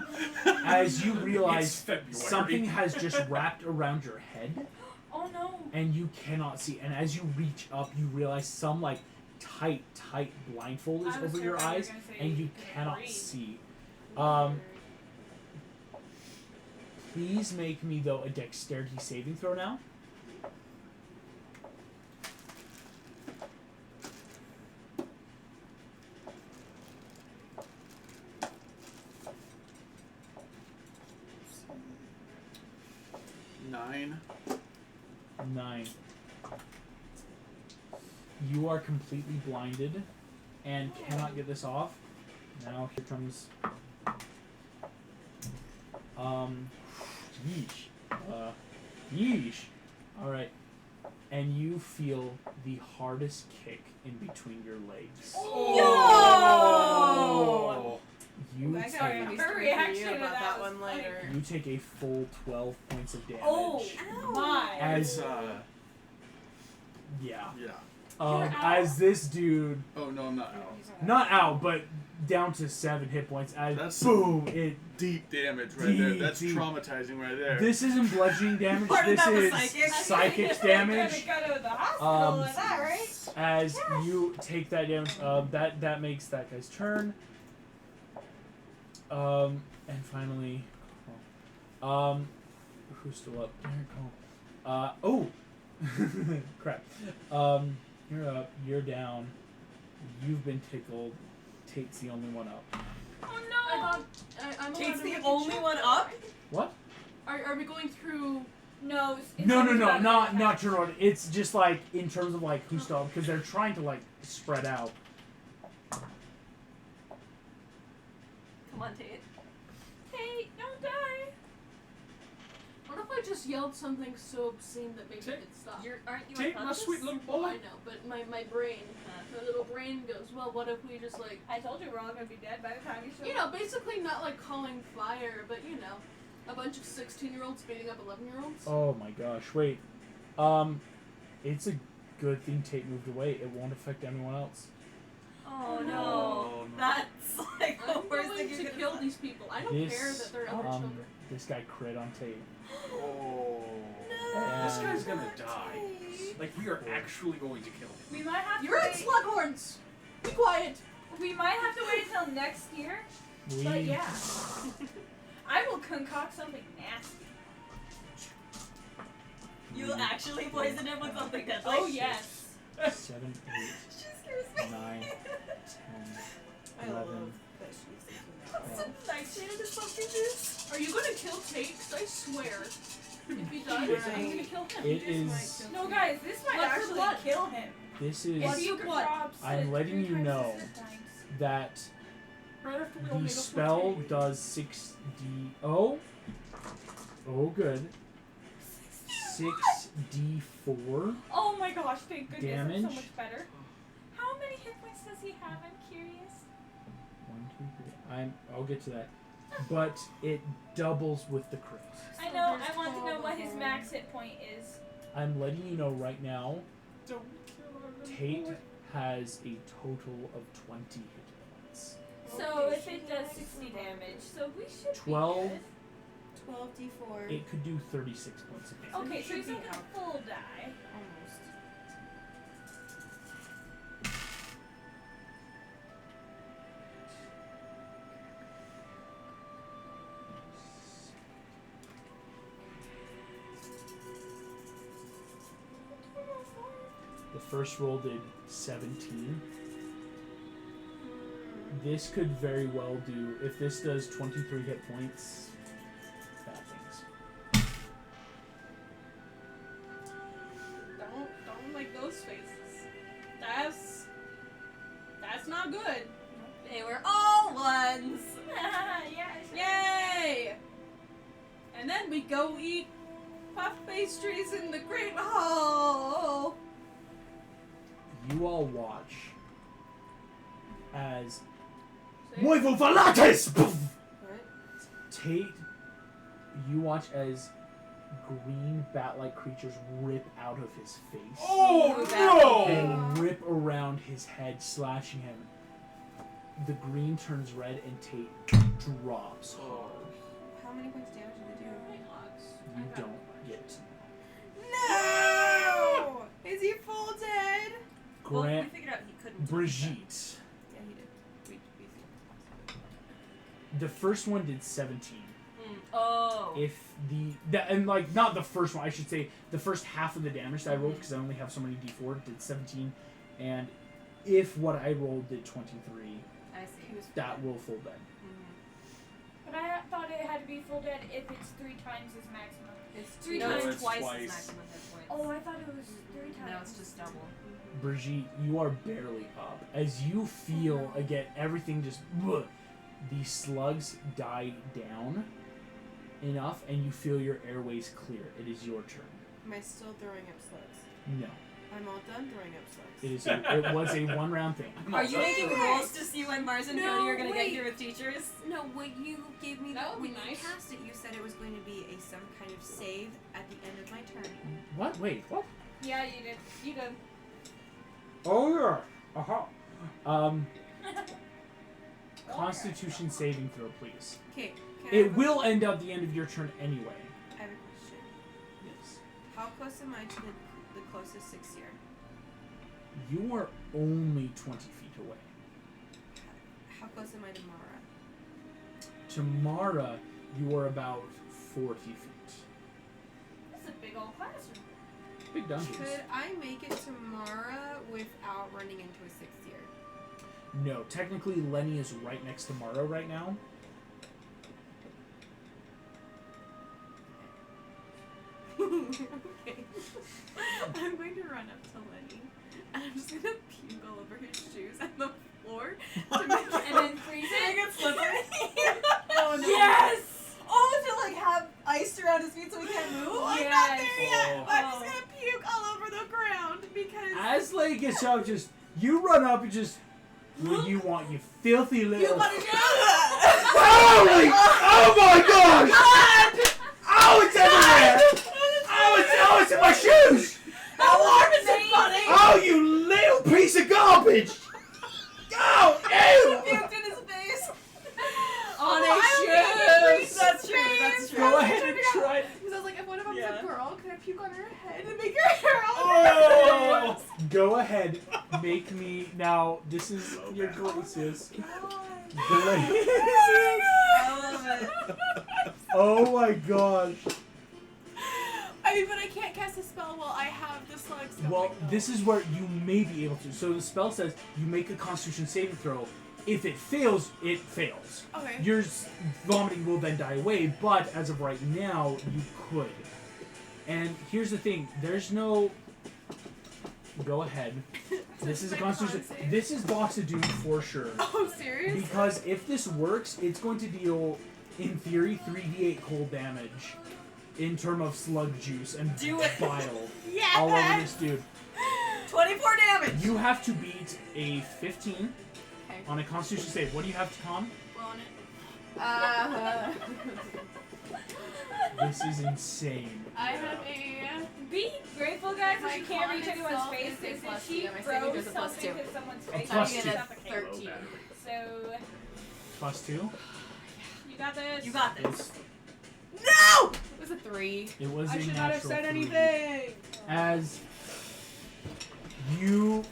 as you It's realize February. something has just wrapped around your head Oh no. and you cannot see. And as you reach up, you realize some like tight blindfold is I was over your terrified you were eyes, gonna say and you you cannot breathe. see. Please make me though a dexterity saving throw now. Nine. 9. You are completely blinded and cannot get this off. Now here comes yeesh. Alright. And you feel the hardest kick in between your legs. Oh! You I got take a Her reaction reaction to about that that was one funny. later. you take a full 12 points of damage. Oh my. As yeah. Yeah. You're out? As this dude Oh, no, I'm not out. not out, but down to 7 hit points. As That's boom, it. Deep damage right there. Deep, That's deep. traumatizing right there. This isn't bludgeoning damage. Part of This that was is psychic. damage. Gotta go to the hospital Um, with that, right? As you take that damage, that makes that guy's turn. And finally, who's still up? Derek. Oh, crap. You're up. You're down. You've been tickled. Tate's the only one up. Oh I no. thought I'm allowed Tate's to the make a only check, one though, up? right? What? Are we going through? No. No, not turn on. It's just like in terms of like who's still up because they're trying to like spread out. Come on, Tate. Hey, don't die. What if I just yelled something so obscene that maybe Take- it could stop? Aren't you Take my unconscious? sweet little Oh, boy. I know, but my brain, my little brain goes, well, what if we just like, I told you we're all gonna be dead by the time you show you know, basically not like calling fire, but you know, a bunch of 16-year-olds beating up 11-year-olds? Oh my gosh! Wait. It's a good thing Tate moved away. It won't affect anyone else. Oh no. no. Oh, no. That's like the I'm worst going thing you to could kill these people. I don't care that they're other children. This guy crit on Tate. Oh. This And guy's gonna die. Like, we are actually going to kill him. We might have to You're at wait. Slughorns! Be quiet! We might have to wait until next year. But we yeah. I will concoct something nasty. You actually poisoned him with something deadly. Oh yes. 7, 8, She scares me. 9, 10, I 11. love that she's thinking that. Some nightshade or something, dude. Are you gonna kill Tate? 'Cause I swear, if he dies, I'm gonna kill him. It is. No, guys, this might Blood for actually blood. kill him. This If is you blood. drop I'm six- letting 3 you times know 6 times. that Right after we all the made up spell for does 6d. Oh, good. 6d4. Oh my gosh, thank goodness, that's Damage. so much better. How many hit points does he have? I'm curious. 1, 2, 3. I'll get to that. But it doubles with the crit. I know, I want to know what his max hit point is. I'm letting you know right now. Don't kill him. Tate has a total of 20 hit points. So if it does 60 damage, so we should 12. be 12d4. It could do 36 points of good. damage. Okay, so should he's be not gonna full die. Almost. The first roll did 17. This could very well do, if this does 23 hit points, bad things. Don't make those faces. That's not good. They were all ones. Yeah, Yay! And then we go eat puff pastries in the Great Hall. You all watch as Say- Moivo Valates! Poof! What? Tate, you watch as green bat-like creatures rip out of his face Oh no! and rip around his head, slashing him. The green turns red and Tate drops hard. How many points of damage did they do? You don't get to No! Is he full dead? Well, we Grant, figured out he couldn't. Brigitte. Yeah, he did. We The first one did 17. Oh. If and like not the first one, I should say the first half of the damage that I rolled because I only have so many d4 did 17, and if what I rolled did 23, I see. He was that will full dead. But I thought it had to be full dead if it's 3 times his maximum. It's Three No, times it's twice twice. his maximum hit points. Oh, I thought it was 3 times. No, it's just double. Brigitte, you are barely up as you feel again everything just these slugs die down enough, and you feel your airways clear. It is your turn. Am I still throwing up slugs? No, I'm all done throwing up slugs. it is. It was a 1-round thing. Are you making Yes. rolls to see when Mars and No, Cody are going to get wait. here with teachers? No, when you gave me That would when be you nice. cast it, you said it was going to be some kind of save at the end of my turn. What? Wait. What? Yeah, you did. You did. Oh yeah. Aha. Constitution saving throw, please. Okay. It will end at the end of your turn anyway. I have a question. Yes. How close am I to the closest 6 year? You are only 20 feet away. How close am I to Mara? To Mara, you are about 40 feet. That's a big old classroom. Big dungeons. Could I make it to Mara without running into a 6th year? No, technically Lenny is right next to Mara right now. Okay. I'm going to run up to Lenny, and I'm just gonna puke all over his shoes and the floor to make And then freeze it. get slippery. Oh, no. Yes! Oh, to like have ice around his feet so he can't move? I'm not Yes. there yet. Oh. I'm just gonna puke all over the ground because As Lenny gets up, just you run up and just what do you want, you filthy little. You want to do Holy! Oh my gosh! Oh, it's everywhere! Oh, it's in my shoes! How warm is it, buddy? Oh, you little piece of garbage! Oh, ew! Puked in his face. On Oh, his I don't think shoes. That's true. That's true. Go ahead and try it. because I was like, if one of them's Yeah. a girl, can I puke on her head and make her hair all Oh! Go ahead, make me now. This is your glacius. Glacius. I love it. Oh my gosh. I mean, but I can't cast a spell while I have the slugs going. Well, this is where you may be able to. So the spell says you make a Constitution saving throw. If it fails, it fails. Okay. Your vomiting will then die away, but as of right now, you could. And here's the thing: there's no. Go ahead. This is a my Constitution. con save. This is Box of Doom for sure. Oh, serious? Because if this works, it's going to deal, in theory, 3d8 cold damage in terms of slug juice and Do it. bile Yes! all over this dude. 24 damage. You have to beat a 15 Okay. on a Constitution save. What do you have to con? Well, on it. This is insane. I have a. Be grateful, guys, My if you can't con reach anyone's itself face is a because plus if she two, and my saving throws throws a plus something two. to someone's A face, plus they two. suffocate. 13. So, Plus 2. you got this. You got this. It's, No! It was a 3. it was I a should not have natural said 3. anything. As you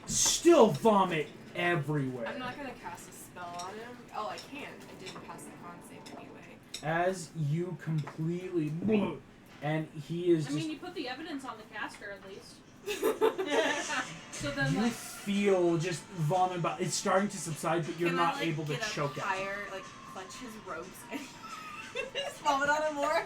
still vomit everywhere. I'm not gonna cast a spell on him. Oh, I can. I didn't pass the con save anyway. As you completely. And he is I just. mean, you put the evidence on the caster at least. So then, You like, feel just vomit, but it's starting to subside, but you're Can not I, like, able to get up choke it. higher, like clutch his ropes and Just vomit on him more.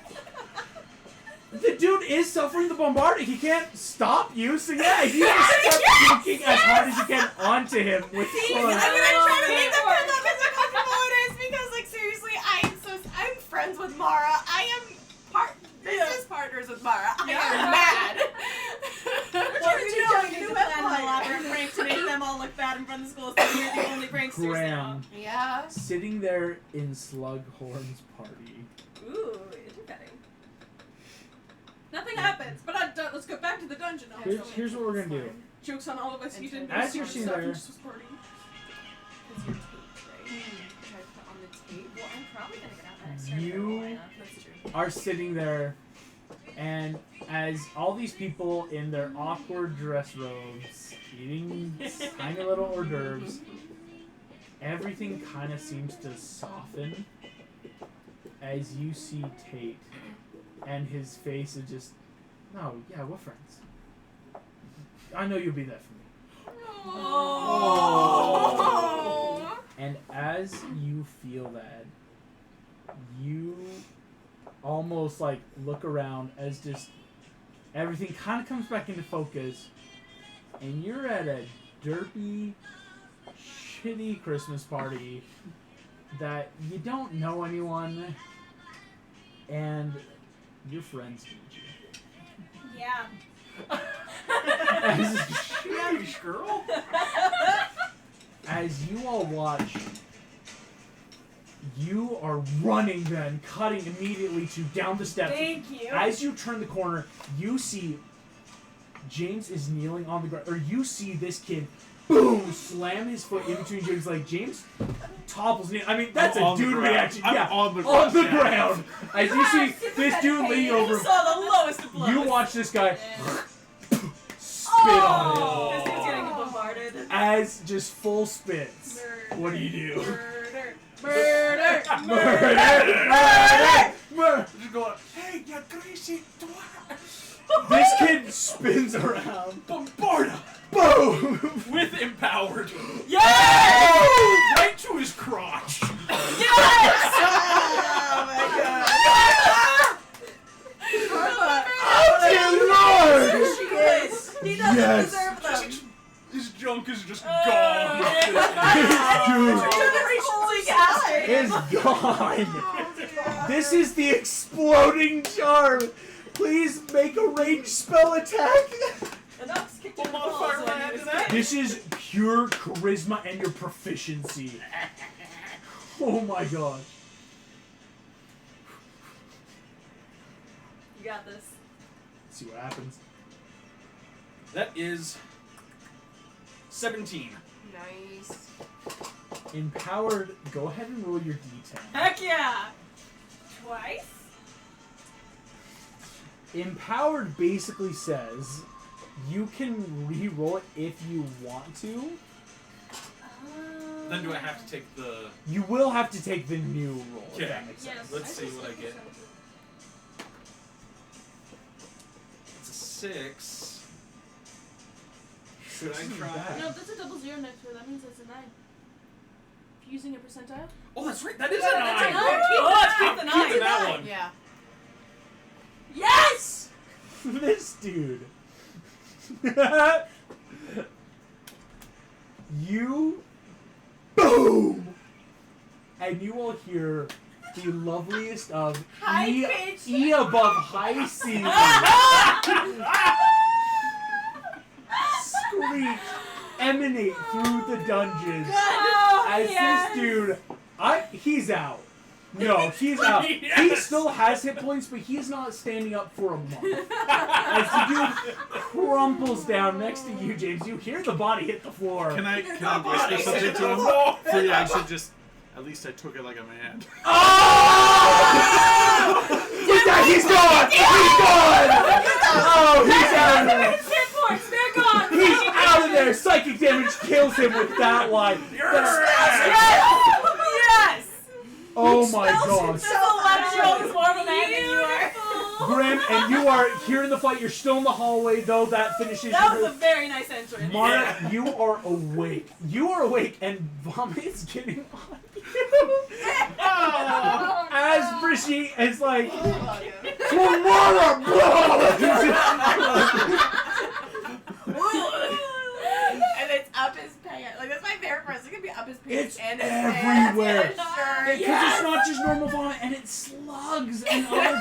The dude is suffering the bombarding. He can't stop you, so yeah, you just start puking as hard as you can onto him with See, fun. I'm gonna try to make them feel the physical components because, like, seriously, I'm friends with Mara. I am business partners with Mara. I am mad. What did you do? You plan an elaborate prank to make them all look bad in front of the school, so you're the only pranksters now. Graham, Yeah. Yeah. Sitting there in Slughorn's party. Ooh, interesting. Nothing happens, but let's go back to the dungeon. now. Here's what we're gonna do. Jokes on all of us. You didn't know As you're some sitting stuff, there- you just was partying. It's your tape, right? Should I put on the tape? Well, I'm probably gonna get out that extra You That's true. are sitting there, and as all these people in their awkward dress robes, eating tiny little hors d'oeuvres, everything kind of seems to soften as you see Tate, and his face is just, no, yeah, we're friends. I know you'll be there for me. Oh. And as you feel that, you almost like look around as just everything kind of comes back into focus, and you're at a derpy, shitty Christmas party that you don't know anyone, and your friends need you. Yeah. As, Sheesh, girl. as you all watch, you are running then, cutting immediately to down the steps. Thank you. As you turn the corner, you see James is kneeling on the ground, or you see this kid, boom, slam his foot in between James' leg. James topples. I mean, that's I'm a on the dude ground. reaction. I'm yeah, on the on the ground. ground. As you see this dude leaning over, You saw the lowest of lows. you watch this guy spit Oh. on This dude's getting bombarded. him as just full spits. What do you do? Murder. Murder! Just going, hey, you greasy twat. This kid spins around. Bombarda Boom! with empowered. Yes! Right to his crotch. Yes! Oh my god. Oh dear Lord! She is. He doesn't Yes. deserve them. His junk is just Oh, gone. Is gone. This is the exploding charm. Please make a ranged spell attack. This is pure charisma and your proficiency. Oh my gosh. You got this. Let's see what happens. That is 17. Nice. Empowered, go ahead and roll your d10. Heck yeah! Twice? Empowered basically says you can re-roll it if you want to. Then do I have to take the... You will have to take the new roll, if Okay. that makes sense. Yes. Let's see what I get. It's a 6. Should I Isn't try? bad. No, that's a double zero next to it. That means it's a 9. If you're using a percentile. Oh, that's right. That is a That's 9. a nine. Let's keep the I'm nine. keeping that one. Yeah. Yes! This dude. You boom, and you will hear the loveliest of High pitch. E above high C screech emanate through the dungeons Oh, as yes. this dude, he's out. No, he's out. He Yes. still has hit points, but he's not standing up for a month. As the dude crumples down next to you, James, you hear the body hit the floor. Can I whisper something to him? For the action, just at least I took it like a man. Oh! He's gone! He's gone! Oh, he's out of there! Hit points, they're gone. He's out of there! Psychic damage kills him with that line. Yes. Oh my This god. 11-year-old is more of a man than you are. Grim, and you are here in the fight. You're still in the hallway, though. That finishes That your was a very nice entrance. Mara, you are awake. You are awake, and vomit's getting on you. As Brigitte is like, Mara, And it's up his pants. Like, that's my favorite part. It's gonna be up his pants It's and his everywhere. pants and his shirt. because it's not just normal vomit, and it's slugs and other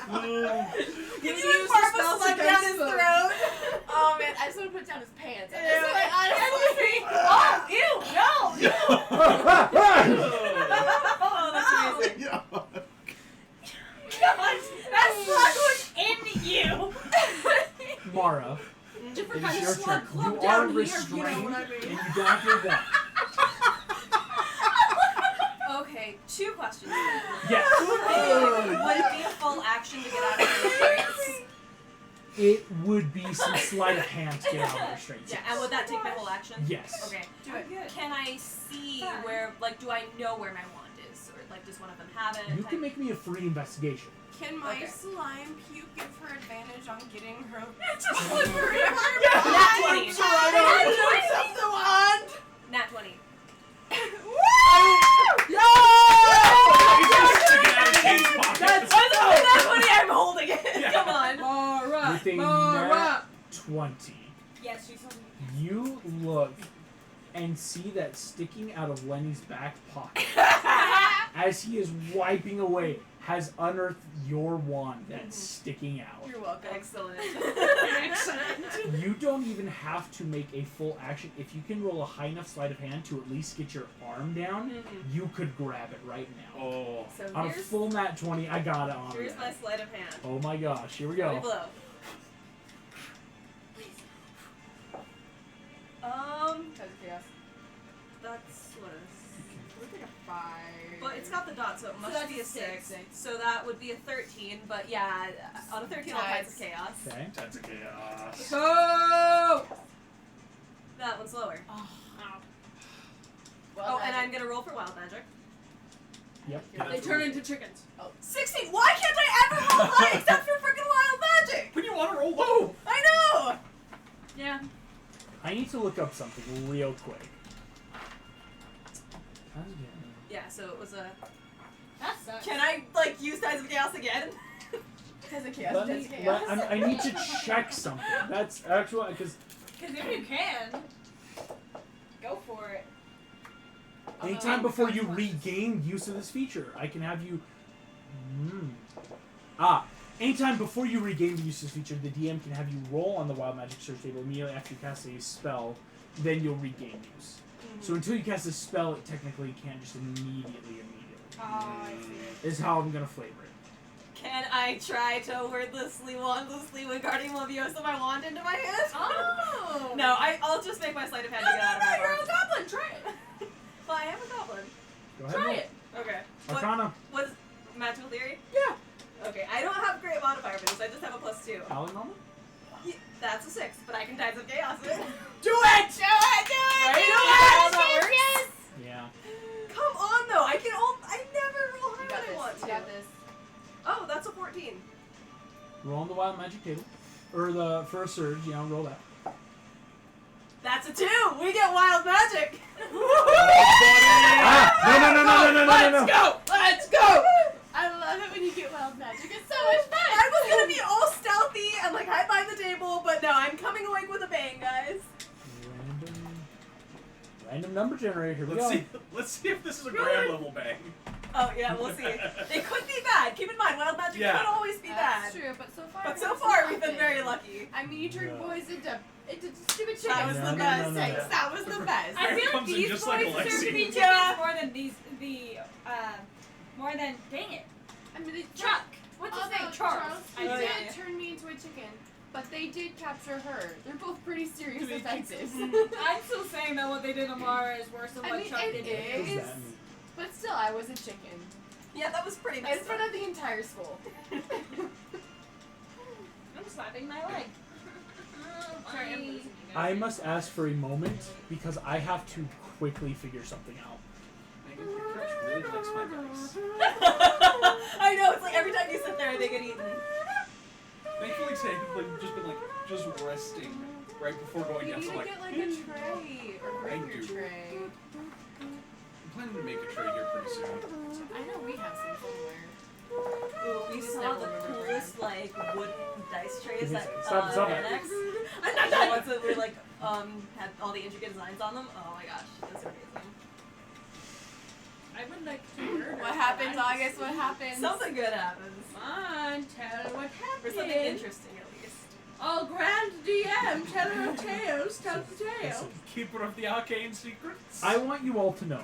Can you use use the Barba spells slug down against his them. throat? Oh man, I just want to put down his pants. Yeah. Honestly. Oh, ew, no! Oh, that's amazing. Yeah. God, that slug was in you. Mara, Different it kind is of your slug turn. club You are down here, restrained, you know what I mean? and you don't have to do that. Okay, 2 questions. Yes. Would it be a full action to get out of the restraints? It would be some sleight of hand to get out of the restraints. Yeah, and would that take my whole action? Yes. Okay. Do it. Good. Can I see Fine. where, like, do I know where my wand is? Or, like, does one of them have it? You can make me a free investigation. Can my Okay. slime puke give her advantage on getting her? Nat 20. Nat 20. That's Nat 20, I'm holding it. Come on. Mara, with a Mara. nat 20. Yes, she's holding You look and see that sticking out of Lenny's back pocket as he is wiping away has unearthed your wand that's sticking out. You're welcome. Excellent. You don't even have to make a full action. If you can roll a high enough sleight of hand to at least get your arm down, you could grab it right now. Oh. So On a here's, full nat 20, I got it on here's my that. sleight of hand. Oh my gosh, here we Let me go. blow. That's what is. But it's got the dot, so it must that's be a a 6. six. So that would be a 13. But yeah, on a 13, all kinds of chaos. Okay. That's a chaos. Go! That one's lower. Well, And I'm gonna roll for wild magic. Yep. They turn into chickens. 16. Why can't I ever roll high except for freaking wild magic? When you want to roll low. I know. Yeah. I need to look up something real quick. Yeah. So it was a. That sucks. Can I like use Tides of Chaos again? Tides of Chaos. Let Tides me, of Chaos. I need to check something. That's actually because Because if you can, go for it. anytime before you regain use of this feature, I can have you. Anytime before you regain the use of this feature, the DM can have you roll on the wild magic search table immediately after you cast a spell. Then you'll regain use. So until you cast a spell, it technically can't just immediately. Oh, I see. Is how I'm gonna flavor it. Can I try to wordlessly, wandlessly Wingardium Leviosa my wand into my hand? Oh. No, I'll just make my sleight of hand to get out of my You're a arm. goblin. Try it. Well, I am a goblin. Go ahead. Try roll. it. Okay. Arcana. What's magical theory? Yeah. Okay, I don't have great modifier for this. I just have a +2. Paladin normal. Yeah, that's a 6, but I can Tides of Chaos it. Do it! Right? Yeah. Come on, though. I never roll You higher got than I want this. to. You got this. Oh, that's a 14. Roll on the wild magic table, or the for a surge. You know, roll that. That's a 2. We get wild magic. No. Go! Let's go! I love it when you get wild magic. It's so much fun. I was gonna be all stealthy and like hide behind the table, but no, I'm coming awake with a bang, guys. Random number generator. Here we Let's go. see. Let's see if this is a grand level bang. Oh yeah, we'll see. It could be bad. Keep in mind, wild magic Yeah. could always be That's bad. true, but so far. But so it's far, we've been nothing. very lucky. I mean, you turned Yeah. boys into stupid chickens. That was No, the no, best. no, no. Thanks. That was the best. I Here feel like comes in these just boys like deserve to Alexi. be chickens Yeah. more than more than, dang it, I mean, it Chuck. What's his Although name? Charles. I Oh, did yeah. turn me into a chicken, but they did capture her. They're both pretty serious Do they offenses. I'm still saying that what they did to Mara is worse than I what mean, Chuck it did. What does is. that mean? But still, I was a chicken Yeah, that was pretty in messed front up. of the entire school. I'm slapping my leg. Sorry, I'm losing you guys. I must ask for a moment because I have to quickly figure something out. Megan, your crush really likes my dice. I know, it's like every time you sit there, they get eaten. Thankfully today, I've just been just resting right before going You down. need So to like, get like a tray or bring I your do. tray. I'm planning to make a trade here pretty soon. I know we have some somewhere. Ooh, we just saw never the remember coolest like wooden dice trays Give me a at second. Stop it. Annex. I'm not The done. ones that were like had all the intricate designs on them. Oh my gosh, that's amazing. I would like to hear. What happens, August? What happens? Something good happens. Come on, tell what Or happened. something interesting, at least. Oh, Grand DM, teller of tales, tell the tale. Keeper of the arcane secrets. I want you all to know,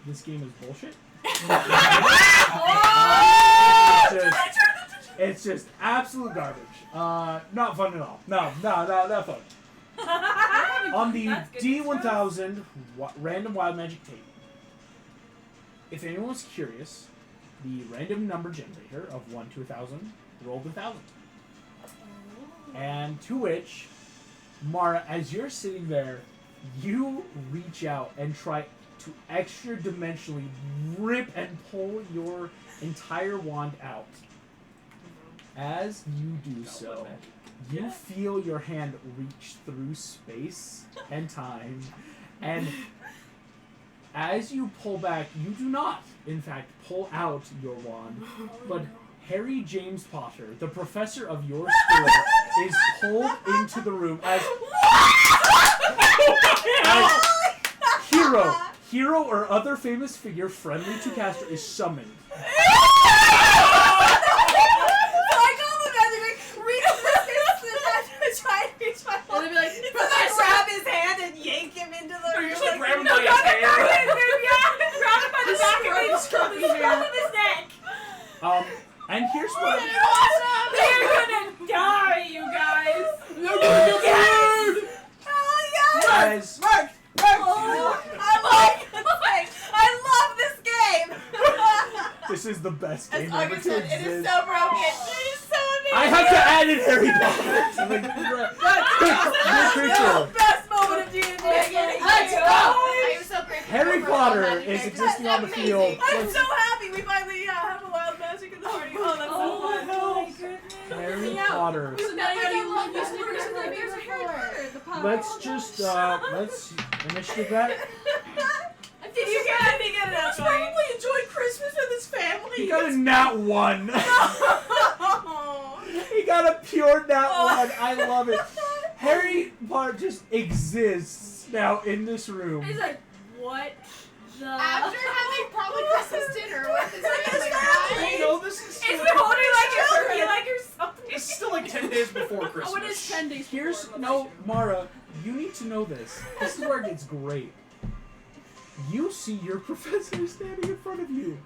this game is bullshit. It's just absolute garbage. Not fun at all. No, not fun. On the D1000 random wild magic tape, if anyone's curious, the random number generator of 1 to 1,000 rolled 1,000. And to which, Mara, as you're sitting there, you reach out and try to extra dimensionally rip and pull your entire wand out. As you do so, you feel your hand reach through space and time, and as you pull back, you do not, in fact, pull out your wand, but Harry James Potter, the professor of your school, is pulled into the room as hero or other famous figure friendly to caster is summoned. And they'd be like, Grab his hand and yank him into the room. You just like grab him by his hair. Grab him by the back and then scrub his neck. And here's what They're gonna die, you guys. as I love this game. this is the best As game ever August to said, it is exist. so broken. It is so amazing. I have to add in Harry Potter. Best moment of D&D. Let's go! I am so grateful. Harry for Potter all is that. existing on the That's field. amazing. I'm so happy we finally have a wild magic in the party. Oh, that's so fun. Harry Potter. so now you gotta Let's just let's initiative that. Did you get it enough? Probably enjoyed Christmas with his family. He got a nat 1. Oh. He got a pure nat 1. I love it. Harry Potter just exists now in this room. He's like, what the? After having probably Christmas dinner with his family, No, this is Is still, he holding like a turkey like or something? this is still like 10 days before Christmas. Oh, it is 10 days Here's before. no Mara. You need to know this. This is where it gets great. You see your professor standing in front of you,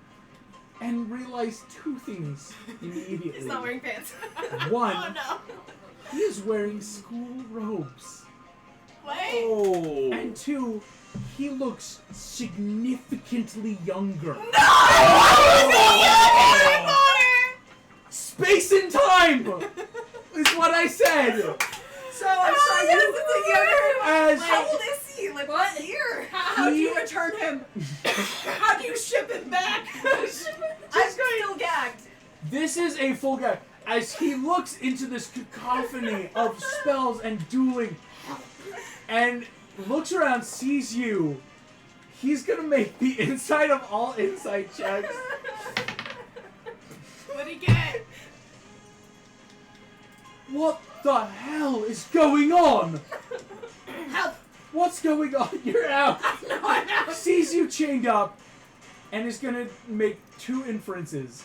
and realize two things immediately. He's not wearing pants. One, Oh no. he is wearing school robes. Wait. Oh. And two, he looks significantly younger. Space and time is what I said. So I'm sorry. As How old is he? Like what year? How do you return him? How do you ship him back? I'm still gagged. this is a full guy. As he looks into this cacophony of spells and dueling, and looks around, sees you, he's gonna make the inside of all insight checks. What'd he get? What the hell is going on? Help! What's going on? You're out. No, I'm out. Sees you chained up, and is gonna make two inferences.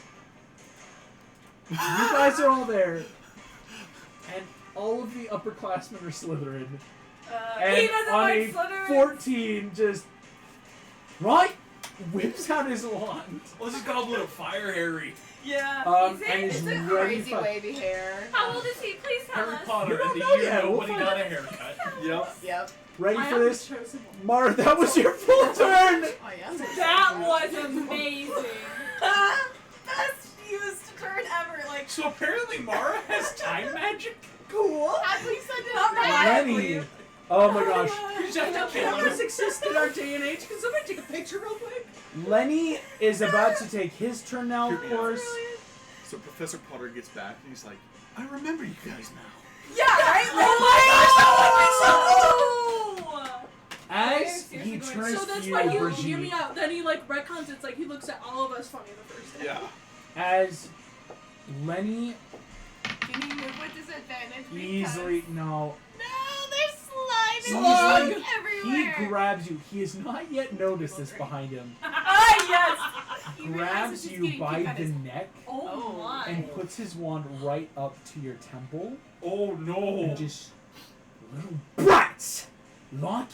You guys are all there, and all of the upperclassmen are Slytherin. He And doesn't on like a Slytherin. 14, just right, whips out his wand. Well, this is Goblet of Fire, Harry. Yeah. And is It's a ready crazy to wavy hair. How old is he? Please tell Harry us. Potter You don't and know the year yet, we'll nobody find got a out. haircut. Yep. Yep. Ready I for am this? the chosen one. Mara, that was your full turn! Oh yeah. That was amazing. Best used turn ever. Like So apparently Mara has time magic? cool. At least I did Not right. Lenny! Oh my gosh. You just have to kill Can her. this exist in our day and age? Can somebody take a picture real quick? Lenny is about to take his turn now, of course. So Professor Potter gets back and he's like, I remember you guys now. Yeah, right? Oh my gosh, that As he turns So to that's you, why you hear me Brigitte, out. Then he like retcons. It's like he looks at all of us funny the first day. Yeah. as Lenny Can you move with disadvantage? Because- easily, no, No, there's slime Slug! everywhere. he grabs you. He has not yet noticed this behind him. Ah, Yes. grabs you by the neck Oh my. and puts his wand right up to your temple Oh no! and just little brats like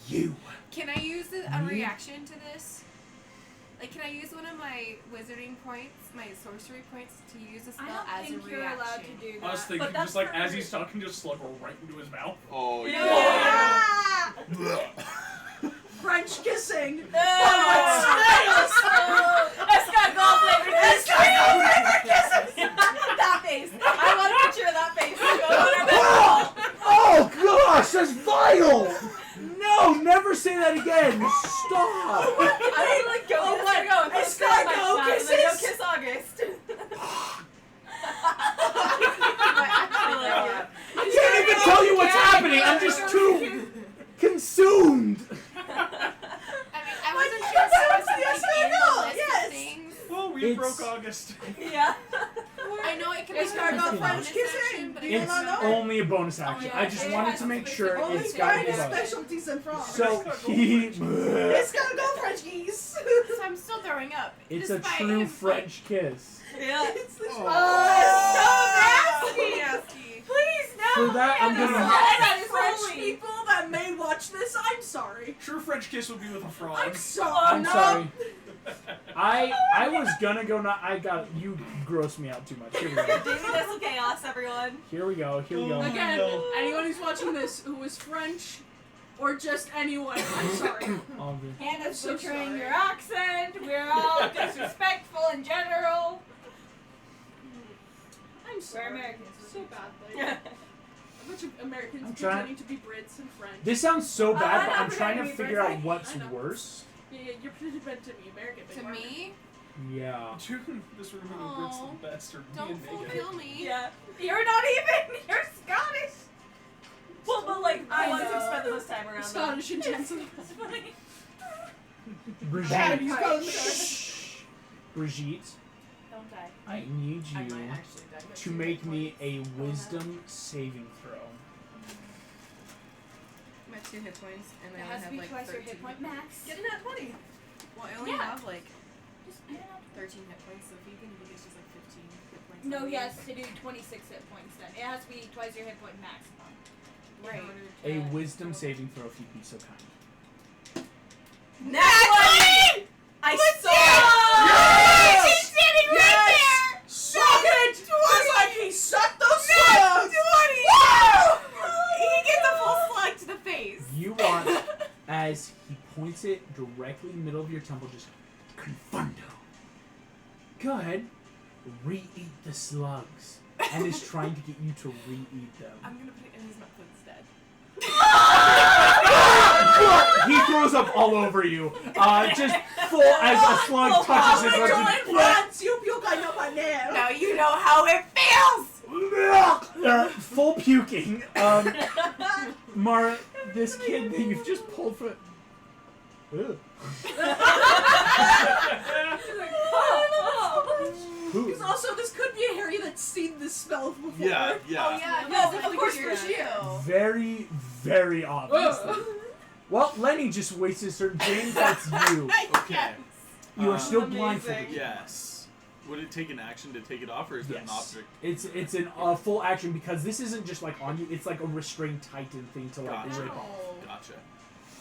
you. Can I use a reaction to this? Like, can I use one of my wizarding points, my sorcery points, to use a spell I don't as a think you're reaction? allowed to do that. I was thinking, but that's just like for as her. he's talking, just slug her right into his mouth. Oh Yeah. French kissing. Escargot flavored kisses. That face. I want a picture of that face. Oh gosh, that's vile! No, never say that again. Stop. I would like go. Oh, what? Go. Escargot And then go kisses? kiss August. I can't even tell you what's happening. I'm just too consumed. I wasn't sure if there was something in the list yes. of things. Oh, we It's- broke August. Yeah. I know it can be Escargot a French bonus kissing. action, but Do you It's not know? only a bonus action. I just wanted to make sure Only it's got to be French bonus. specialties and frogs. So he. It's gotta go French geese. So I'm still throwing up. It's a despite true him, French kiss. Yeah. It's the So nasty. Please no. For that, I'm gonna. That is French Holy. people that may watch this. I'm sorry. True French kiss would be with a frog. I'm sorry. I'm sorry. I was gonna go. Not. I got you. Grossed me out too much. Here we go. Daily Nestle Chaos, everyone. Here we go. Here we go. Again, no. anyone who's watching this who is French or just anyone, I'm sorry. All good. Hannah's So butchering sorry. your accent. We're all disrespectful in general. I'm sorry. Americans. So badly. Yeah. A bunch of Americans I'm trying- pretending to be Brits and French. This sounds so bad, I'm but I'm not trying to pretending to be figure out British. what's I know. worse. Yeah, you're pretending to be American. but To you aren't. me, Yeah. Dude, this would have been Brits Aw. the best, or me don't and Megan. fulfill me. Yeah. You're not even. You're Scottish. Well, but like, I I want to know. spend the most time around them. Scottish intensity. Brigitte. He's calling me. Brigitte, Don't die. I need I you might actually die. but to two make hit me points. a wisdom saving throw. My 2 hit points, and It I has to have be like twice your 13. hit point max. Get in that 20. Well, I only Yeah. have like Just get it out. 13 hit points, so if you can do this, just like 15 hit points. No, on he me. has to do 26 hit points then. It has to be twice your hit point max. Right. In order A to- wisdom saving throw, if you'd be so kind. Nat 20! I saw Yes! He's standing right there! Suck it! Just like he sucked those slugs! He gets a full slug to the face. You watch as he points it directly in the middle of your temple, just confundo. Go ahead, re-eat the slugs, and is trying to get you to re-eat them. I'm gonna put it in his mouth instead. He throws up all over you, just full as a slug touches his lips. Once you puke on your banana. Now you know how it feels! Full puking. Mara, this kid that you've just pulled from. Ugh. Who? Because also, this could be a Harry that's seen this spell before. Yeah, yeah. Oh yeah, No, no, of course for you. Very, very obviously. Well, Lenny just wasted his turn. James, that's you. Okay. You are still Amazing. blindfolded. Yes. Would it take an action to take it off, or is it an Yes. object? It's an full action because this isn't just like on you. It's like a restrained titan thing to like Gotcha. rip off. Gotcha.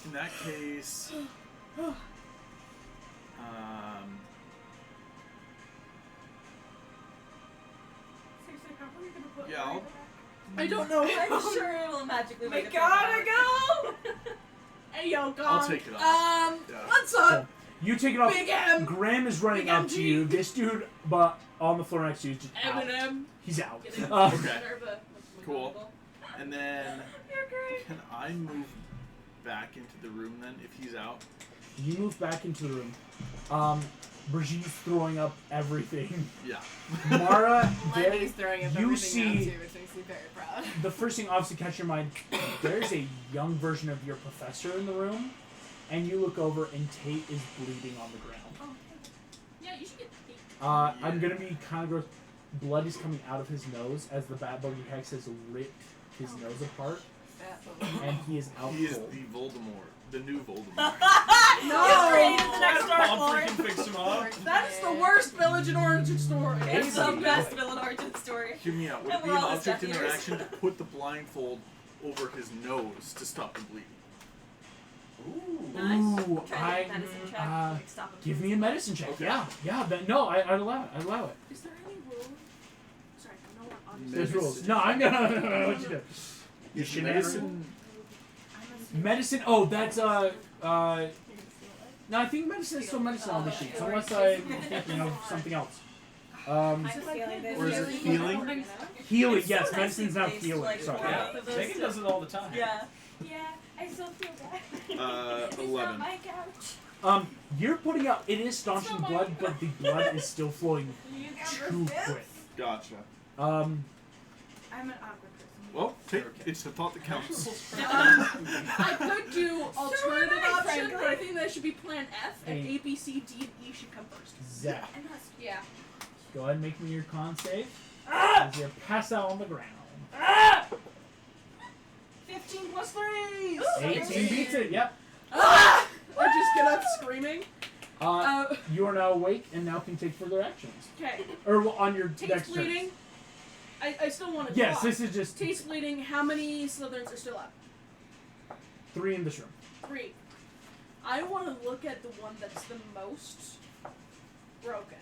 In that case, Seriously, how are we gonna put Yeah, I'll- I don't know. I'm sure it will magically We make it gotta go! Hey, yo, God. I'll take it off. Yeah. What's up? You take it off. Big M. Graham is running Big up to MG. you. This dude, but on the floor next to you, is just out. Eminem. He's out. Getting Okay. Minerva. Cool. And then, You're great. can I move back into the room then if he's out? You move back into the room. Brigitte's throwing up everything. Yeah. Mara, there, Lenny's throwing up you everything see now too, which makes me very proud. the first thing obviously catches your mind. There's a young version of your professor in the room, and you look over and Tate is bleeding on the ground. Yeah, you should get paid. I'm gonna be kind of gross. Blood is coming out of his nose as the bat buggy hex has ripped his nose apart, and he is out He is cold. the Voldemort. The new Voldemort. No. created the next Dark I'll Lord. freaking fix him up. That is the worst village in origin story. It's the best villain origin story. Hear me out. Would And it be we're an all the object Death Eaters. interaction to put the blindfold over his nose to stop the bleeding? Nice. Ooh, Try to medicine check. Like, stop him. give me a medicine check. Okay. Yeah. No, I'd allow it. I'd allow it. Is there any rule? Sorry, I know what obviously. There's Medicine. rules. No, I'm gonna what you do. You Is should medicine? Medicine. Oh, that's no, I think medicine is still medicine on the sheets, unless I'm thinking of something else. I'm feeling this. Or is it healing? Healing. It's Yes, so medicine's now nicely placed, healing. like, Sorry. yeah. Yeah, Both of those Megan does it all the time. Yeah. Yeah, I still feel bad. It's 11. not my couch. You're putting out. It is staunching blood, but the blood is still flowing You too quick. Gotcha. I'm an awkward person. Well, it's the thought that counts. I could do alternative am I, option, frankly. but I think that should be plan F, and Hey. A, B, C, D, and E should come first. Zach, And that's Yeah. go ahead and make me your con save. As you pass out on the ground. 15 plus 3! 18 beats it. Yep. I just get up screaming. You are now awake and now can take further actions. Okay. Or well, on your Taste next turn. bleeding. I still want to Yes, talk. this is just Taste bleeding. How many Slytherins are still up? 3 in this room. 3. I want to look at the one that's the most broken.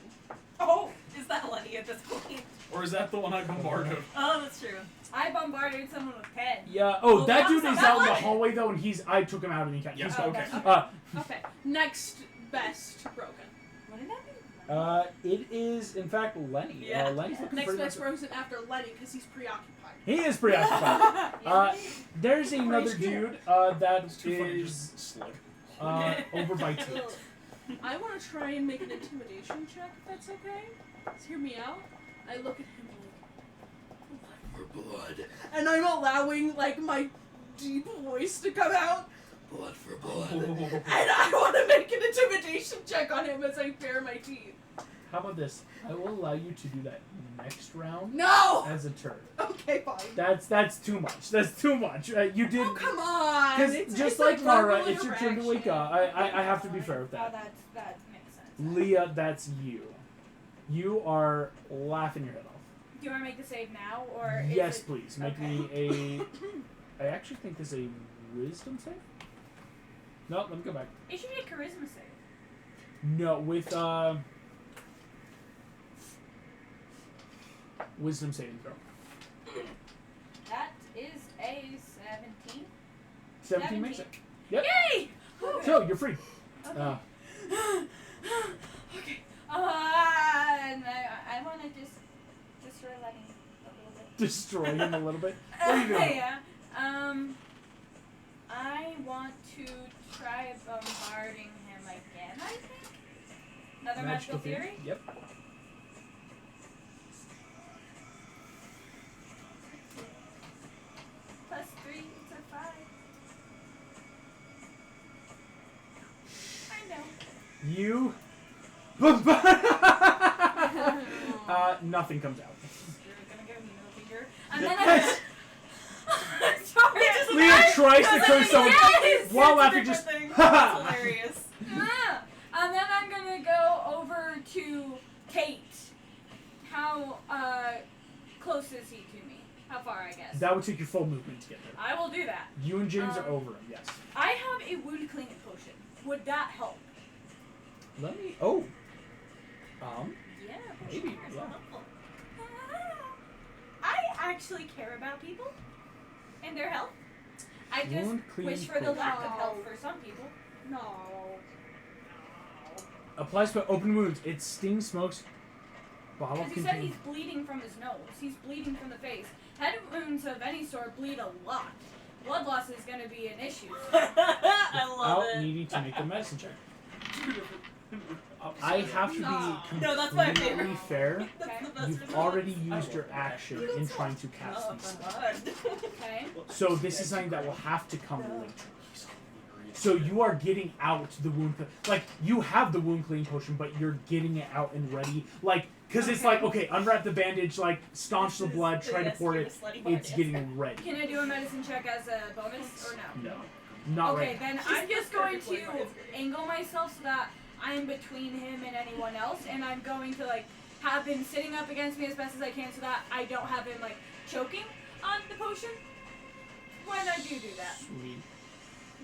Oh, is that Lenny at this point? Or is that the one I bombarded? Oh, that's true. I bombarded someone with pen. Yeah. Oh, Well, that dude that's is not out in the like it. hallway though, and I took him out and he's Yeah, okay. okay. Okay. Next best broken. What did that mean? It is in fact Lenny. Yeah. Lenny's looking Next pretty best much. broken after Lenny because he's preoccupied. He is preoccupied. There's another scared. dude that It's too funny, is just slug. over by teeth. I want to try and make an intimidation check if that's okay. Just hear me out. I look at him like, blood for blood. And I'm allowing like my deep voice to come out. Blood for blood. And I want to make an intimidation check on him as I bare my teeth. How about this? I will allow you to do that next round No! as a turn. Okay, fine. That's too much. That's too much. You did Oh, come on! because It's just a like Mara, verbal it's your turn to wake up. I have to be fair with Oh, that. that makes sense. Leah, that's you. You are laughing your head off. Do you want to make the save now, or is Yes, it... please. Make Okay. me a. I actually think this is a wisdom save. No, let me go back. It should be a charisma save. No, with wisdom saving throw. That is a 17. 17 makes it. Yep. Yay! So you're free. Okay. Okay. And I want to just destroy Lenny a little bit. Destroy him a little bit. What are you doing? Yeah. I want to try bombarding him again, I think. Another magical theory? Yep. Plus 3, it's a 5. I know. You. Nothing comes out. You're gonna give me no finger. And then I... Sorry, just Leah tries to curse someone Yes! while It's a laughing. different Just. thing. That's hilarious. And then I'm gonna go over to Kate. How close is he to me? How far, I guess? That would take your full movement to get there. I will do that. You and James are over him. Yes. I have a wound cleaning potion. Would that help? Let me. Oh. Yeah, Maybe, sure, it's yeah. helpful. I actually care about people and their health. I just Wound cleaning wish for the potion. lack of health for some people. No. Applies to open wounds. It stings, smokes. Bottle Because he said contains. he's bleeding from his nose. He's bleeding from the face. Head wounds of any sort bleed a lot. Blood loss is going to be an issue. I love Out it. needing to make a medicine check. I have to be No, that's my completely favorite. fair. That's the best You've result. already used your action in trying to cast Oh, these. blood. Okay? So this is something that will have to come later. So you are getting out the wound, like you have the wound cleaning potion, but you're getting it out and ready, like because it's like okay, unwrap the bandage, like staunch the blood, try to pour it. It's getting ready. Can I do a medicine check as a bonus or no? No. Not Okay, right. then She's I'm just going perfectly to fine. angle myself so that I'm between him and anyone else, and I'm going to like have him sitting up against me as best as I can so that I don't have him like choking on the potion. When I do that. Sweet.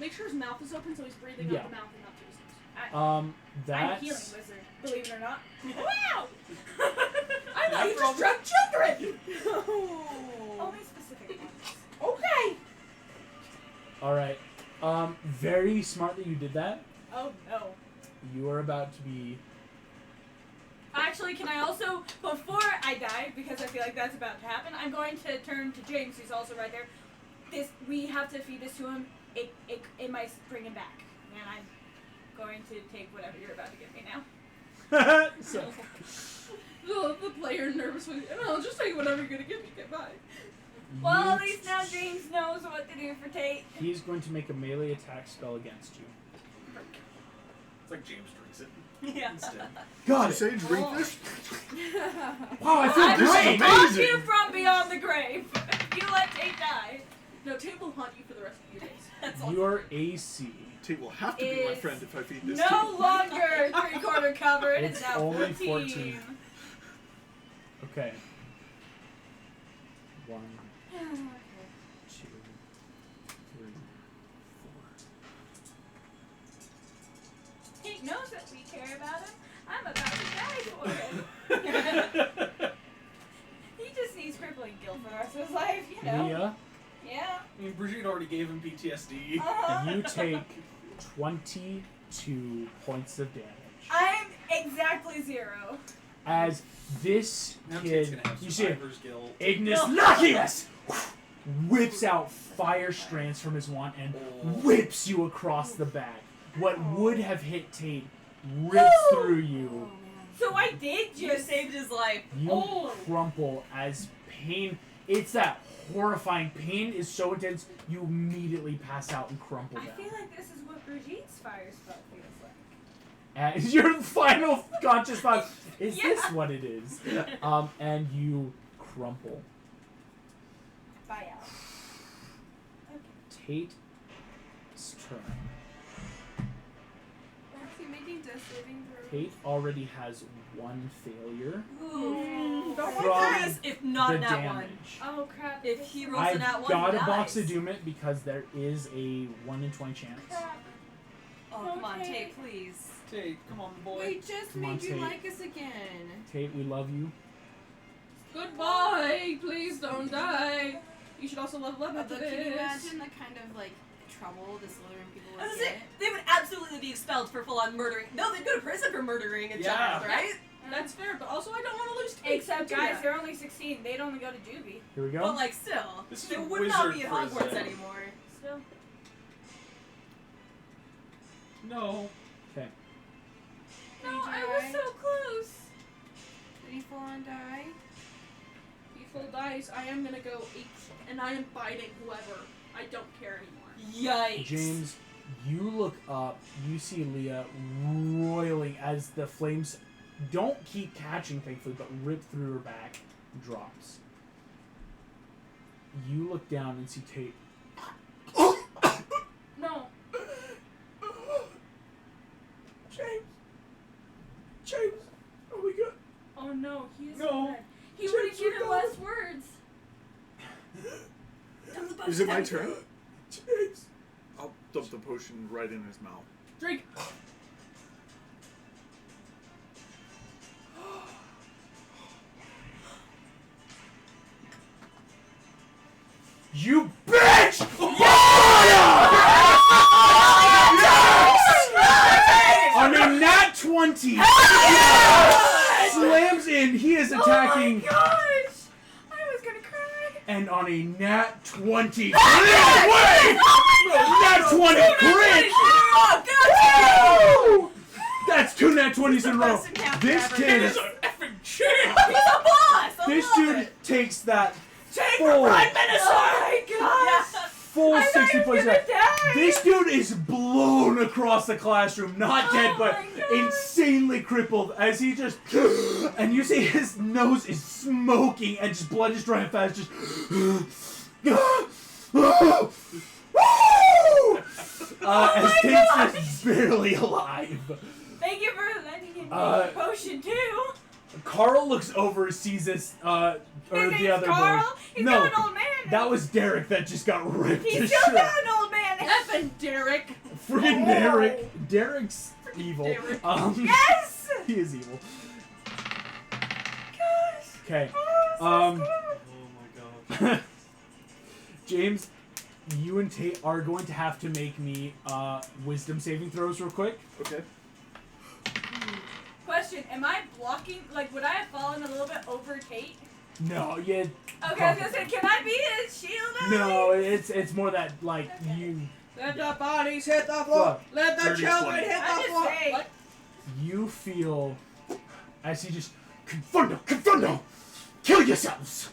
Make sure his mouth is open so he's breathing Yeah. out the mouth and not through his nose. I'm a That's healing wizard, believe it or not. Wow! I thought you just drug children! Only specific ones. Okay! all right. Very smart that you did that. Oh no. You are about to be. Actually, can I also, before I die, because I feel like that's about to happen, I'm going to turn to James, who's also right there. We have to feed this to him. It might bring him back. And I'm going to take whatever you're about to give me now. So, The player nervously, no, I'll just take whatever you're gonna give me, goodbye. Well, at least now James knows what to do for Tate. he's going to make a melee attack spell against you. It's like James drinks it. Yeah. Instead. God, Did you say drink this? wow, I feel I this is great. will haunt amazing. you from beyond the grave. You let Tate die. No, Tate will haunt you for the rest of your days. That's all. Your AC. Tate will have to be my Is friend if I feed this No to longer 3/4 covered. It's now only 14. 14. Okay. 1, 2, 3, 4. Tate knows that we care about him. I'm about to die for him. He just needs crippling guilt for the rest of his life, you know. Leah, Yeah. I mean, Brigitte already gave him PTSD. Uh-huh. you take 22 points of damage. I'm exactly 0. As this Now Tate's kid, gonna have you see survivor's guilt. Ignis Nocius whips out fire strands from his wand and whips you across the back. What would have hit Tate rips through you. So I did You just saved his life. You Oh. crumple as pain. It's that horrifying pain is so intense. You immediately pass out and crumple I down. feel like this is what Brigitte's fire spell feels like. As your final conscious thought, is Yeah. this what it is? And you crumple. Bye out. Tate's turn. Is he making death saving throws? Tate already has 1 failure. Ooh. Don't From What is if not the that one? damage. Oh crap. If he rolls I've an at one, got he a box dies. of Doom It because there is a 1 in 20 chance. Crap. Oh, come on, Okay. Tate, please. Tate, come on, boy. We just Come on, made you Tate. like us again. Tate, we love you. Goodbye, please don't die. You should also level up after Although, can you this. imagine the kind of like trouble the Slytherin people I was would gonna say, get? they would absolutely be expelled for full-on murdering. No, they'd go to prison for murdering a Yeah. child, right? That's fair, but also I don't want to lose Tate. Except Don't do guys, that. they're only 16. They'd only go to juvie. Here we go. But like, still, This is they a would not wizard be at Hogwarts prison. anymore. Still. No. Okay. No, Did I you was die? so close. Did he full on die? If he full dice, I am gonna go 8, and I am biting whoever. I don't care anymore. Yikes. James, you look up, you see Leah roiling as the flames don't keep catching, thankfully, but rip through her back, drops. You look down and see Tate. No. James, are we good? Oh no, he is No. dead. He would have given less words. Is it my turn? James. I'll dump the potion right in his mouth. Drink. You bitch! On a nat 20! Slams in, he is attacking, Oh my gosh! I was gonna cry. and on a nat 20 crit! Wait! Nat 20 crit! Oh, That's 2 nat 20s in a row. Best encounter This ever. kid He's is. an effing champ! He's a boss! I This love dude it. takes that Take full, Prime Minister! Oh my gosh! Yes. full I thought 60 he was points. gonna Of die. This dude is blown across the classroom, not dead, but my God. insanely crippled as he just. And you see his nose is smoking and just blood is drying fast. Just. as Tate's just barely alive. Thank you for letting him take Uh, a potion too. Carl looks over, sees this, or His the name's other Carl. boy. He's No, now an old man. that was Derek that just got ripped to He's still shreds. an old man. Effing Derek. Friggin' Derek. Derek's evil. Derek. Yes. He is evil. Gosh. Okay. Oh, so Um, Oh my god. James, you and Tate are going to have to make me wisdom saving throws real quick. Okay. Question: am I blocking? Like, would I have fallen a little bit over Tate? No, yeah. Okay, I was gonna say, can I be his shield? No, it's more that like you Let the bodies hit the floor. Fuck. Let the 30, children 20. hit I'm the just floor. saying. What? you feel as he just Confundo, kill yourselves.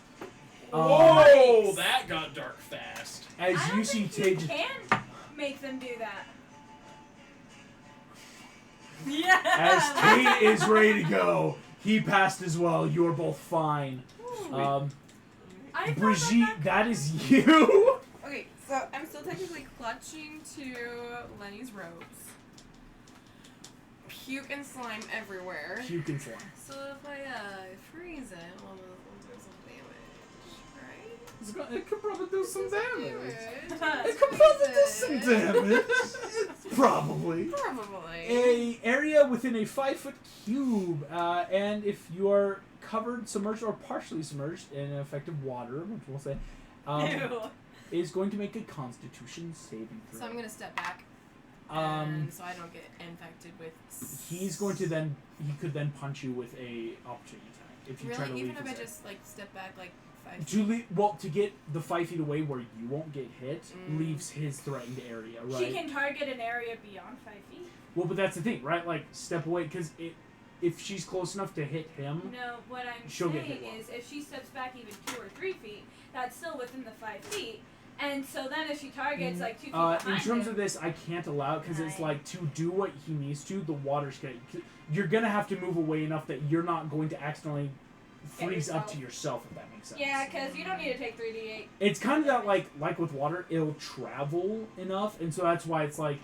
Whoa, that got dark fast. As I you don't see think Tate you just, can make them do that. Yeah. as Tate is ready to go, he passed as well. You're both fine. I thought Brigitte, that is you. Okay, so I'm still technically clutching to Lenny's robes. Puke and slime everywhere. Puke and slime. So if I freeze it, well, it'll do some damage, right? It could probably do some damage. Damage. It could probably do some damage. Probably. Probably. A area within a 5-foot cube, and if you are covered, submerged, or partially submerged in effective water, which we'll say, Ew. is going to make a Constitution saving throw. So I'm gonna step back, Um, and so I don't get infected with. he's going to then he could then punch you with a opportunity attack if you try to Really, leave. even if I his just like step back like 5 Julie, well, to get the 5 feet away where you won't get hit, Mm. leaves his threatened area, right? She can target an area beyond 5 feet. Well, but that's the thing, right? Like, step away, because if she's close enough to hit him, No, what I'm She'll get saying hit well. is if she steps back even 2 or 3 feet, that's still within the 5 feet. And so then if she targets like 2 feet behind in terms him, of this, I can't allow it because it's Right. like to do what he needs to. The water's gonna. You're gonna have to move away enough that you're not going to accidentally freeze up to yourself, if that makes sense. yeah, because you don't need to take 3d8. It's kind of that like with water, it'll travel enough, and so that's why it's like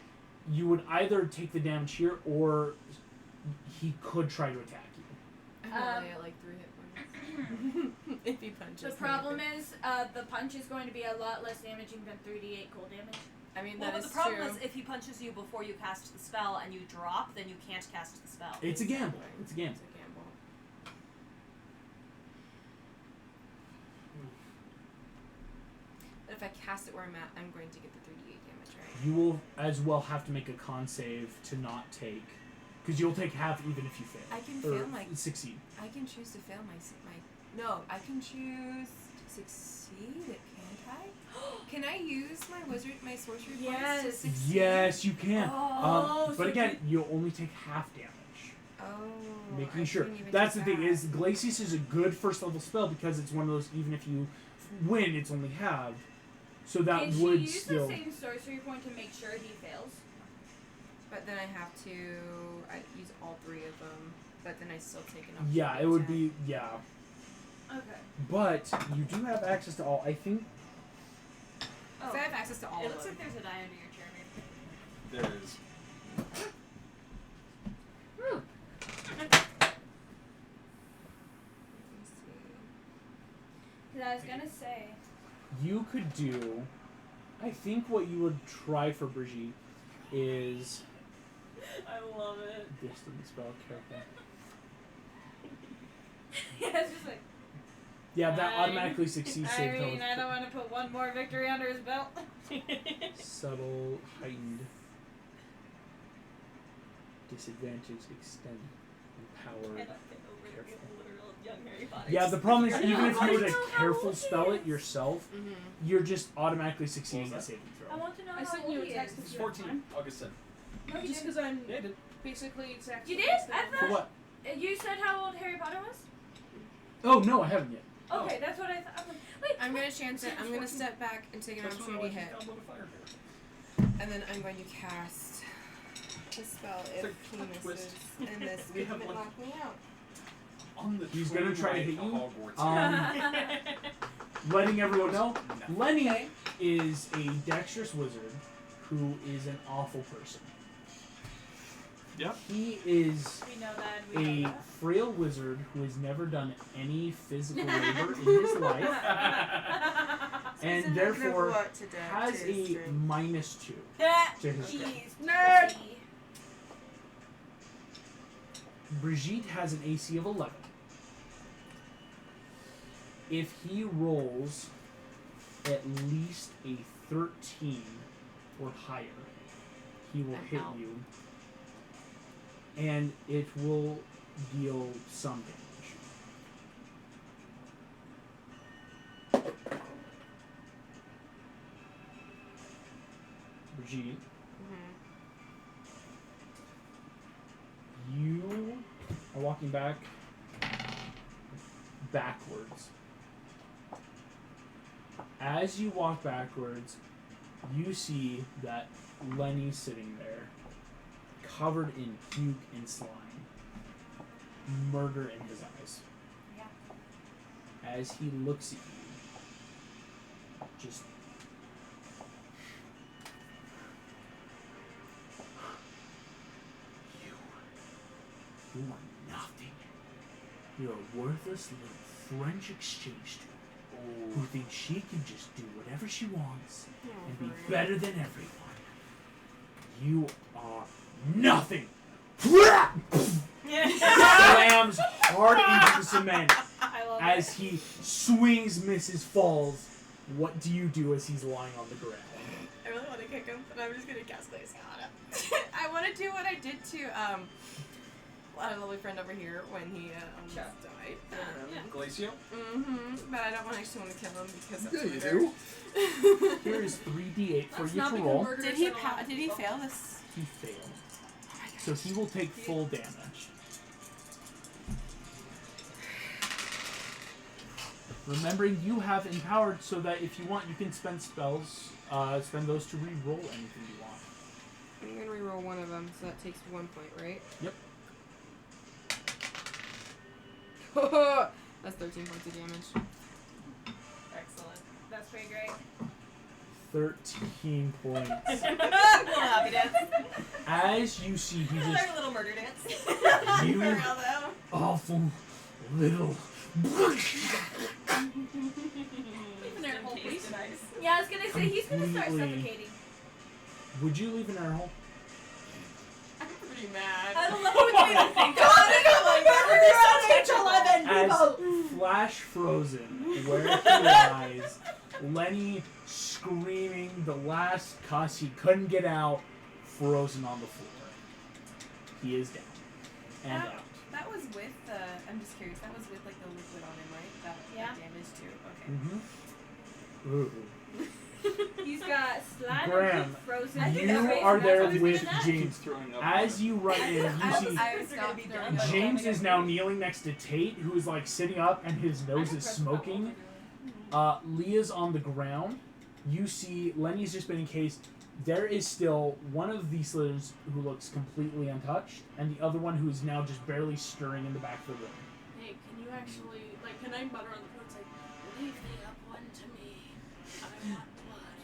you would either take the damage here or he could try to attack you. I'm only at like 3 hit points. If he punches. The me, problem I think. is the punch is going to be a lot less damaging than 3d8 cold damage. I mean, Well, that but is the problem true. is if he punches you before you cast the spell and you drop, then you can't cast the spell. It's a gamble. It's a gamble. It's a gamble. But if I cast it where I'm at, I'm going to get the 3d8 damage, right? You will as well have to make a con save to not take, because you'll take half even if you fail. I can or fail my. succeed. I can choose to fail my. No, I can choose to succeed. Can't I? Can I use my sorcery points to Yes. succeed? Yes, you can. Oh, but so again, you'll only take half damage. Oh. Making I sure. didn't even That's the do thing that. is Glacius is a good first level spell because it's one of those even if you win, it's only half. So that Can she would use still. the same sorcery point to make sure he fails? But then I have to use all 3 of them. But then I still take enough. Yeah, it would be Okay. But you do have access to all. I think. So I have access to all It of looks them. like there's a die under your chair, maybe. There is. Let me see. 'Cause I was gonna say. You could do. I think what you would try for Brigitte is I love it. distance spell character. Yeah, it's just like. Yeah, that I- automatically succeeds. I save mean, throw. I don't want to put one more victory under his belt. Subtle, heightened, disadvantage, extend, empowered. Cannot get over the literal young Harry Potter. Yeah, the problem is I even know, if you I were to know how careful old he spell it is. yourself, Mm-hmm. you're just automatically succeeding What the was saving I throw. want to know I how sent old you a he text is. if It's you have 14, time. August 10th. No, you Just didn't. because I'm Yeah, I did. basically exact. You same did? as I them. For what? You said how old Harry Potter was? Oh no, I haven't yet. Okay, that's what I thought. I'm like, wait. I'm gonna chance it. I'm gonna step back and take an That's when I opportunity like hit. to download a fire bear. And then I'm going to cast the spell if like he a misses. twist. And this We would have, like- knock me out. On the He's train gonna try to ride hit you. Hogwarts. Letting everyone know, No. Lenny is a dexterous wizard who is an awful person. Yep. He is We know that. We know a that. frail wizard who has never done any physical labor in his life, and therefore has a -2 to his strength. He's Nerd. pussy. Brigitte has an AC of 11. If he rolls at least a 13 or higher, he will hit Ow. you, and it will deal some damage. Brigitte, you are walking backwards. As you walk backwards, you see that Lenny's sitting there, covered in puke and slime, murder in his eyes. Yeah. As he looks at you, just you are nothing. You're a worthless little French exchange student who thinks she can just do whatever she wants and be better than everyone. You are nothing. Slams hard into the cement I love as it. he swings, misses, falls. What do you do as he's lying on the ground? I really want to kick him, but I'm just gonna cast Glaze on him. I want to do what I did to our lovely friend over here when he almost Sure. died. Glacio? But I don't actually want to kill him because that's Yeah, you murder. do. Here is 3d8 for Let's you not to become roll. murderers Did he and all. did he fail this? He failed. So he will take full damage. Remembering you have empowered so that if you want, you can spend spells, spend those to re-roll anything you want. I'm gonna reroll one of them, so that takes 1 point, right? Yep. That's 13 points of damage. Excellent. That's pretty great. 13 points. Little happy dance. As you see, he just, Our little murder dance. You- For real though. awful little. Leave an air hole, please. Nice. Yeah, I was gonna say he's gonna start Completely. suffocating. Would you leave an air hole? I'm pretty mad. I don't know what you think. As Flash frozen, where he lies, Lenny screaming the last cuss he couldn't get out, frozen on the floor. He is down. And out. That was with the. I'm just curious. That was with like the liquid on him, right? That Yeah. damage too. Okay. Mm-hmm. Ooh. He's got slime Graham, and frozen. You are there with Keeps James. throwing up. As you run in, you see I was stopped throwing up. James is now kneeling next to Tate, who is like sitting up and his nose is smoking. Leah's on the ground. You see Lenny's just been encased. There is still one of the slithers who looks completely untouched, and the other one who is now just barely stirring in the back of the room. Hey, can you actually, like, can I mutter on the phone, like, leave the up one to me. I want blood.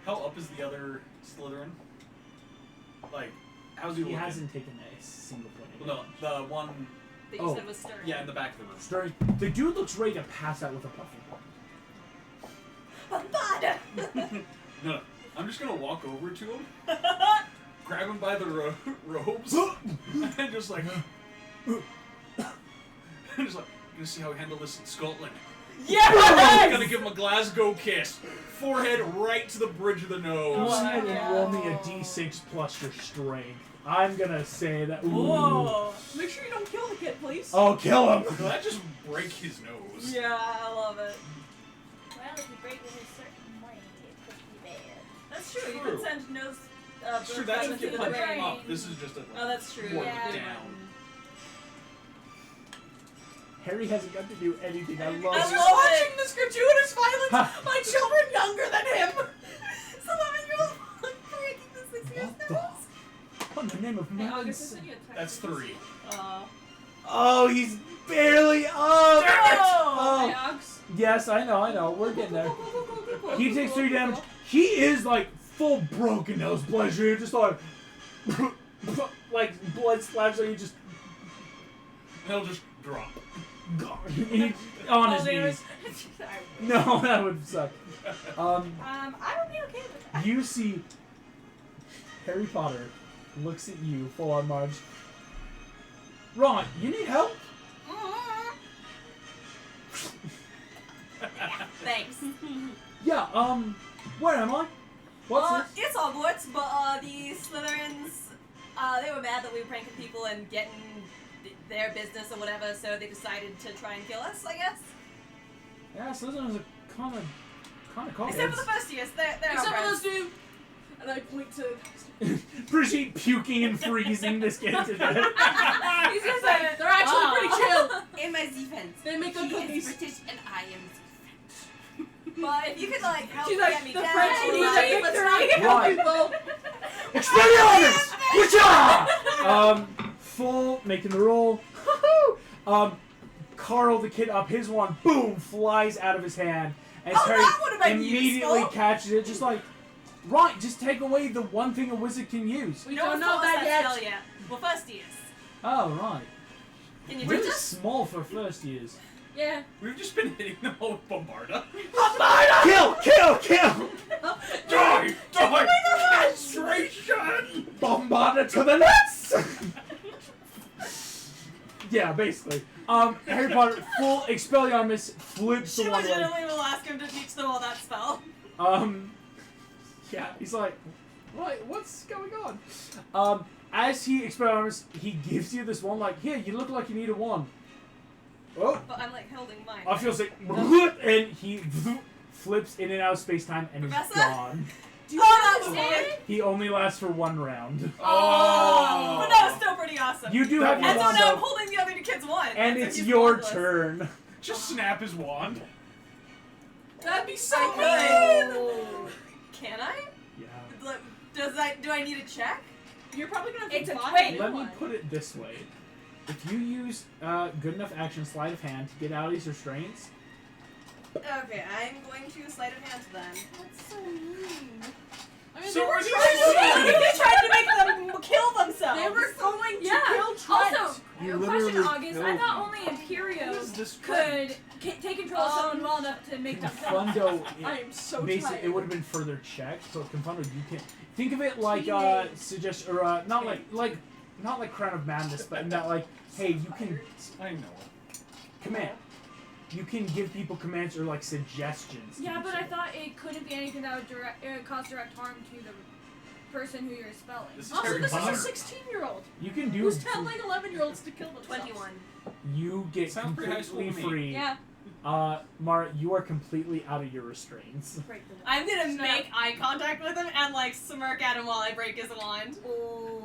How up is the other Slytherin? Like, how's he He looking? hasn't taken a single point. of Well, no, the one, That Oh. said was stirring. yeah, in the back of the room. Stirring. The dude looks ready to pass out with a puffy. No, I'm just gonna walk over to him, grab him by the robes, and just like, just like, gonna see how we handle this in Scotland. Yeah. Gonna give him a Glasgow kiss, forehead right to the bridge of the Go nose. ahead and roll me a d6 plus your strength. I'm gonna say that. Ooh. Whoa. Make sure you don't kill the kid, please. Oh, kill him! Will that just break his nose? Yeah, I love it. Well, if you break it a certain way, it could be bad. That's true. You True. can send nose. It's true, that's if you the punch him brain. up. This is just a Oh, that's true. work Yeah. down. Harry hasn't got to do anything. I love I it. love watching this gratuitous violence. My children younger than him. 11-year-old breaking the 6 years What the? nose. What in the name of Hey, August, madness? isn't he a text? That's 3. Oh, he's barely up! No! Oh, Hey, August. yes, I know. We're getting there. Go. He takes 3 damage. He is like full broken nose pleasure. Just like blood splash. Like he just He'll just drop. on his knees. No, that would suck. I would be okay with that. You see Harry Potter looks at you full on Marge. Ron, you need help? Thanks. Yeah, where am I? What's this? It's Hogwarts, but the Slytherins, they were mad that we were pranking people and getting their business or whatever, so they decided to try and kill us, I guess. Yeah, Slytherin's a kind of cold. Except for the first years, they're Except our for friends. those two. And I point to. Brigitte puking and freezing this kid to death. He's just like, They're actually pretty chill. in my defense. They make good He is cookies. British and I am French. But if you could like help She's get like, me the down, French like, need victory. Right. People. Expelliarmus! Full, making the roll. Carl, the kid up, his one, boom, flies out of his hand. As Oh, Harry that would've been immediately useful. catches it, just like, right, just take away the one thing a wizard can use. We no don't one know taught us that yet. spell yet. Well, first years. Oh, right. Can you Really teach us? small for first years. Yeah. We've just been hitting them all with Bombarda. Kill! Die! Concentration! Bombarda to the nuts! Yeah, basically. Harry Potter, full Expelliarmus, flips She the one way. legitimately will ask him to teach them all that spell. Yeah, he's like, right, what's going on? As he Expelliarmus, he gives you this one, like, here, you look like you need a wand. Oh, But I'm like holding mine. I feel sick. And he flips in and out of space-time and is Professor? gone. Oh, that was weird. He only lasts for 1 round. Oh! But that was still pretty awesome. You do have your And so wand now I'm up, holding the other two kids' wand. and so it's he's your wandless. turn. Just snap his wand. That'd be so I cool. Can I? Yeah. Like, do I need a check? You're probably gonna have It's to a buy twin. a new Let me one. put it this way. If you use good enough action, sleight of hand, to get out of these restraints, Okay, I'm going to sleight of hand then. That's so mean. I mean, So they were are you trying They tried to make them kill themselves. They were going to Yeah. kill Trent. Also, You a literally question, August. I killed thought me. only What is Imperios this could take control of someone well enough to make them kill. Confundo, I am so basically, tired. it would have been further checked. So Confundo, you can think of it like suggest or not like Crown of Madness, but in that like, hey, you can I know. command. You can give people commands or like suggestions. Yeah, but I thought it couldn't be anything that would cause direct harm to the person who you're spelling. This is Also, Harry this Potter. is a 16-year-old You can do. who's telling 11-year-olds to kill themselves. 21. You get Sounds pretty high completely school to me. free. Yeah. Mara, you are completely out of your restraints. Break the wall. I'm gonna Snap. make eye contact with him and like smirk at him while I break his wand. Oh.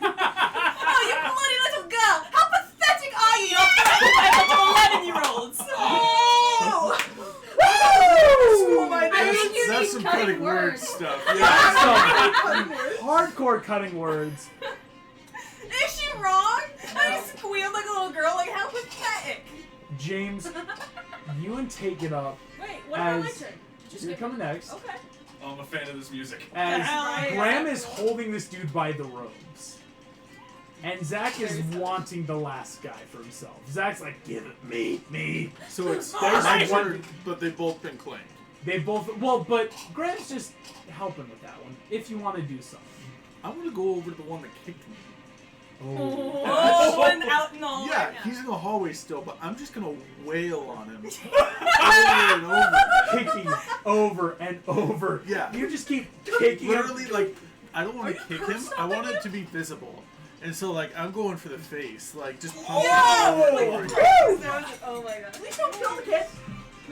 Oh, you bloody little girl! How pathetic are you? You're threatened by a bunch of 11-year-olds. Oh! I think you That's need some cutting pretty weird words. stuff. That's Yeah. some hardcore cutting words. Is she wrong? I squealed like a little girl. Like how pathetic. James, you and take it up. Wait, what about my As- turn? Just You're give coming me- next. Okay. Oh, I'm a fan of this music. As Hell Graham yeah. is holding this dude by the robes. And Zach is wanting the last guy for himself. Zach's like, give it me. So it's There's my one- turn, but they've both been claimed. They both, well, but Graham's just helping with that one, if you want to do something. I want to go over to the one that kicked me. Oh, the one out in the hallway. Yeah, he's in the hallway still, but I'm just gonna wail on him over and over. Kicking over and over. Yeah. You just keep kicking him. Literally, like, I don't want Are to you kick curb him. I stomping want it him? to be visible. And so, like, I'm going for the face. Like, just pump Yeah! it Like, over. oh my god. Please don't kill the kid.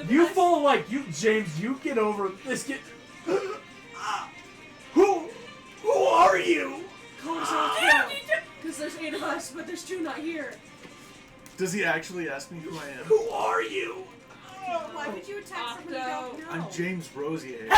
You fall like you, James. You get over this kid. Who are you? Because there's 8 of us, but there's 2 not here. Does he actually ask me who I am? Who are you? Why would you attack someone you don't know? I'm James Rosier.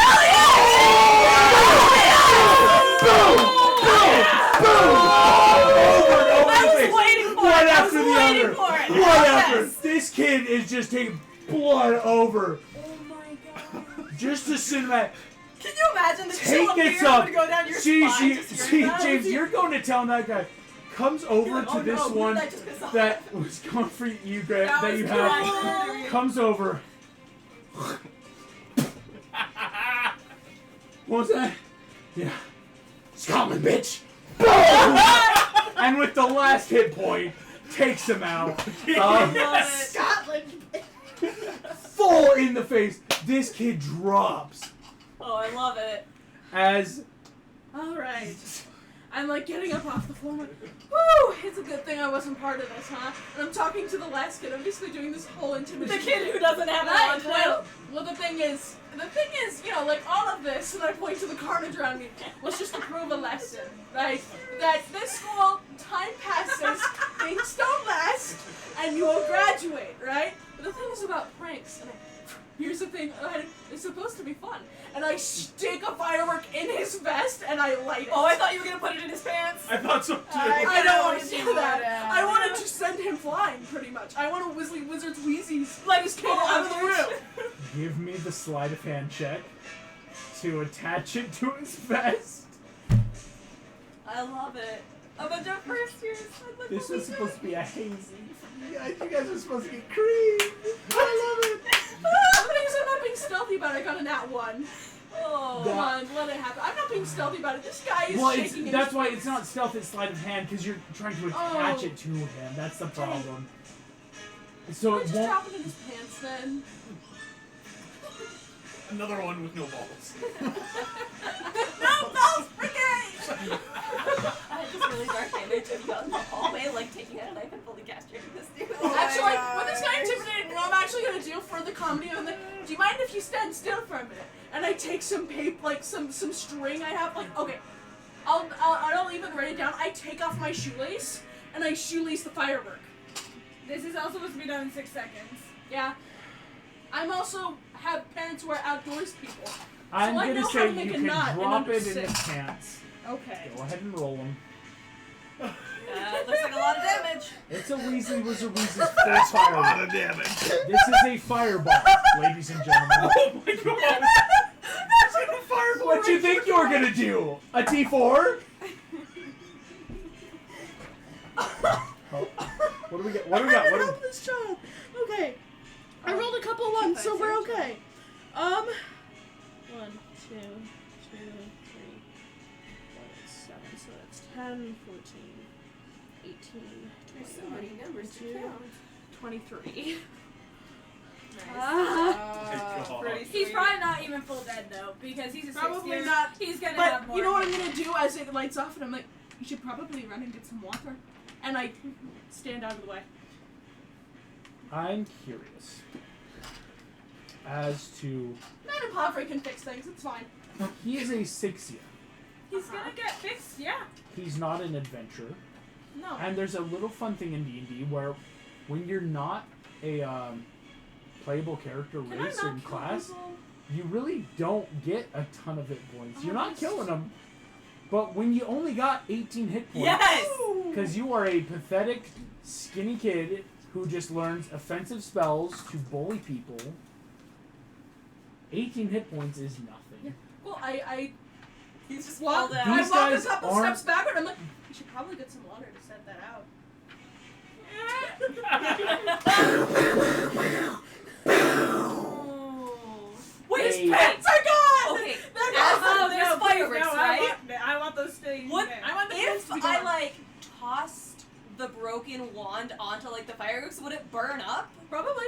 Waiting for One it. I after was the waiting other. for it. One after. Yes. This kid is just taking blood over. Oh my god. just a cinematic. Can you imagine the Take chill this fear up. would go down your spine just hearing that? James, you're going to town. That guy comes over You're like, to oh this no, one that just pissed off. that was going for you, Grant, that was you cool. have. Comes over. What was that? Yeah. It's coming, bitch. Boom! And with the last hit point, takes him out. Scotland. Full in the face. This kid drops Oh, I love it. as Alright. I'm like getting up off the floor. I'm like, whoo! It's a good thing I wasn't part of this, huh? And I'm talking to the last kid. I'm basically doing this whole The intimidation. kid who doesn't have Right, a well, the thing is, you know, like all of this, and I point to the carnage around me, was just to prove a lesson, right? That this school, time passes, things don't last, and you will graduate, right? But the thing is about pranks, and here's the thing, it's supposed to be fun. And I stick a firework in his vest, and I light it. Oh, I thought you were gonna put it in his pants. I thought so too. I don't want to wish you do that. would've. I want to just send him flying, pretty much. I want to Wizzly Wizard's Wheezies Like this kid out of the room. give me the sleight of hand check to attach it to his vest. I love it. A bunch of first years. This was supposed to be a hazy. You guys were supposed to get creamed. I love it. The thing is, I'm not being stealthy about it. I got a nat 1. Oh. Come on, let it happen. I'm not being stealthy about it. This guy is Well, shaking in that's his why boots. it's not stealth, it's sleight of hand, because you're trying to attach Oh. it to him. That's the problem. Can So I it just won't. drop it in his pants then? Another one with no balls. No balls for gays! I had this really dark image of you out in the hallway, like taking out a knife and fully castrating this dude. Actually, what this guy intimidated me, what I'm actually gonna do for the comedy, I'm like, do you mind if you stand still for a minute? And I take some paper, like some string I have, like, okay, I don't even write it down. I take off my shoelace and I shoelace the firework. This is all supposed to be done in 6 seconds. Yeah. I'm also have parents who are outdoors people. I'm I gonna know how say to make you a can knot in drop under it in 6. his pants. Okay. Go ahead and roll him. Looks like a lot of damage. It's a Weasley Wizard Weasley's first fireball. of damage. This is a fireball, ladies and gentlemen. Oh my god! What do you think you're gonna do? A T4? Oh. What do we got? What do we got? I'm What gonna do help this child. Okay. I rolled a couple of 1s, so we're okay. 1, 2, 2, 3, 4, 7, so that's 10, 14, 18, There's so many numbers to 22, count. 23. Pretty He's sweet. probably not even full dead though, because he's a Probably 6 year. not. He's gonna have But more. you know what I'm gonna do as it lights off, and I'm like, you should probably run and get some water. And I stand out of the way. I'm curious as to Madam Pomfrey can fix things, it's fine. he is a 6 year. He's gonna get fixed, yeah. He's not an adventurer, No. and there's a little fun thing in D&D where when you're not a playable character Can I race not or in kill class, people? you really don't get a ton of hit points. Oh, You're not that's- killing them, but when you only got 18 hit points, Yes! because you are a pathetic, skinny kid who just learns offensive spells to bully people, 18 hit points is nothing. Well, I He's just walk, fall down. I These walk a guys couple aren't- steps backward. I'm like, you should probably get some water to set that out. Wait, his Hey. pants are gone! Okay, They're as gone. there's fireworks, right? I want those things. What? there. I want the pants If to be I, gone. like, tossed the broken wand onto, like, the fireworks, would it burn up? Probably.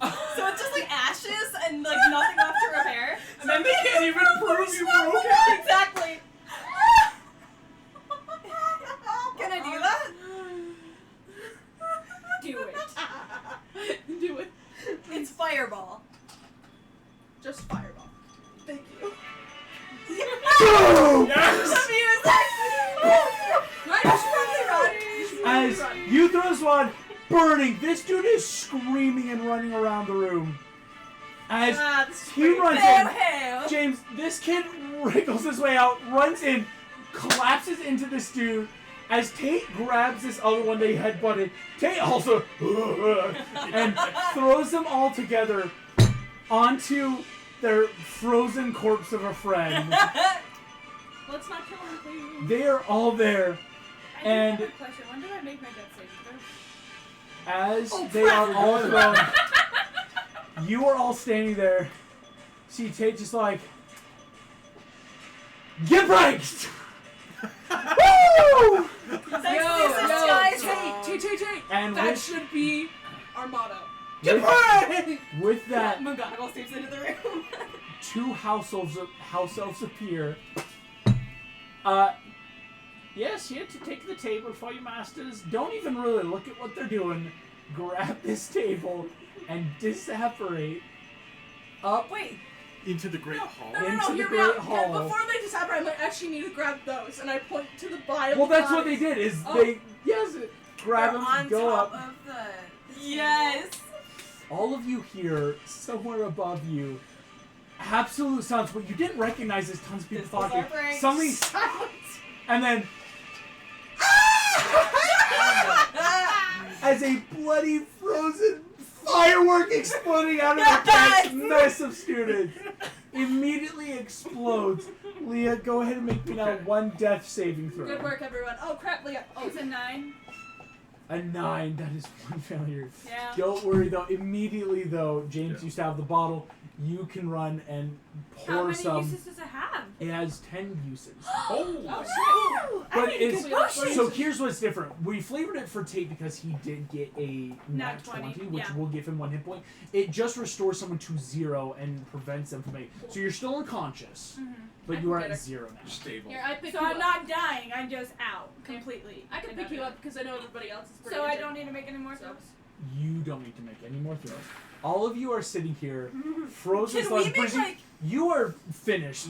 So it's just, like, ashes and, like, nothing left to repair? And then they can't even prove you broke it. Exactly. Can I do that? Do it. Do it. It's fireball. Just fireball. Thank you. Boom! Yes! Right, you should probably run. You should probably As run. you throw this one, burning, this dude is screaming and running around the room. As That's he runs Bam, in, ham. James, this kid wriggles his way out, runs in, collapses into this dude. As Tate grabs this other one they headbutted, Tate also and throws them all together onto their frozen corpse of a friend. Let's not kill him, please. They are all there. I do And- have a question. When do I make my death saving throw? As they are all thrown, you are all standing there. See Tate just like, get pranked! Woo! Tate. And That with, should be our motto. with that, McGonagall steps into the room. two house elves appear. Yes, here to take the table for you masters. Don't even really look at what they're doing. Grab this table and disapparate up Into the Great Hall. No, into the hear me Great out. Hall. Yeah, before they decide, I'm like, actually need to grab those, and I point to the vial. Well, that's what they did. Is they grab They're them, on go top up. of the Yes. All of you hear somewhere above you absolute silence. What you didn't recognize is tons of people This was our talking. prank. Suddenly silence, and then as a bloody frozen firework exploding out of the next mess of students immediately explodes. Leah, go ahead and make me now one death saving throw. Good work, everyone. Oh crap, Leah. Oh, It's a 9. A 9. That is one failure. Yeah. Don't worry though. Immediately though, James used to have the bottle. You can run and How pour many some. uses does it have? It has 10 uses. Oh, But I it's need potions. so here's what's different. We flavored it for Tate because he did get a nat 20, 20, which yeah. will give him 1 hit point. It just restores someone to 0 and prevents them from making. So you're still unconscious, but you are at 0 now. stable. Here, I pick So you I'm up. not dying. I'm just out completely. I can pick you up because I know everybody else is pretty So I injured. don't need to make any more So- throws. You don't need to make any more throws. All of you are sitting here, frozen. Can we make, Brizzy, like- you are finished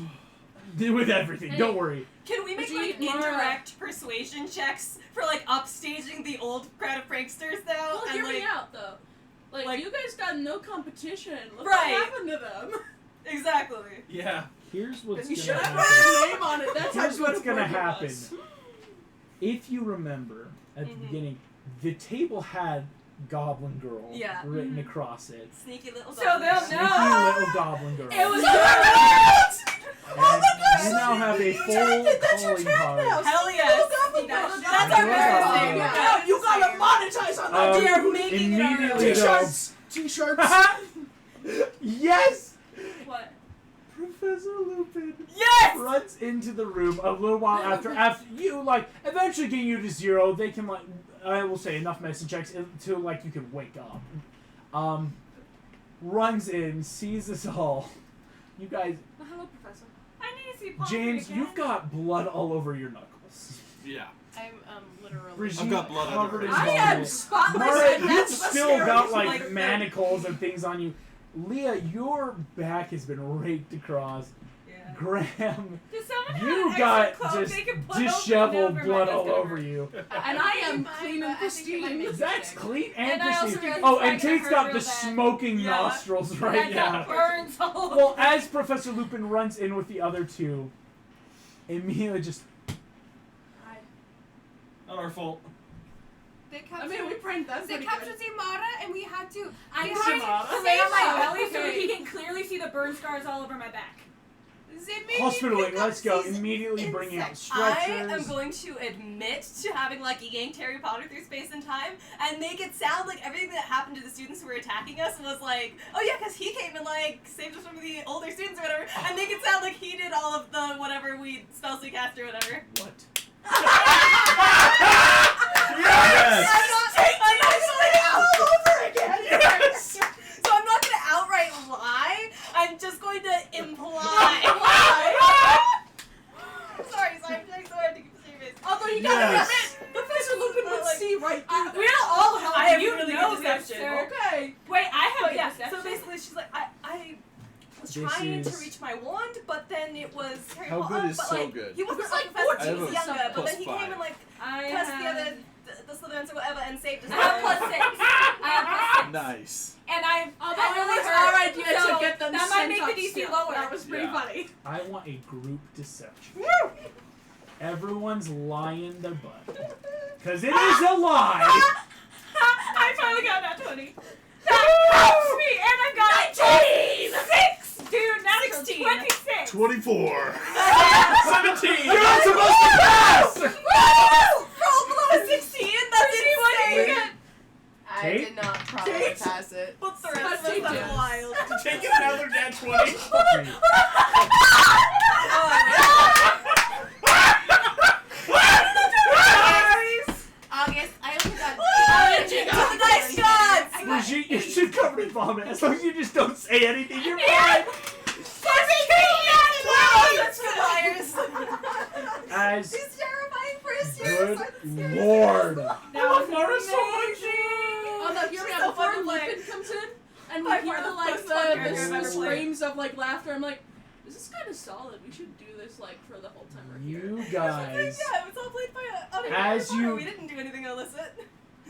with everything. Don't worry. Can we make like Mara. indirect persuasion checks for like upstaging the old crowd of pranksters though? Well, and hear like me out though. Like you guys got no competition. Look Right. what happened to them. exactly. Yeah. Here's what's You should gonna have happen. put your name on it. That's Here's how what's good gonna of work it happen. was. If you remember at the beginning, the table had Goblin Girl Yeah. written across it. Sneaky little So dog. they'll Sneaky know. little Goblin Girl. It was And you now have a full calling card. Hell yes. That's our Yeah. business name. Yeah. You gotta monetize on that. We are making it our own. Immediately though. T-shirts. Yes! What? Professor Lupin Yes! runs into the room a little while after you like eventually getting you to 0. They can like I will say enough medicine checks until like you can wake up. Runs in, sees this all. You guys, Hello, Professor. I need to see Paul James, again. you've got blood all over your knuckles. Yeah. I'm literally. Brigitte I've got blood covered in everywhere. I am vomit. spotless, Mara, and you've that's the still got scariest like thing. manacles and things on you. Leah, your back has been raked across. Graham, Does someone you have an got extra cloak just they can put over disheveled over my blood desk all cover? over you. And I am Fine, clean but and I think it might pristine. make Zach's clean and And I also pristine. realized Oh, it's and not gonna Tate's hurt got real the bad. smoking Yeah. nostrils right I got now. burns all over. Well, as Professor Lupin runs in with the other two, Emilia just Not our fault. They I mean, we pranked them They pretty captured good. Zimara, and we had to. I'm we trying had to lay on my Sarah. belly so Okay. he can clearly see the burn scars all over my back. They made me hospitaling. pick up Let's go. these Immediately bringing out insects. I stretchers. am going to admit to having like yanked Harry Potter through space and time and make it sound like everything that happened to the students who were attacking us was like, oh yeah, because he came and like saved us from the older students or whatever, and make it sound like he did all of the whatever spells we cast or whatever. What? Yes! I'm not saying all over again. Yes. So I'm not gonna outright lie. I'm just going to imply. Sorry, I'm trying so hard to keep a straight face. Although you Yes. gotta admit, Professor Lupin would Like, see right through We that. don't all help I have you really know good this, deception. sir. Okay. Wait, I have But good yeah, deception. so basically she's like, I was This trying to is- reach my wand, but then it was Harry How Potter. good is but, so like, good? He wasn't It was like like professor, he 14 was younger, but plus then he came 5. and like I cussed have, the other the Slytherins or whatever and saved us. I have +6. I have +6. Nice. And I Although I it really was hurt, our idea so to get them that might sent make up the DC still. lower. That was pretty Yeah. funny. I want a group deception. Everyone's lying their butt. Because it is a lie. I finally got that 20. That helps me, and I've got 6. Dude, natural 16. 26. 24. 17! You're not supposed to pass! Roll below a 16. That's insane. I Kate? did not probably Kate? pass it. What's the That's rest of Kate us? does. Wild. Take it another nat 20. August, I only got The nice shots. Brigitte, you're just covered in vomit. As long as you just don't say anything, you're fine. That's for liars. As He's terrifying for his good years. lord. That was Mara so much. Oh no, hear me She's out. so Before fun to play. Lupin comes in and we By hear far the like most fun character I've the ever played. screams of like laughter, I'm like, this is kind of solid. We should do this like for the whole time we're here. You guys, Yeah, it was all played by a As you- We didn't do anything illicit.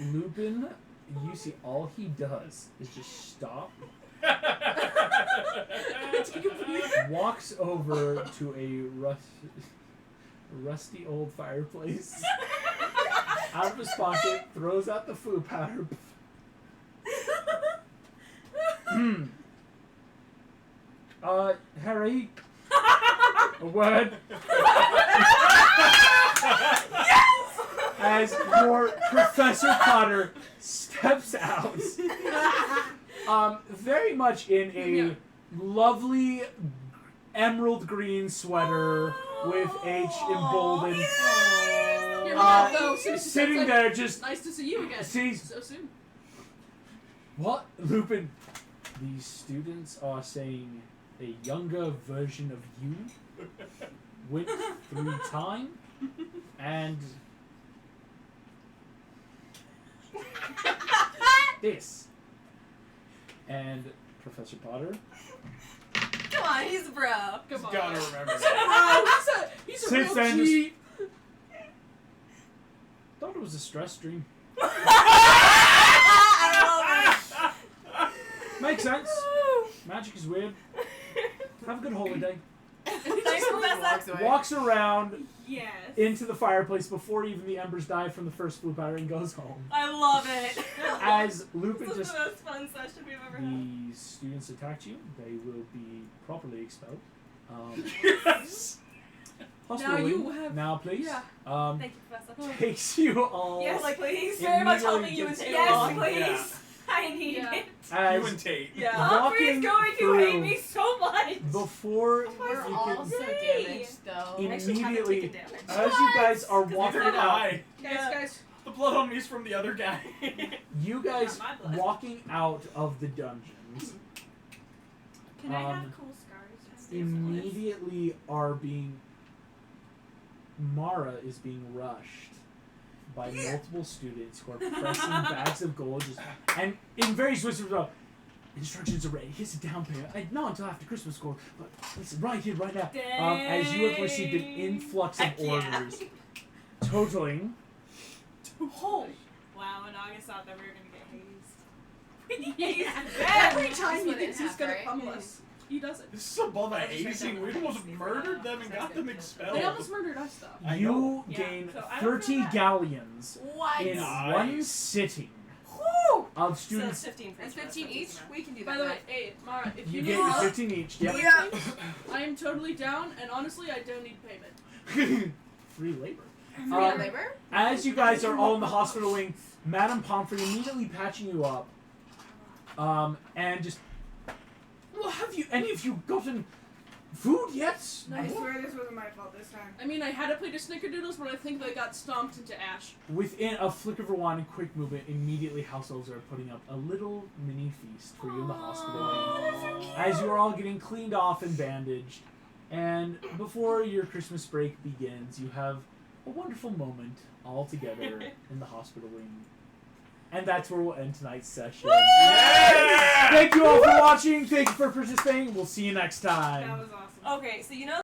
Lupin, you see all he does is just stop, walks over to a rusty old fireplace, out of his pocket, throws out the food powder. Harry, a word. As your Professor Potter steps out, very much in a lovely emerald green sweater with H emboldened, Hear me out though. Seriously, sitting it's like, there just nice to see you again. sees So soon. what Lupin. These students are saying a younger version of you went through time and this. And Professor Potter Come on, he's a bro. Come on. Gotta remember that. Oh, he's a Since real then, G. thought it was a stress dream. I Makes sense. Magic is weird. Have a good holiday. love it. Thanks, Professor. Walks around Yes. into the fireplace before even the embers die from the first blue powder and goes home. I love it. As Lupin This is just the most fun session we've ever had. the students attacked you, they will be properly expelled. Yes. Hospital you wing, have- now please. yeah. Thank you, Professor. Takes you all Yes, Like, please. very much Immediately helping you and gets- Taylor Yes, along. please. I need Yeah. it. You as and Tate. Yeah. Humphrey's walking going to through hate me so much. before We're you all can so Yay. damaged though. In- I actually haven't Immediately, taken damage. as you guys are Neither walking did out, I. Guys, The blood on me is from the other guy. you guys Not my blood. walking out of the dungeons Can I Um, have cool scars? immediately are being Mara is being rushed by multiple students who are pressing bags of gold and in various whispers about instructions are ready. Here's a down payment. Not until after Christmas score, but listen, right here, right now. As you have received an influx of Heck yeah. orders totaling Oh. Wow, and August thought that we were gonna get hazed. every That's time he what it thinks he's half, gonna right? pummel us, he doesn't. This is above a hazing. We almost murdered them and got them expelled. They almost murdered us though. I you know. Yeah, gain so I don't 30 feel bad. galleons What? in Nice. one sitting Whew. of So students. 15 for It's each of us, 15 that's each. easy We can do that. By the way, math. hey, Mara, if You you get need your help, 15 each. Yep. I am totally down, and honestly, I don't need payment. Free labor. Free Um, labor? As you guys are all in the hospital wing, Madame Pomfrey immediately patching you up, and just, well, have you any of you gotten food yet? I swear this wasn't my fault this time. I mean, I had a plate of snickerdoodles, but I think they got stomped into ash. Within a flick of a wand and quick movement, immediately house elves are putting up a little mini feast for you in the hospital wing. As you are all getting cleaned off and bandaged, and before your Christmas break begins, you have a wonderful moment all together in the hospital wing. And that's where we'll end tonight's session. Yeah! Thank you all for watching. Thank you for participating. We'll see you next time. That was awesome. Okay, so you know